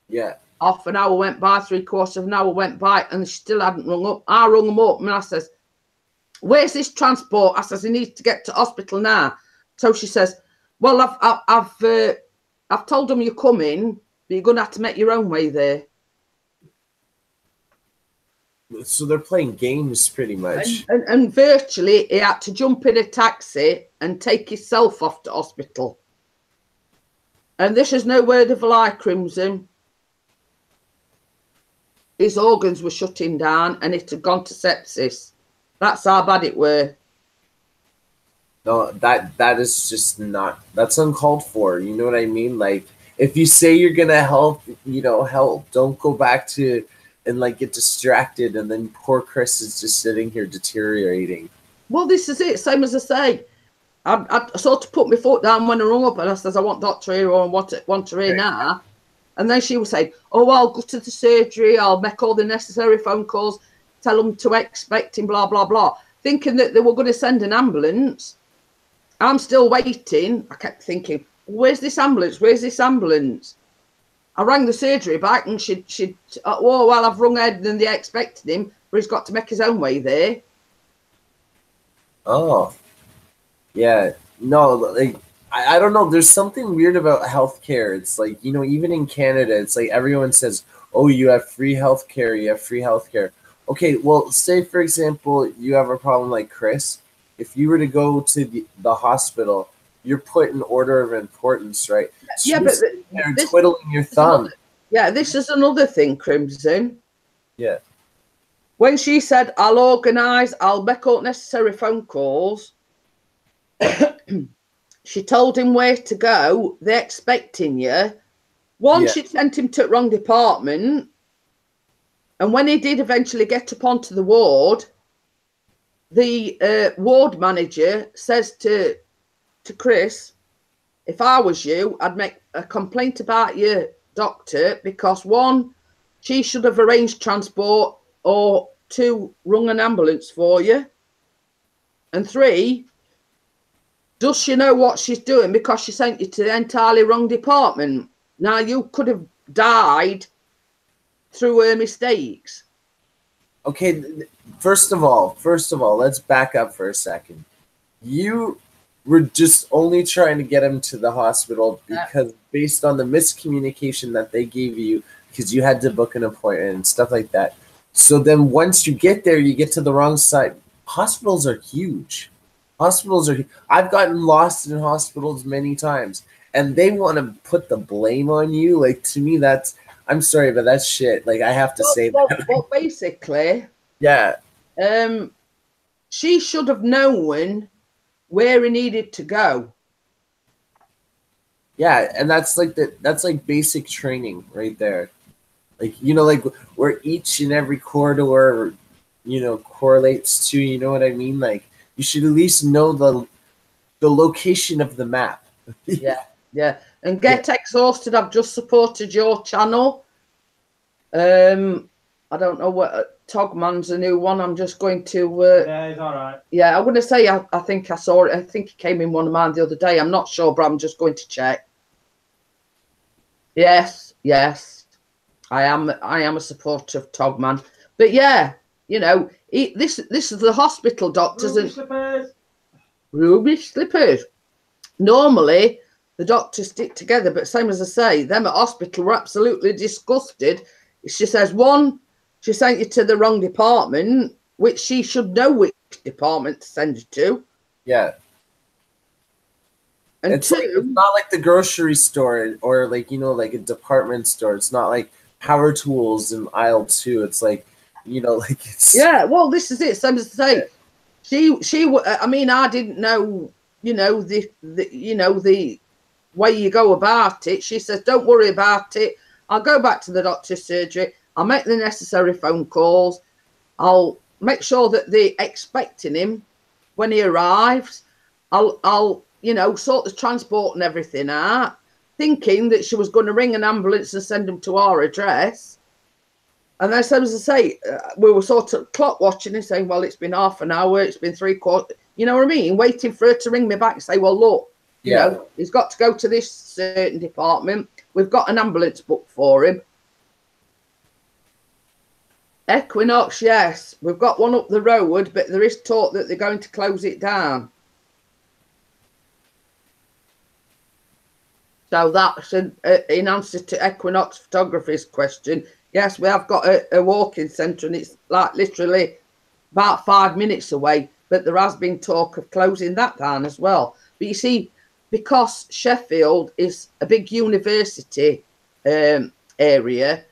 Yeah. Half an hour went by, 3/4 of an hour went by, and she still hadn't rung up. I rung them up and I says, where's this transport? I says, he needs to get to hospital now. So she says, well, I've told them you're coming, but you're going to have to make your own way there. So they're playing games pretty much. And virtually he had to jump in a taxi and take himself off to hospital. And this is no word of a lie, Crimson. His organs were shutting down and it had gone to sepsis. That's how bad it were. No, that is just not, that's uncalled for. You know what I mean? Like, if you say you're going to help, you know, help. Don't go back to and like get distracted, and then poor Chris is just sitting here deteriorating. Well, this is it. Same as I say. I sort of put my foot down when I rung up and I says, I want doctor here or I want her here now. And then she was saying, oh, I'll go to the surgery, I'll make all the necessary phone calls, tell them to expect him, blah, blah, blah, thinking that they were going to send an ambulance. I'm still waiting. I kept thinking, where's this ambulance? Where's this ambulance? I rang the surgery back and she'd oh, well, I've rung ahead and they expected him, but he's got to make his own way there. Oh, yeah. No, like, I don't know. There's something weird about healthcare. It's like, you know, even in Canada, it's like everyone says, oh, you have free healthcare. You have free healthcare. Okay, well, say, for example, you have a problem like Chris. If you were to go to the hospital, you're put in order of importance, right? So Yeah, but you're twiddling your thumb. Yeah, this is another thing, Crimson. Yeah. When she said, I'll organise, I'll make all necessary phone calls, she told him where to go. They're expecting you. She sent him to the wrong department. And when he did eventually get up onto the ward, the ward manager says to Chris, if I was you, I'd make a complaint about your doctor because 1, she should have arranged transport, or 2, rung an ambulance for you. And 3, does she know what she's doing because she sent you to the entirely wrong department? Now, you could have died through her mistakes. Okay, first of all, let's back up for a second. You were just only trying to get him to the hospital because based on the miscommunication that they gave you, because you had to book an appointment and stuff like that. So then once you get there, you get to the wrong side. Hospitals are huge. I've gotten lost in hospitals many times, and they want to put the blame on you. Like, to me, I'm sorry, but that's shit. Like, I have to say that. Well, basically, yeah. She should have known where he needed to go. Yeah, and that's like basic training right there. Like, you know, like where each and every corridor, you know, correlates to, you know what I mean? Like, you should at least know the location of the map. Yeah. And Get Exhausted, I've just supported your channel. I don't know what Togman's a new one. I'm just going to yeah, he's all right. Yeah, I'm going to say I think I saw it. I think he came in one of mine the other day. I'm not sure, but I'm just going to check. Yes. I am a supporter of Togman. But yeah, you know, this is the hospital doctors and Ruby slippers. Normally the doctors stick together, but same as I say, them at hospital were absolutely disgusted. She says, 1, she sent you to the wrong department, which she should know which department to send you to. Yeah. And it's 2, it's not like the grocery store or like, you know, like a department store. It's not like Power Tools in aisle 2. It's like, you know, like it's. Yeah, well, this is it. Same as I say, I mean, I didn't know, you know, the way you go about it. She says, don't worry about it. I'll go back to the doctor's surgery. I'll make the necessary phone calls. I'll make sure that they're expecting him when he arrives. I'll you know, sort the transport and everything out, thinking that she was going to ring an ambulance and send him to our address. And then, as I say, we were sort of clock watching and saying, well, it's been half an hour, it's been 3/4, you know what I mean? Waiting for her to ring me back and say, well, look, you know, he's got to go to this certain department. We've got an ambulance booked for him. Equinox, yes. We've got one up the road, but there is talk that they're going to close it down. So that's in answer to Equinox Photography's question. Yes, we have got a walk-in centre, and it's like literally about 5 minutes away. But there has been talk of closing that down as well. But you see, because Sheffield is a big university area,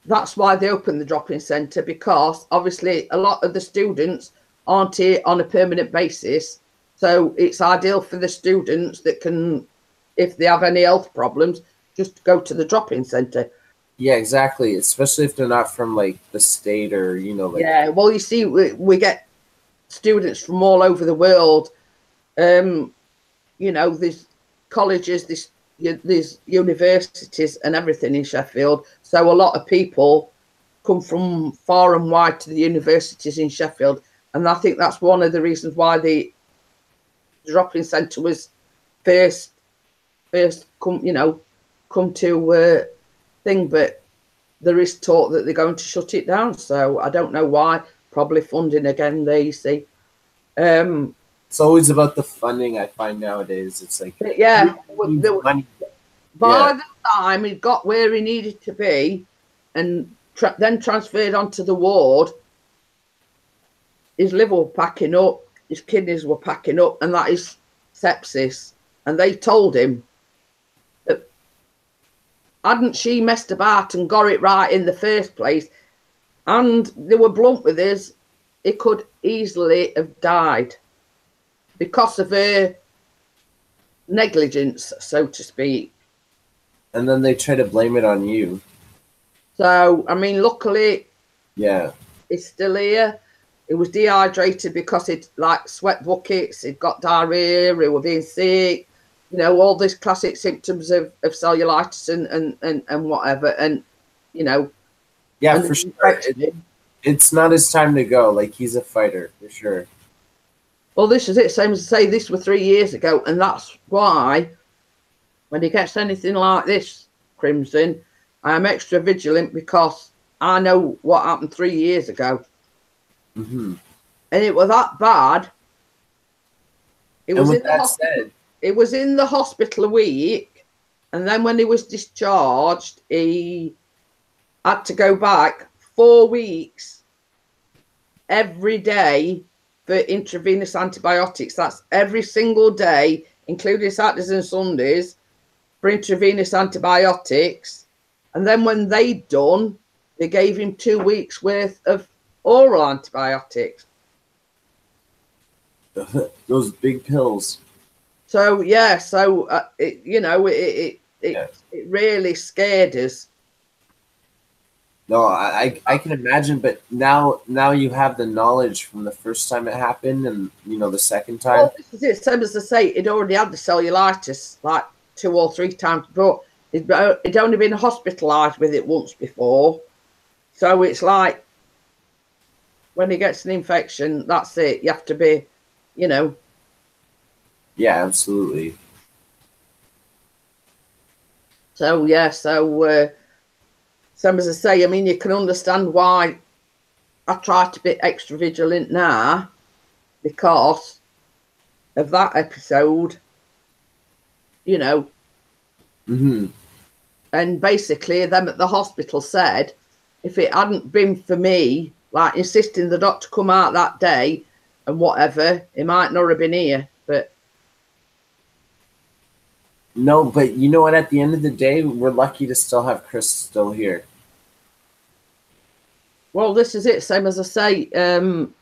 that's why they opened the drop-in centre, because obviously a lot of the students aren't here on a permanent basis. So it's ideal for the students that can, if they have any health problems, just go to the drop-in centre. Yeah, exactly. Especially if they're not from like the state or, you know, like. Yeah, well, you see, we get students from all over the world. You know, there's colleges, there's there's universities and everything in Sheffield, so a lot of people come from far and wide to the universities in Sheffield, and I think that's one of the reasons why the drop-in centre was first come to thing, but there is talk that they're going to shut it down, so I don't know why. Probably funding again, there, you see. It's always about the funding, I find nowadays. It's like, yeah, money. By the time he got where he needed to be and then transferred onto the ward, his liver was packing up, his kidneys were packing up, and that is sepsis. And they told him that hadn't she messed about and got it right in the first place, and they were blunt with us, he could easily have died because of her negligence, so to speak. And then they try to blame it on you. So, I mean, luckily, yeah, it's still here. He was dehydrated because he'd like sweat buckets, he'd got diarrhea, he was being sick, you know, all these classic symptoms of cellulitis and whatever. And, you know, yeah, for sure. It's not his time to go. Like, he's a fighter, for sure. Well, this is it. Same as I say, this was 3 years ago. And that's why when he gets anything like this, Crimson, I'm extra vigilant because I know what happened 3 years ago. Mm-hmm. And it was that bad. It was in the hospital a week. And then when he was discharged, he had to go back 4 weeks every day for intravenous antibiotics. That's every single day, including Saturdays and Sundays, for intravenous antibiotics. And then when they'd done, they gave him 2 weeks worth of oral antibiotics. Those big pills. So yeah, it really scared us. No, I can imagine, but now you have the knowledge from the first time it happened, and you know the second time. Well, this is it. Same as I say, he'd already had the cellulitis like 2 or 3 times, but he'd only been hospitalised with it once before. So it's like when he gets an infection, that's it. You have to be, you know. Yeah, absolutely. So yeah, same as I say, I mean, you can understand why I try to be extra vigilant now because of that episode, you know. Mm-hmm. And basically, them at the hospital said, if it hadn't been for me, like insisting the doctor come out that day and whatever, he might not have been here. But no, but you know what? At the end of the day, we're lucky to still have Chris still here. Well, this is it. Same as I say, same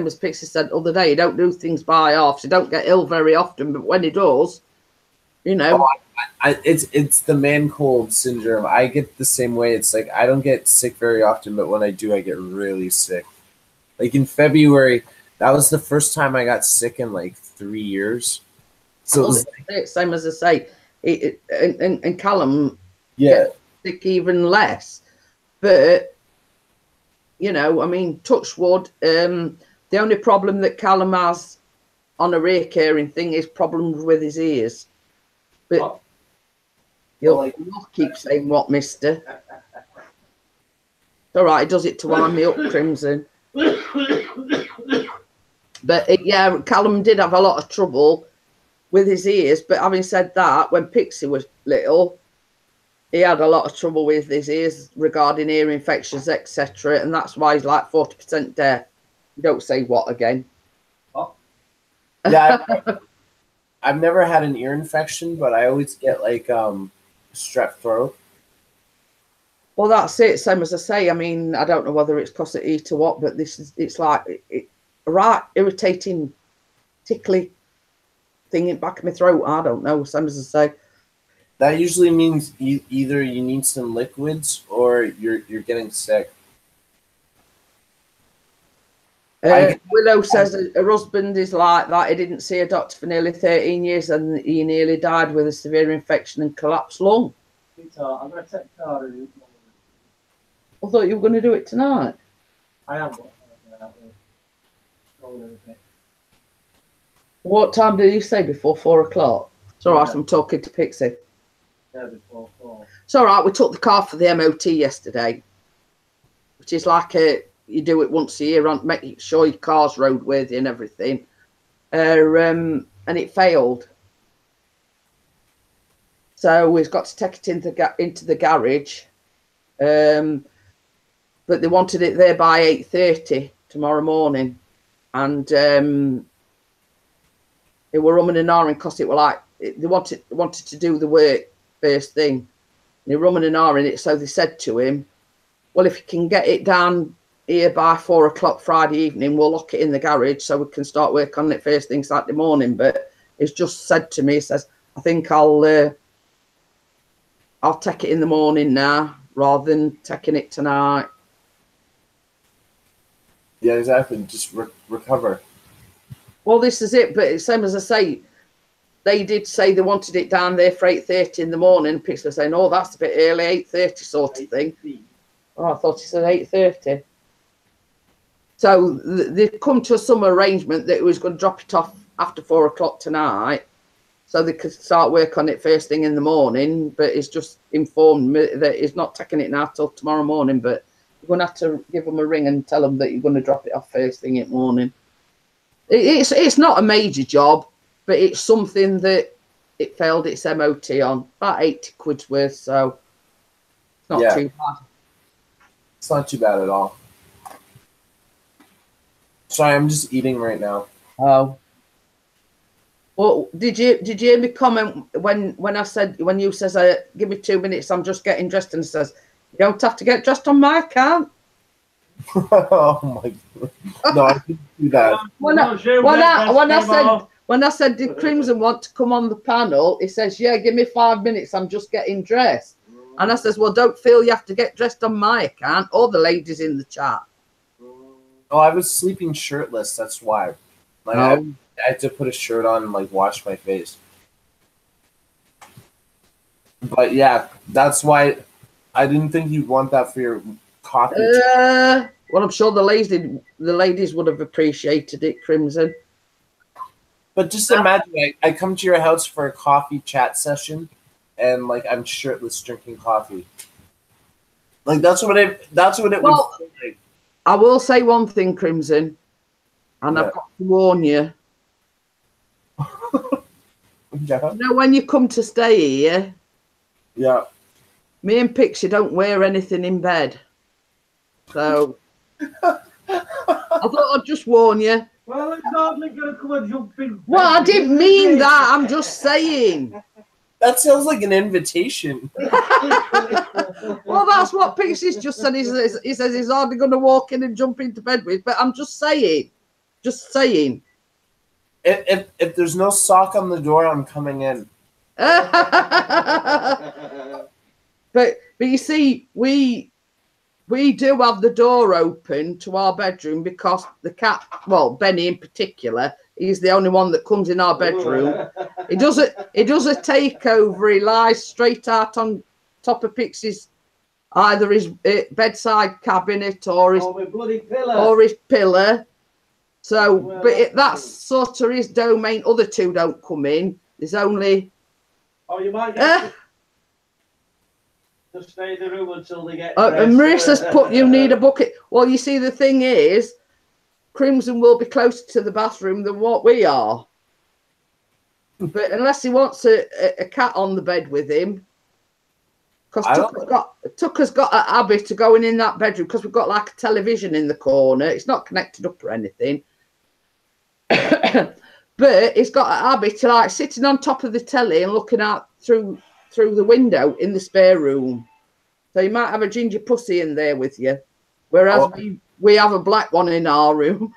as Pixie said the other day, he don't do things by half. He don't get ill very often, but when he does, you know. Oh, it's the man cold syndrome. I get the same way. It's like I don't get sick very often, but when I do, I get really sick. Like in February, that was the first time I got sick in like 3 years. So well, same as I say, and Callum, gets sick even less. But you know, I mean, touch wood. The only problem that Callum has on a recurring thing is problems with his ears. But you'll keep saying what, mister. It's all right, he does it to wind me up, Crimson. But yeah, Callum did have a lot of trouble with his ears. But having said that, when Pixie was little, he had a lot of trouble with his ears regarding ear infections, etc. And that's why he's like 40% deaf. You don't say what again. What? Yeah, I've never had an ear infection, but I always get like strep throat. Well, that's it. Same as I say. I mean, I don't know whether it's because of heat or what, but it's like right irritating, tickly thing in the back of my throat. I don't know. Same as I say. That usually means either you need some liquids or you're getting sick. Willow says her husband is like that. He didn't see a doctor for nearly 13 years and he nearly died with a severe infection and collapsed lung. I'm going to take Tara. I thought you were going to do it tonight. I am. What time did you say before 4 o'clock? It's all right, I'm talking to Pixie. Yeah, before 4. It's all right, we took the car for the MOT yesterday, which is like you do it once a year, on make sure your car's roadworthy and everything. And it failed. So we've got to take it into the garage. But they wanted it there by 8:30 tomorrow morning. And they were rumming and ahhing because it were like, they wanted to do the work first thing. They were rumming and ahhing it, so they said to him, well, if you can get it down here by 4 o'clock Friday evening, we'll lock it in the garage so we can start work on it first thing Saturday morning. But he's just said to me, he says, I think I'll take it in the morning now rather than taking it tonight. Yeah, exactly. Just recover. Well, this is it. But same as I say, they did say they wanted it down there for 8:30 in the morning. People were saying, oh, that's a bit early, 8:30 sort of thing. Oh, I thought he said 8:30. So they'd come to some arrangement that he was going to drop it off after 4 o'clock tonight so they could start work on it first thing in the morning. But he's just informed me that he's not taking it now till tomorrow morning. But you're going to have to give them a ring and tell them that you're going to drop it off first thing in the morning. It's not a major job, but it's something that it failed its MOT on. About 80 quid's worth, so it's not too bad. It's not too bad at all. Sorry, I'm just eating right now. Oh. Well, did you hear me comment when you says give me 2 minutes, I'm just getting dressed, and says you don't have to get dressed on my account. Oh my God. No, I didn't do that. When I said did Crimson want to come on the panel, he says, yeah, give me 5 minutes, I'm just getting dressed. And I says, well, don't feel you have to get dressed on my account or the ladies in the chat. Oh, I was sleeping shirtless, that's why. Like I had to put a shirt on and like wash my face. But yeah, that's why I didn't think you'd want that for your coffee. Well, I'm sure the ladies would have appreciated it, Crimson. But just imagine, I come to your house for a coffee chat session, and like I'm shirtless drinking coffee. Like that's what it would feel like. I will say one thing, Crimson, and I've got to warn you. Yeah. You know, when you come to stay here, me and Pixie don't wear anything in bed. So I thought I'd just warn you. Well, it's hardly going to come and jump in. Well, I didn't mean that. I'm just saying. That sounds like an invitation. Well, that's what Pixie's just said. He says he's hardly going to walk in and jump into bed with. But I'm just saying. Just saying. If there's no sock on the door, I'm coming in. But you see, we do have the door open to our bedroom because the cat, well, Benny in particular, he's the only one that comes in our bedroom. He does a takeover. He lies straight out on top of Pixie's, either his bedside cabinet or his pillar. So, that's sort of his domain. Other two don't come in. There's only. Oh, you might get to stay in the room until they get. And Marissa's put, you need a bucket. Well, you see, the thing is, Crimson will be closer to the bathroom than what we are. But unless he wants a cat on the bed with him, because Tucker's got a habit of going in that bedroom because we've got like a television in the corner. It's not connected up or anything. But he's got a habit of like sitting on top of the telly and looking out through the window in the spare room. So you might have a ginger pussy in there with you. Whereas we have a black one in our room.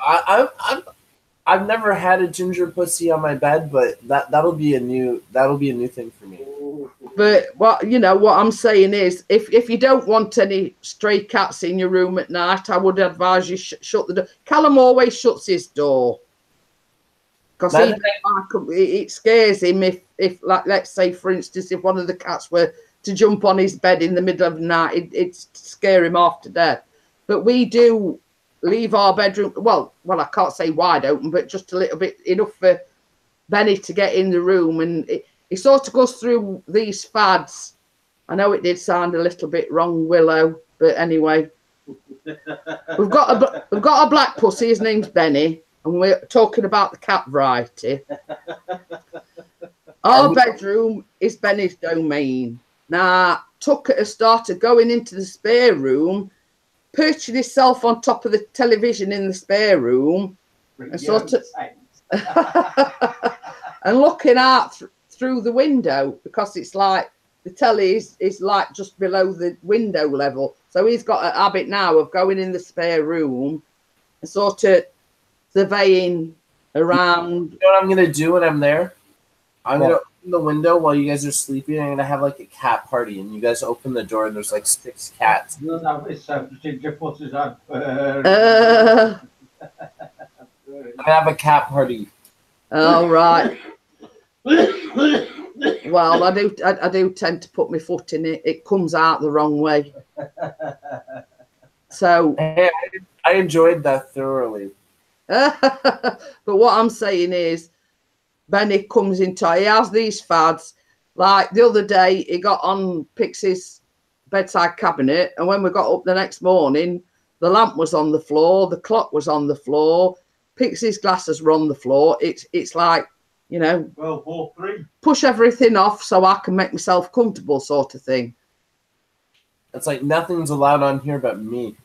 I've never had a ginger pussy on my bed, but that'll be a new thing for me. But what I'm saying is, if you don't want any stray cats in your room at night, I would advise you shut the door. Callum always shuts his door because it scares him if like, let's say for instance, if one of the cats were to jump on his bed in the middle of the night, it'd scare him off to death. But we do leave our bedroom, well, I can't say wide open, but just a little bit, enough for Benny to get in the room. And he sort of goes through these fads. I know it did sound a little bit wrong, Willow, but anyway. We've got a black pussy, his name's Benny, and we're talking about the cat variety. Our bedroom is Benny's domain. Now, Tucker has started going into the spare room, perching himself on top of the television in the spare room, and sort of and looking out through the window, because it's like the telly is like just below the window level. So he's got a habit now of going in the spare room and sort of surveying around. You know what I'm gonna do when I'm there? I'm gonna open the window while you guys are sleeping. I'm gonna have like a cat party, and you guys open the door, and there's like 6 cats. I'm gonna have a cat party. All right. Well, I do tend to put my foot in it. It comes out the wrong way. So hey, I enjoyed that thoroughly. But what I'm saying is, Benny comes into, he has these fads. Like the other day, he got on Pixie's bedside cabinet, and when we got up the next morning, the lamp was on the floor, the clock was on the floor, Pixie's glasses were on the floor. It's like, you know, 12, 4, 3. Push everything off so I can make myself comfortable, sort of thing. It's like nothing's allowed on here but me.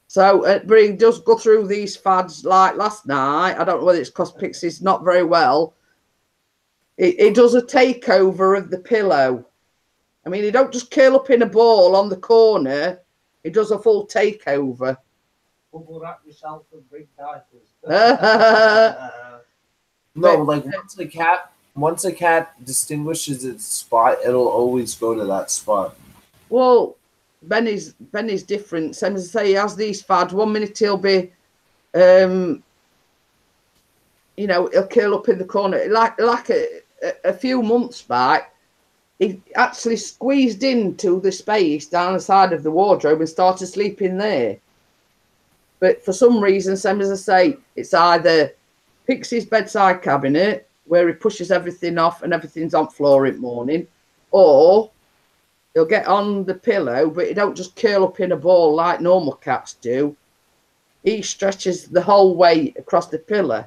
So, but he does go through these fads. Like last night, I don't know whether it's because Pixie's not very well. He does a takeover of the pillow. I mean, he don't just curl up in a ball on the corner. He does a full takeover. Bubble wrap yourself and bring diapers. No, like once a cat distinguishes its spot, it'll always go to that spot. Well, Benny's different. Same as I say, he has these fads. 1 minute he'll be, you know, he'll curl up in the corner. Like a few months back, he actually squeezed into the space down the side of the wardrobe and started sleeping there. But for some reason, same as I say, it's either Pixie's bedside cabinet, where he pushes everything off and everything's on floor in the morning, or he'll get on the pillow, but he don't just curl up in a ball like normal cats do. He stretches the whole way across the pillow.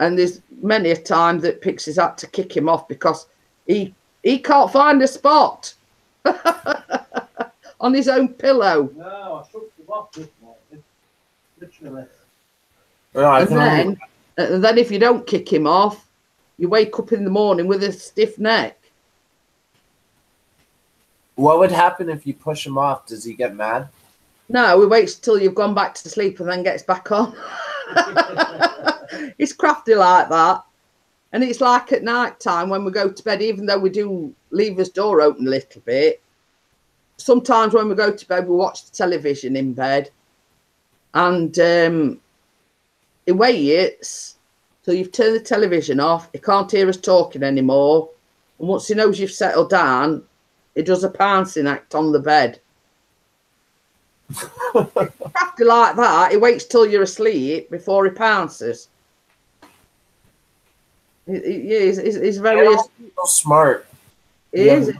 And there's many a time that Pixie's had to kick him off because he can't find a spot on his own pillow. No, I shook him off this morning. Literally. And then if you don't kick him off, you wake up in the morning with a stiff neck. What would happen if you push him off? Does he get mad? No, he waits till you've gone back to sleep and then gets back on. He's crafty like that. And it's like at night time when we go to bed, even though we do leave his door open a little bit, sometimes when we go to bed, we watch the television in bed. And he waits till you've turned the television off. He can't hear us talking anymore. And once he knows you've settled down, he does a pouncing act on the bed. Crafty like that, he waits till you're asleep before he pounces. He's very smart. He's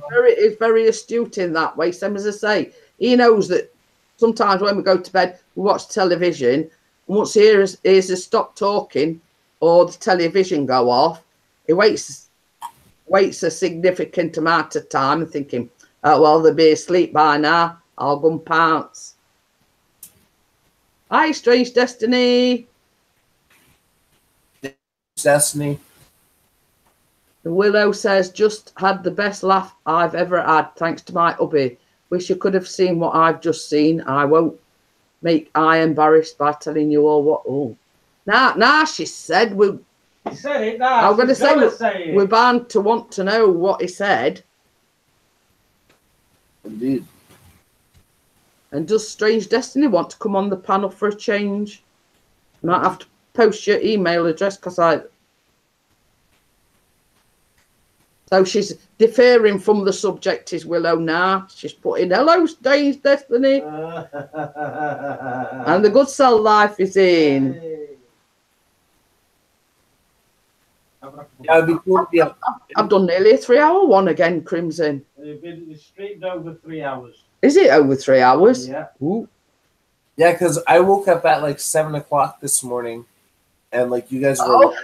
very astute in that way. Same as I say, he knows that sometimes when we go to bed, we watch television, and once he hears us stop talking or the television go off, he waits a significant amount of time and thinking, oh, well, they'll be asleep by now. I'll go and pounce. Hi, Strange Destiny. Destiny. The Willow says, just had the best laugh I've ever had, thanks to my hubby. Wish you could have seen what I've just seen. I won't make I embarrassed by telling you all what. Oh, now she said we. He said it now. I'm going to say we're bound to want to know what he said. Indeed. And does Strange Destiny want to come on the panel for a change? You might have to post your email address because So she's deferring from the subject is Willow now. She's putting hello, Strange Destiny. And the Good Cell Life is in. Yeah, it'd be cool to be up. I've done nearly a 3-hour one again, Crimson. It's streamed over 3 hours. Is it over 3 hours? Yeah. Ooh. Yeah, because I woke up at like 7 o'clock this morning, and like you guys were.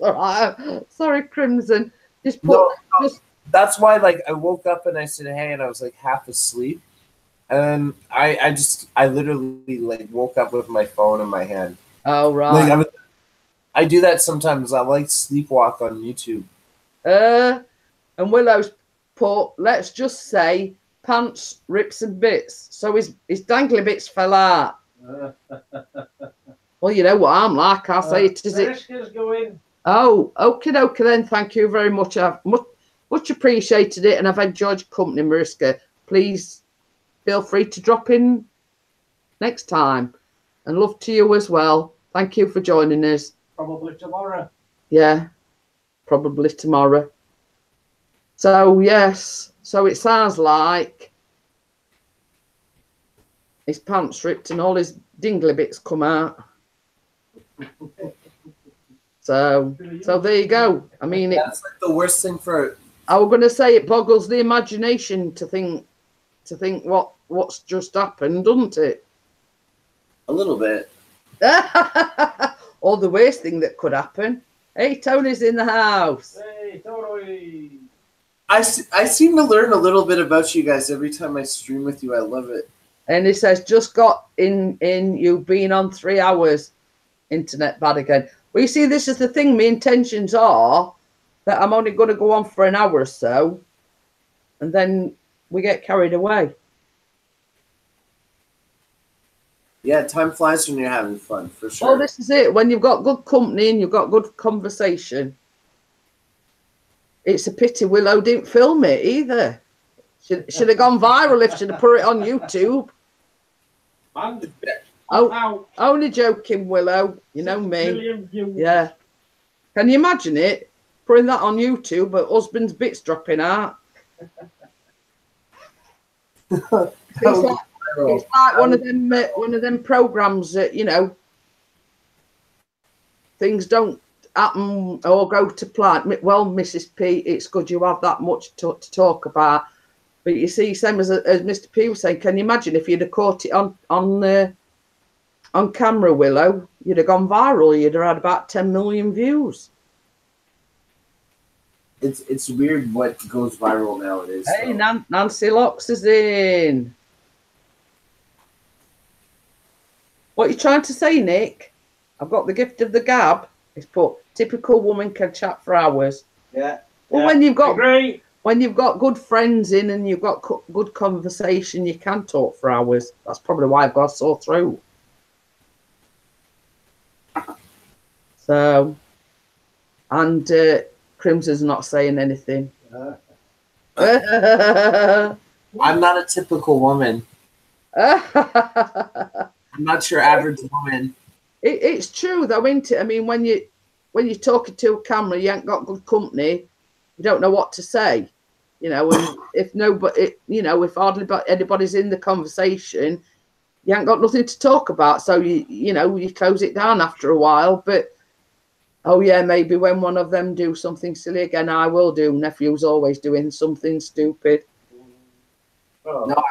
Oh. Sorry, Crimson. Just put. That's why, like, I woke up and I said, "Hey," and I was like half asleep, and I literally like woke up with my phone in my hand. Oh right. Like, I do that sometimes. I like sleepwalk on YouTube. And Willow's put, let's just say, pants, rips and bits. So his dangly bits fell out. Well, you know what I'm like. I say it is it. Going. Oh, okay, then. Thank you very much. I've much appreciated it, and I've enjoyed your company, Mariska. Please feel free to drop in next time. And love to you as well. Thank you for joining us. Probably tomorrow. Yeah, probably tomorrow. So, yes. So it sounds like his pants ripped and all his dingly bits come out. So there you go. I mean, that's like the worst thing for. I was going to say it boggles the imagination to think what's just happened, doesn't it? A little bit. Or the worst thing that could happen. Hey, Tony's in the house. Hey, Tony. I seem to learn a little bit about you guys every time I stream with you. I love it. And he says, just got in you've been on 3 hours. Internet bad again. Well, you see, this is the thing. My intentions are that I'm only going to go on for an hour or so. And then we get carried away. Yeah, time flies when you're having fun, for sure. Well, this is it. When you've got good company and you've got good conversation. It's a pity Willow didn't film it either. Should have gone viral if she'd have put it on YouTube. Oh, only joking, Willow. You know me. Yeah. Can you imagine it? Putting that on YouTube, but husband's bits dropping out. It's like one of them programs that, you know, things don't happen or go to plan. Well, Mrs. P, it's good you have that much to talk about. But you see, same as Mr. P was saying, can you imagine if you'd have caught it on camera, Willow? You'd have gone viral. You'd have had about 10 million views. It's weird what goes viral nowadays. Hey, so. Nancy Locks is in. What are you trying to say, Nick? I've got the gift of the gab. It's put, typical woman can chat for hours. Yeah. Well, yeah. when you've got good friends in and you've got good conversation, you can talk for hours. That's probably why I've got a sore throat. So, and Crimson's not saying anything. I'm not a typical woman. I'm not your average woman. It's true though, isn't it? I mean, when you're talking to a camera, you ain't got good company. You don't know what to say, you know. And if nobody, you know, if hardly anybody's in the conversation, you ain't got nothing to talk about. So you know, you close it down after a while. But oh yeah, maybe when one of them do something silly again, I will do. Nephew's always doing something stupid. Oh. No,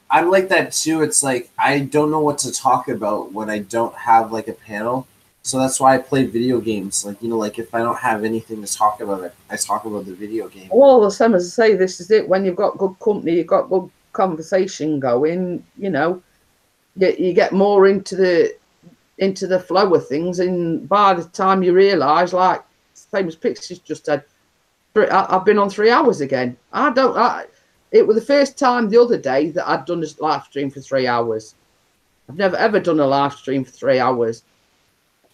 I'm like that too. It's like I don't know what to talk about when I don't have like a panel. So that's why I play video games. Like, you know, like if I don't have anything to talk about, I talk about the video game. Well, the same as I say, this is it. When you've got good company, you've got good conversation going, you know, you get more into the flow of things. And by the time you realise, like, same as Pixie's just said, I've been on 3 hours again. It was the first time the other day that I'd done a live stream for 3 hours. I've never ever done a live stream for 3 hours.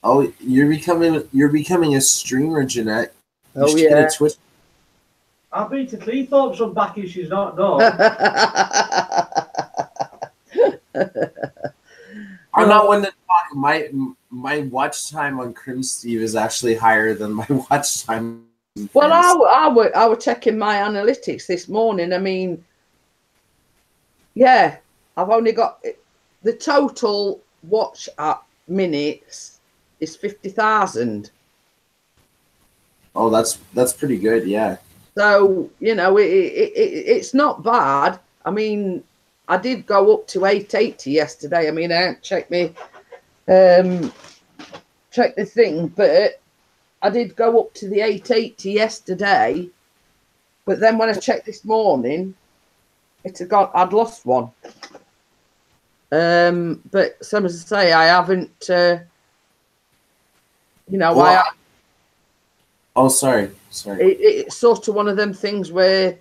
Oh, you're becoming a streamer, Jeanette. Oh yeah. I'll be to Cleethorpes on back if she's not done. I'm not one to talk. My watch time on Crim Steve is actually higher than my watch time. Well, I was checking my analytics this morning. I mean, yeah, I've only got the total watch up minutes is 50,000. Oh, that's pretty good, yeah. So you know, it's not bad. I mean, I did go up to 880 yesterday. I mean, I haven't checked me check the thing, but I did go up to the 880 yesterday. But then when I checked this morning, it had got I'd lost one. But some as I say, I haven't. You know, well, oh, sorry. It's sort of one of them things where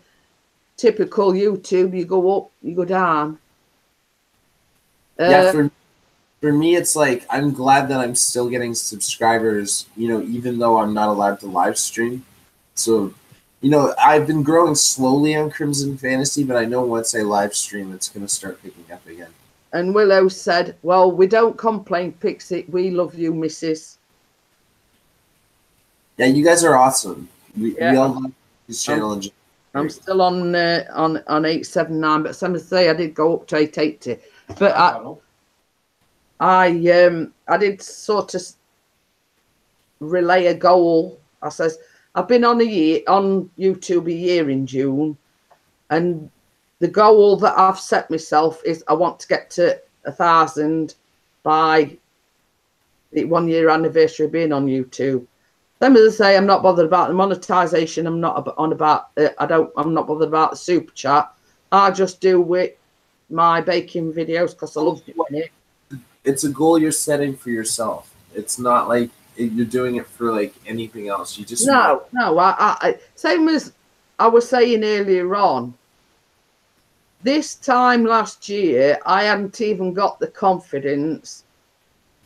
typical YouTube, you go up, you go down. Yeah, for me, it's like I'm glad that I'm still getting subscribers, you know, even though I'm not allowed to live stream. So, you know, I've been growing slowly on Crimson Fantasy, but I know once I live stream, it's going to start picking up again. And Willow said, well, we don't complain, Pixie. We love you, Mrs. Yeah, you guys are awesome. We all love this channel. I'm still on 879, but some say I did go up to 880. But I did sort of relay a goal. I says I've been on YouTube a year in June, and the goal that I've set myself is I want to get to 1,000 by the 1 year anniversary of being on YouTube. Then as I say, I'm not bothered about the monetization. I'm not on about. I'm not bothered about the super chat. I just do with my baking videos because I love doing it. It's a goal you're setting for yourself. It's not like you're doing it for like anything else. You just no. I same as I was saying earlier on. This time last year, I hadn't even got the confidence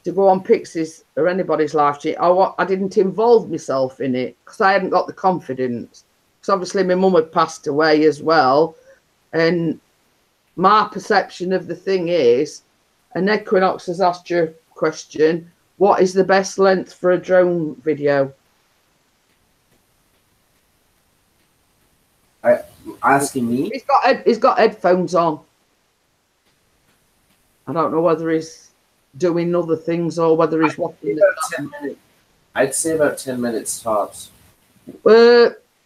to go on Pixie's or anybody's live stream. I didn't involve myself in it because I hadn't got the confidence. Because obviously my mum had passed away as well. And my perception of the thing is, and Equinox has asked you a question, what is the best length for a drone video? Asking me? He's got headphones on. I don't know whether he's doing other things or whether he's watching. I'd say about 10 minutes tops.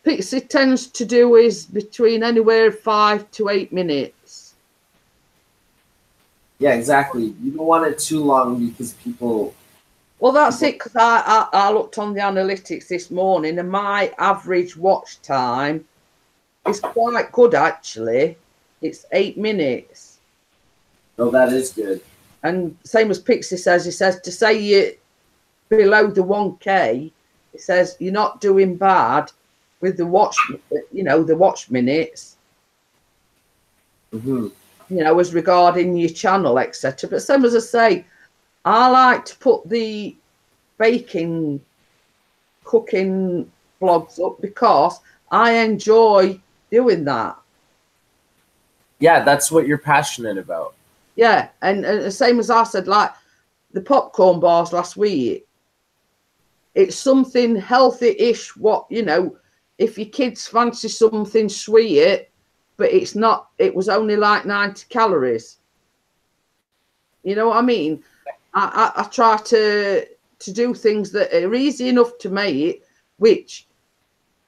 Pixie tends to do is between anywhere 5 to 8 minutes. Yeah, exactly. You don't want it too long because people. Well, that's it. Because I looked on the analytics this morning, and my average watch time is quite good actually. It's 8 minutes. Oh, that is good. And same as Pixie says, he says to say you're below the 1K, he says you're not doing bad with the watch, you know, the watch minutes. Mm-hmm. You know, as regarding your channel, etc. But same as I say, I like to put the baking, cooking vlogs up because I enjoy doing that. Yeah, that's what you're passionate about. Yeah, and the same as I said, like the popcorn bars last week, it's something healthy-ish. What, you know, if your kids fancy something sweet, but it's not, it was only like 90 calories. You know what I mean? I try to do things that are easy enough to make, which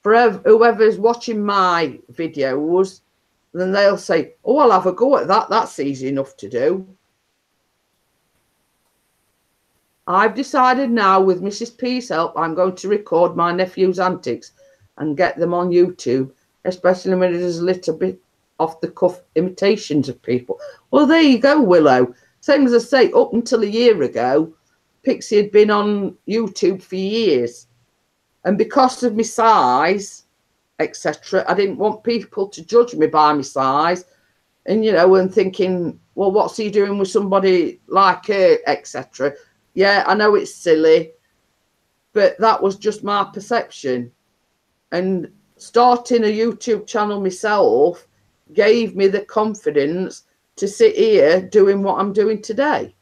for whoever's watching my videos, then they'll say, oh, I'll have a go at that. That's easy enough to do. I've decided now, with Mrs. P's help, I'm going to record my nephew's antics and get them on YouTube, especially when it is a little bit off-the-cuff imitations of people. Well, there you go, Willow. Same as I say, up until a year ago, Pixie had been on YouTube for years. And because of my size, etc., I didn't want people to judge me by my size, and you know, and thinking, well, what's he doing with somebody like her, etc. Yeah, I know it's silly, but that was just my perception. And starting a YouTube channel myself gave me the confidence to sit here doing what I'm doing today.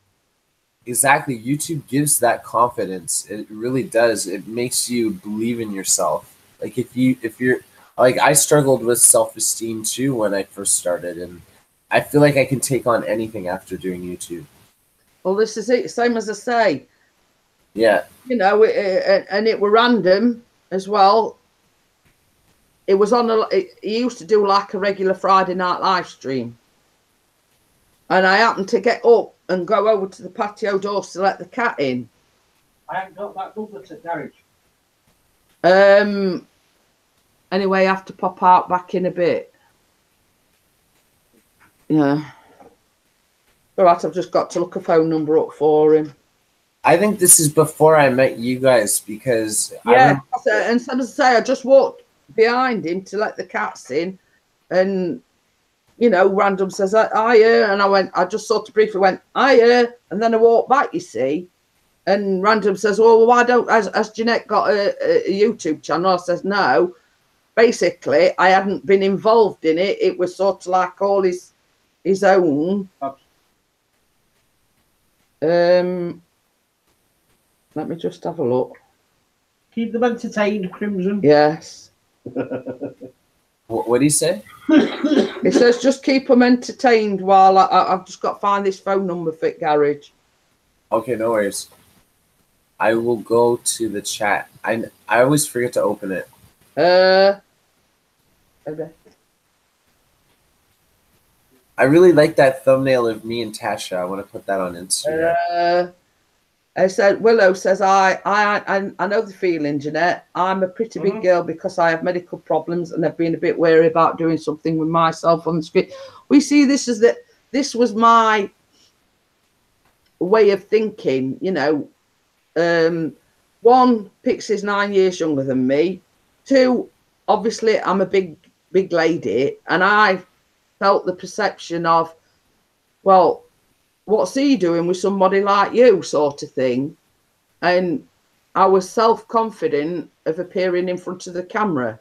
Exactly. YouTube gives that confidence. It really does. It makes you believe in yourself. Like if you're like, I struggled with self-esteem too when I first started, and I feel like I can take on anything after doing YouTube. Well, this is it. Same as I say. Yeah. You know, and it were random as well. It was on he used to do like a regular Friday night live stream. And I happened to get up and go over to the patio doors to let the cat in. I haven't got that number to garage. Anyway, I have to pop out back in a bit. Yeah. All right, I've just got to look a phone number up for him. I think this is before I met you guys, because yeah, and so as I say, I just walked behind him to let the cats in, and you know, random says hiya, and I just sort of briefly went hiya, and then I walked back, you see, and random says, well, why don't has Jeanette got a YouTube channel? I says no. Basically, I hadn't been involved in it. It was sort of like all his own. Let me just have a look. Keep them entertained, Crimson. Yes. What do you say? It says just keep them entertained while I've just got to find this phone number for it, garage. Okay, no worries. I will go to the chat. I always forget to open it. Okay. I really like that thumbnail of me and Tasha. I want to put that on Instagram. I said, Willow says, I know the feeling, Jeanette. I'm a pretty big girl because I have medical problems and I've been a bit wary about doing something with myself on the screen. We see this as that this was my way of thinking, you know. One, Pixie's 9 years younger than me. Two, obviously I'm a big lady, and I felt the perception of, well, what's he doing with somebody like you, sort of thing. And I was self-confident of appearing in front of the camera.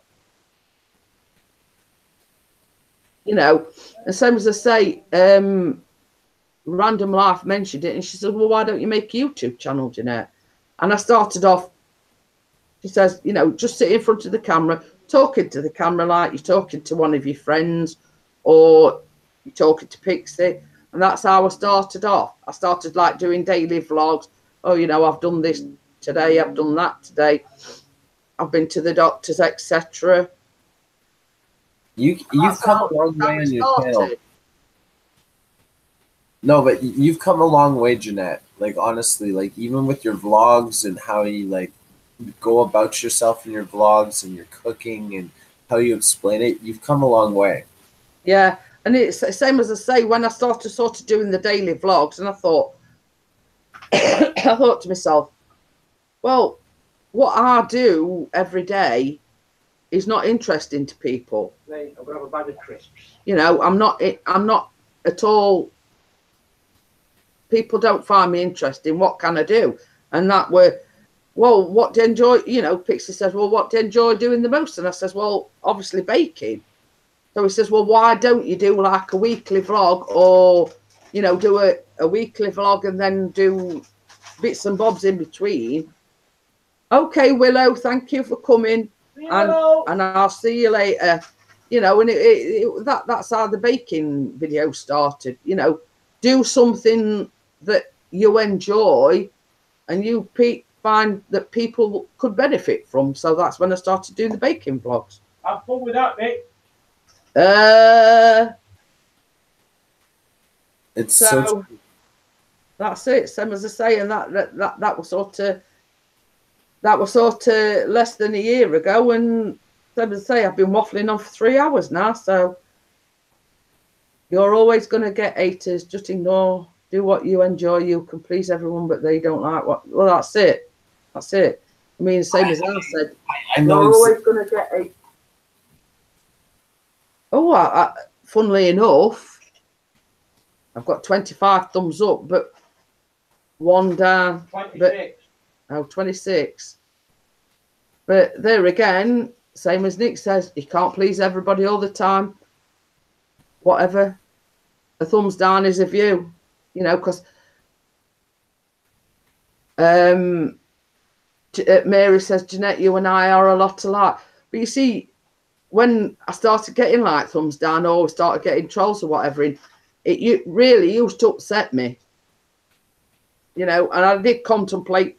You know, and same as I say, Random Life mentioned it, and she said, well, why don't you make a YouTube channel, Jeanette? And I started off, she says, you know, just sit in front of the camera, talking to the camera like you're talking to one of your friends, or you're talking to Pixie. And that's how I started off. I started like doing daily vlogs. Oh, you know, I've done this today, I've done that today, I've been to the doctors, etc. You've come a long way on your channel. No, but you've come a long way, Jeanette. Like, honestly, like, even with your vlogs and how you, like, go about yourself in your vlogs and your cooking and how you explain it, you've come a long way. Yeah, and it's the same as I say, when I started sort of doing the daily vlogs, and I thought, I thought to myself, well, what I do every day is not interesting to people. Right, I'm gonna have a bag of crisps. You know, I'm not at all. People don't find me interesting. What can I do? And that were, well, what do you enjoy? You know, Pixie says, well, what do you enjoy doing the most? And I says, well, obviously baking. So he says, well, why don't you do like a weekly vlog, or, you know, do a weekly vlog and then do bits and bobs in between? Okay, Willow, thank you for coming. And I'll see you later. You know, and that's how the baking video started. You know, do something that you enjoy and you find that people could benefit from. So that's when I started doing the baking vlogs. Have fun with that, mate. It's so that's it. Same as I say, and that was sort of less than a year ago. And same as I say, I've been waffling on for 3 hours now. So you're always going to get haters. Just ignore. Do what you enjoy. You can please everyone, but they don't like what. Well, that's it. That's it. I mean, same as I said. I know you're always going to get haters. Oh, funnily enough, I've got 25 thumbs up, but one down. 26. Oh, 26. But there again, same as Nick says, you can't please everybody all the time. Whatever. A thumbs down is a view, you know, because Mary says, Jeanette, you and I are a lot alike. But you see, when I started getting like thumbs down or started getting trolls or whatever, it really used to upset me, you know, and I did contemplate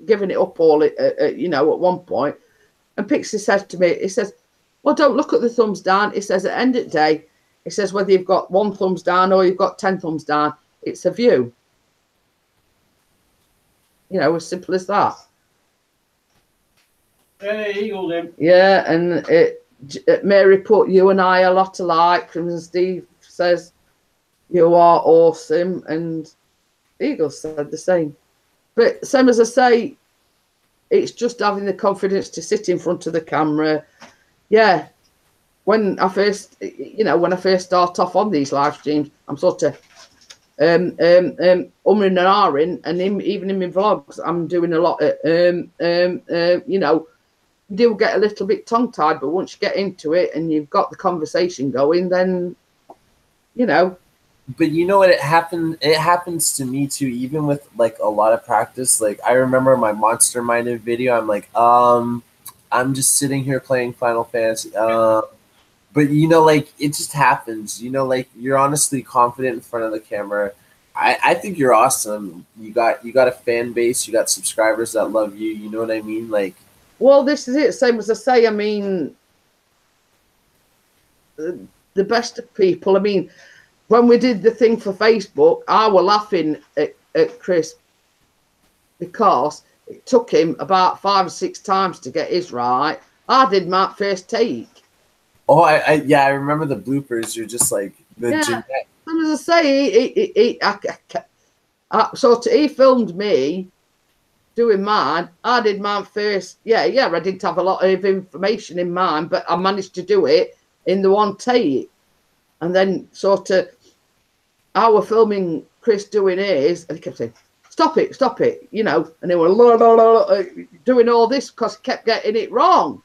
giving it up all, you know, at one point. And Pixie says to me, he says, well, don't look at the thumbs down. He says, at the end of the day, he says, whether you've got 1 thumbs down or you've got 10 thumbs down, it's a view. You know, as simple as that. Hey, Eagle him. Yeah, and Mary put you and I a lot alike, and Steve says you are awesome, and Eagle said the same. But same as I say, it's just having the confidence to sit in front of the camera. Yeah, when I first, you know, when I first start off on these live streams, I'm sort of umming and ahhing, and even in my vlogs, I'm doing a lot of you know. You do get a little bit tongue-tied, but once you get into it and you've got the conversation going, then, you know. But you know what? It happens to me too, even with like a lot of practice. Like I remember my Monster Minded video. I'm like, I'm just sitting here playing Final Fantasy. But you know, like it just happens. You know, like you're honestly confident in front of the camera. I think you're awesome. You got a fan base. You got subscribers that love you. You know what I mean? Like. Well, this is it. Same as I say. I mean, the best of people. I mean, when we did the thing for Facebook, I was laughing at Chris because it took him about 5 or 6 times to get his right. I did my first take. Oh, I remember the bloopers. You're just like the Jeanette. As I say, he filmed me doing mine. I did mine first. Yeah, I didn't have a lot of information in mine, but I managed to do it in the one take. And then sort of, I was filming Chris doing his, and he kept saying, stop it, you know. And they were doing all this because he kept getting it wrong.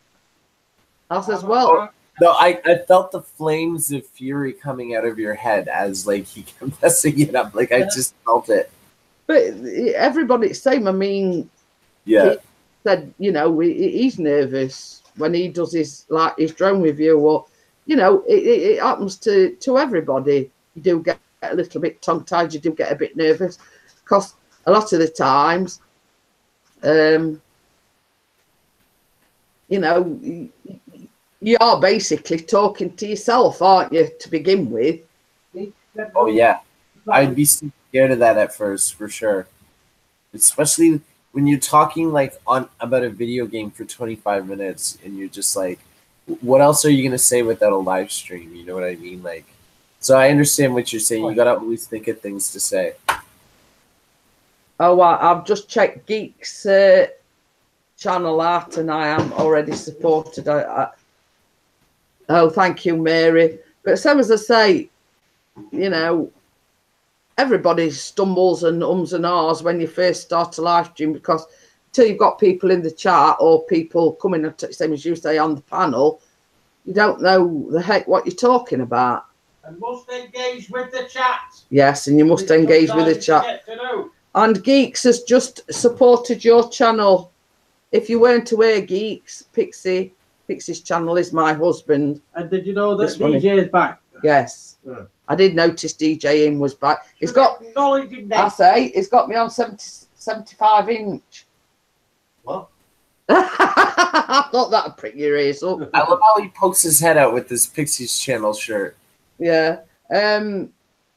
I says, well. No, I felt the flames of fury coming out of your head as like he kept messing it up. Like I just felt it. But everybody's the same. I mean, yeah. He said, you know, he's nervous when he does his drone review, or you know, it happens to everybody. You do get a little bit tongue-tied. You do get a bit nervous because a lot of the times, you know, you are basically talking to yourself, aren't you, to begin with? Oh yeah, I'd be scared of that at first, for sure. Especially when you're talking like about a video game for 25 minutes and you're just like, what else are you gonna say without a live stream? You know what I mean? Like, so I understand what you're saying. You gotta always think of things to say. Oh, I've just checked Geek's channel out, and I am already supported. Oh, thank you, Mary. But same as I say, you know, everybody stumbles and ums and ahs when you first start a live stream, because until you've got people in the chat or people coming, same as you say, on the panel, you don't know the heck what you're talking about. And must engage with the chat. Yes, and you must engage with the chat. And Geeks has just supported your channel. If you weren't aware, Geeks, Pixie's channel is my husband. And did you know that DJ is back? Yes. Yeah. I did notice DJing was back. He's got, I say, he's got me on 75 inch. What? I thought that'd prick your ears up. I love how he pokes his head out with this Pixie's channel shirt. Yeah.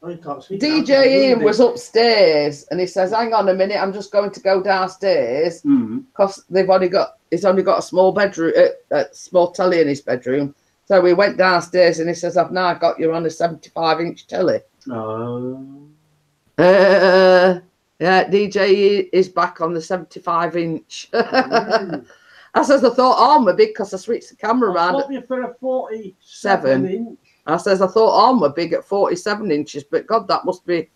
DJ Ian was upstairs and he says, hang on a minute, I'm just going to go downstairs because he's only got a small bedroom, a small telly in his bedroom. So we went downstairs and he says, I've now got you on a 75-inch telly. Yeah, DJ is back on the 75-inch. I says, I thought, oh, my big, because I switched the camera around. I you for a 47-inch. I says, I thought, oh, my big at 47 inches, but God, that must be,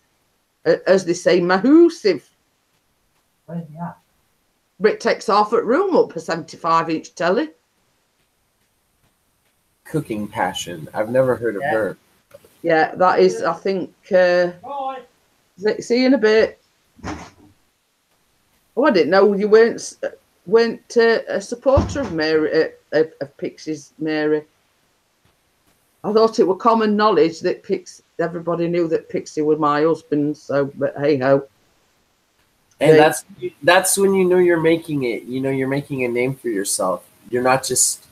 as they say, massive. Where's he at? But it takes half a room up a 75-inch telly. cooking passion. I've never heard of her. Yeah, that is, I think, Bye. see you in a bit. Oh, I didn't know you weren't a supporter of Mary, of Pixie's Mary. I thought it was common knowledge that everybody knew that Pixie was my husband. So, but hey ho. And that's when you know you're making it. You know you're making a name for yourself. You're not just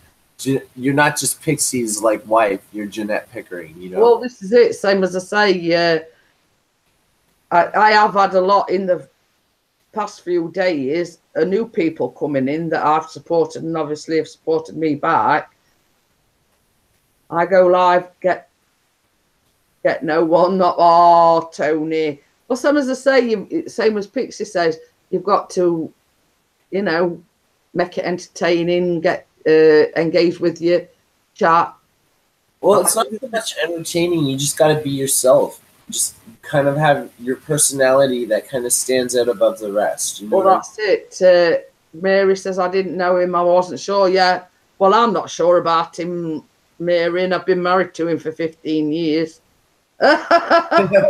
Pixie's like wife. You're Jeanette Pickering. You know. Well, this is it. Same as I say. I have had a lot in the past few days. New people coming in that I've supported and obviously have supported me back. I go live, get no one, not Tony. Well, same as I say, same as Pixie says, you've got to, you know, make it entertaining, get engage with your chat. Well, it's not so much entertaining. You just got to be yourself. Just kind of have your personality that kind of stands out above the rest. You know Well, that's it. Mary says, I didn't know him. I wasn't sure yet. Well, I'm not sure about him, Mary, and I've been married to him for 15 years. A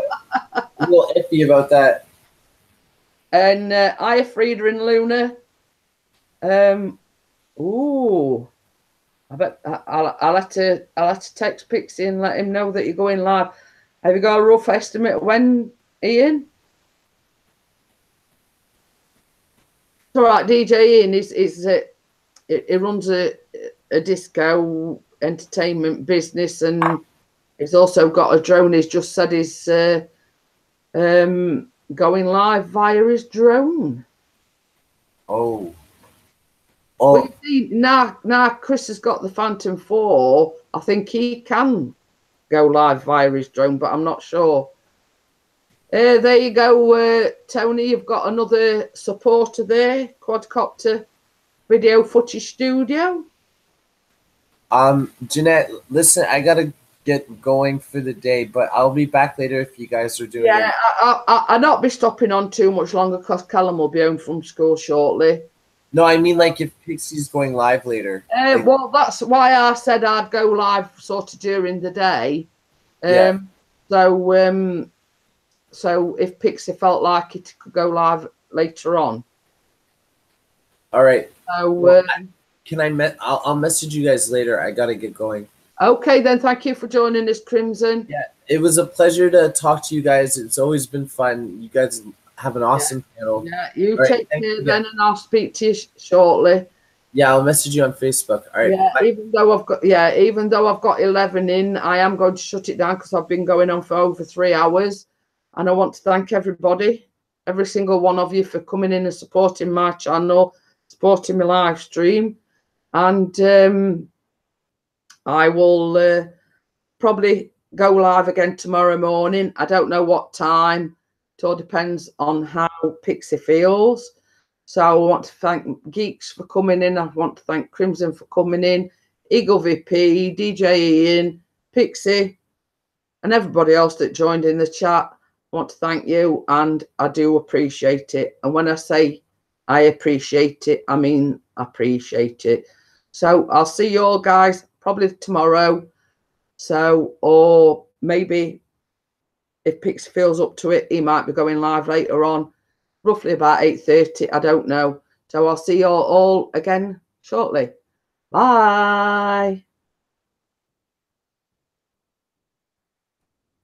little iffy about that. And hiya, Frida and Luna. Ooh, I bet I'll have to text Pixie and let him know that you're going live. Have you got a rough estimate of when, Ian? It's all right, DJ Ian he runs a disco entertainment business, and he's also got a drone. He's just said he's going live via his drone. Oh. Well, you see, now Chris has got the Phantom 4. I think he can go live via his drone, but I'm not sure. There you go, Tony. You've got another supporter there, Quadcopter Video Footage Studio. Jeanette, listen, I gotta get going for the day, but I'll be back later if you guys are doing it. I'll not be stopping on too much longer because Callum will be home from school shortly. No, I mean like if Pixie's going live later. Well, that's why I said I'd go live sort of during the day. So if Pixie felt like it could go live later on. All right. So I'll message you guys later. I gotta get going. Okay, then. Thank you for joining us, Crimson. Yeah, it was a pleasure to talk to you guys. It's always been fun. You guys have an awesome channel. Yeah, you take care then, and I'll speak to you shortly. Yeah, I'll message you on Facebook. All right. Yeah, bye. even though I've got 11 in, I am going to shut it down because I've been going on for over 3 hours, and I want to thank everybody, every single one of you, for coming in and supporting my channel, supporting my live stream, and I will probably go live again tomorrow morning. I don't know what time. It all depends on how Pixie feels. So I want to thank Geeks for coming in. I want to thank Crimson for coming in, Eagle VP, DJ Ian, Pixie, and everybody else that joined in the chat. I want to thank you, and I do appreciate it. And when I say I appreciate it, I mean appreciate it. So I'll see you all guys probably tomorrow. So, or maybe if Pixie feels up to it, he might be going live later on, roughly about 8:30. I don't know. So I'll see you all again shortly. Bye.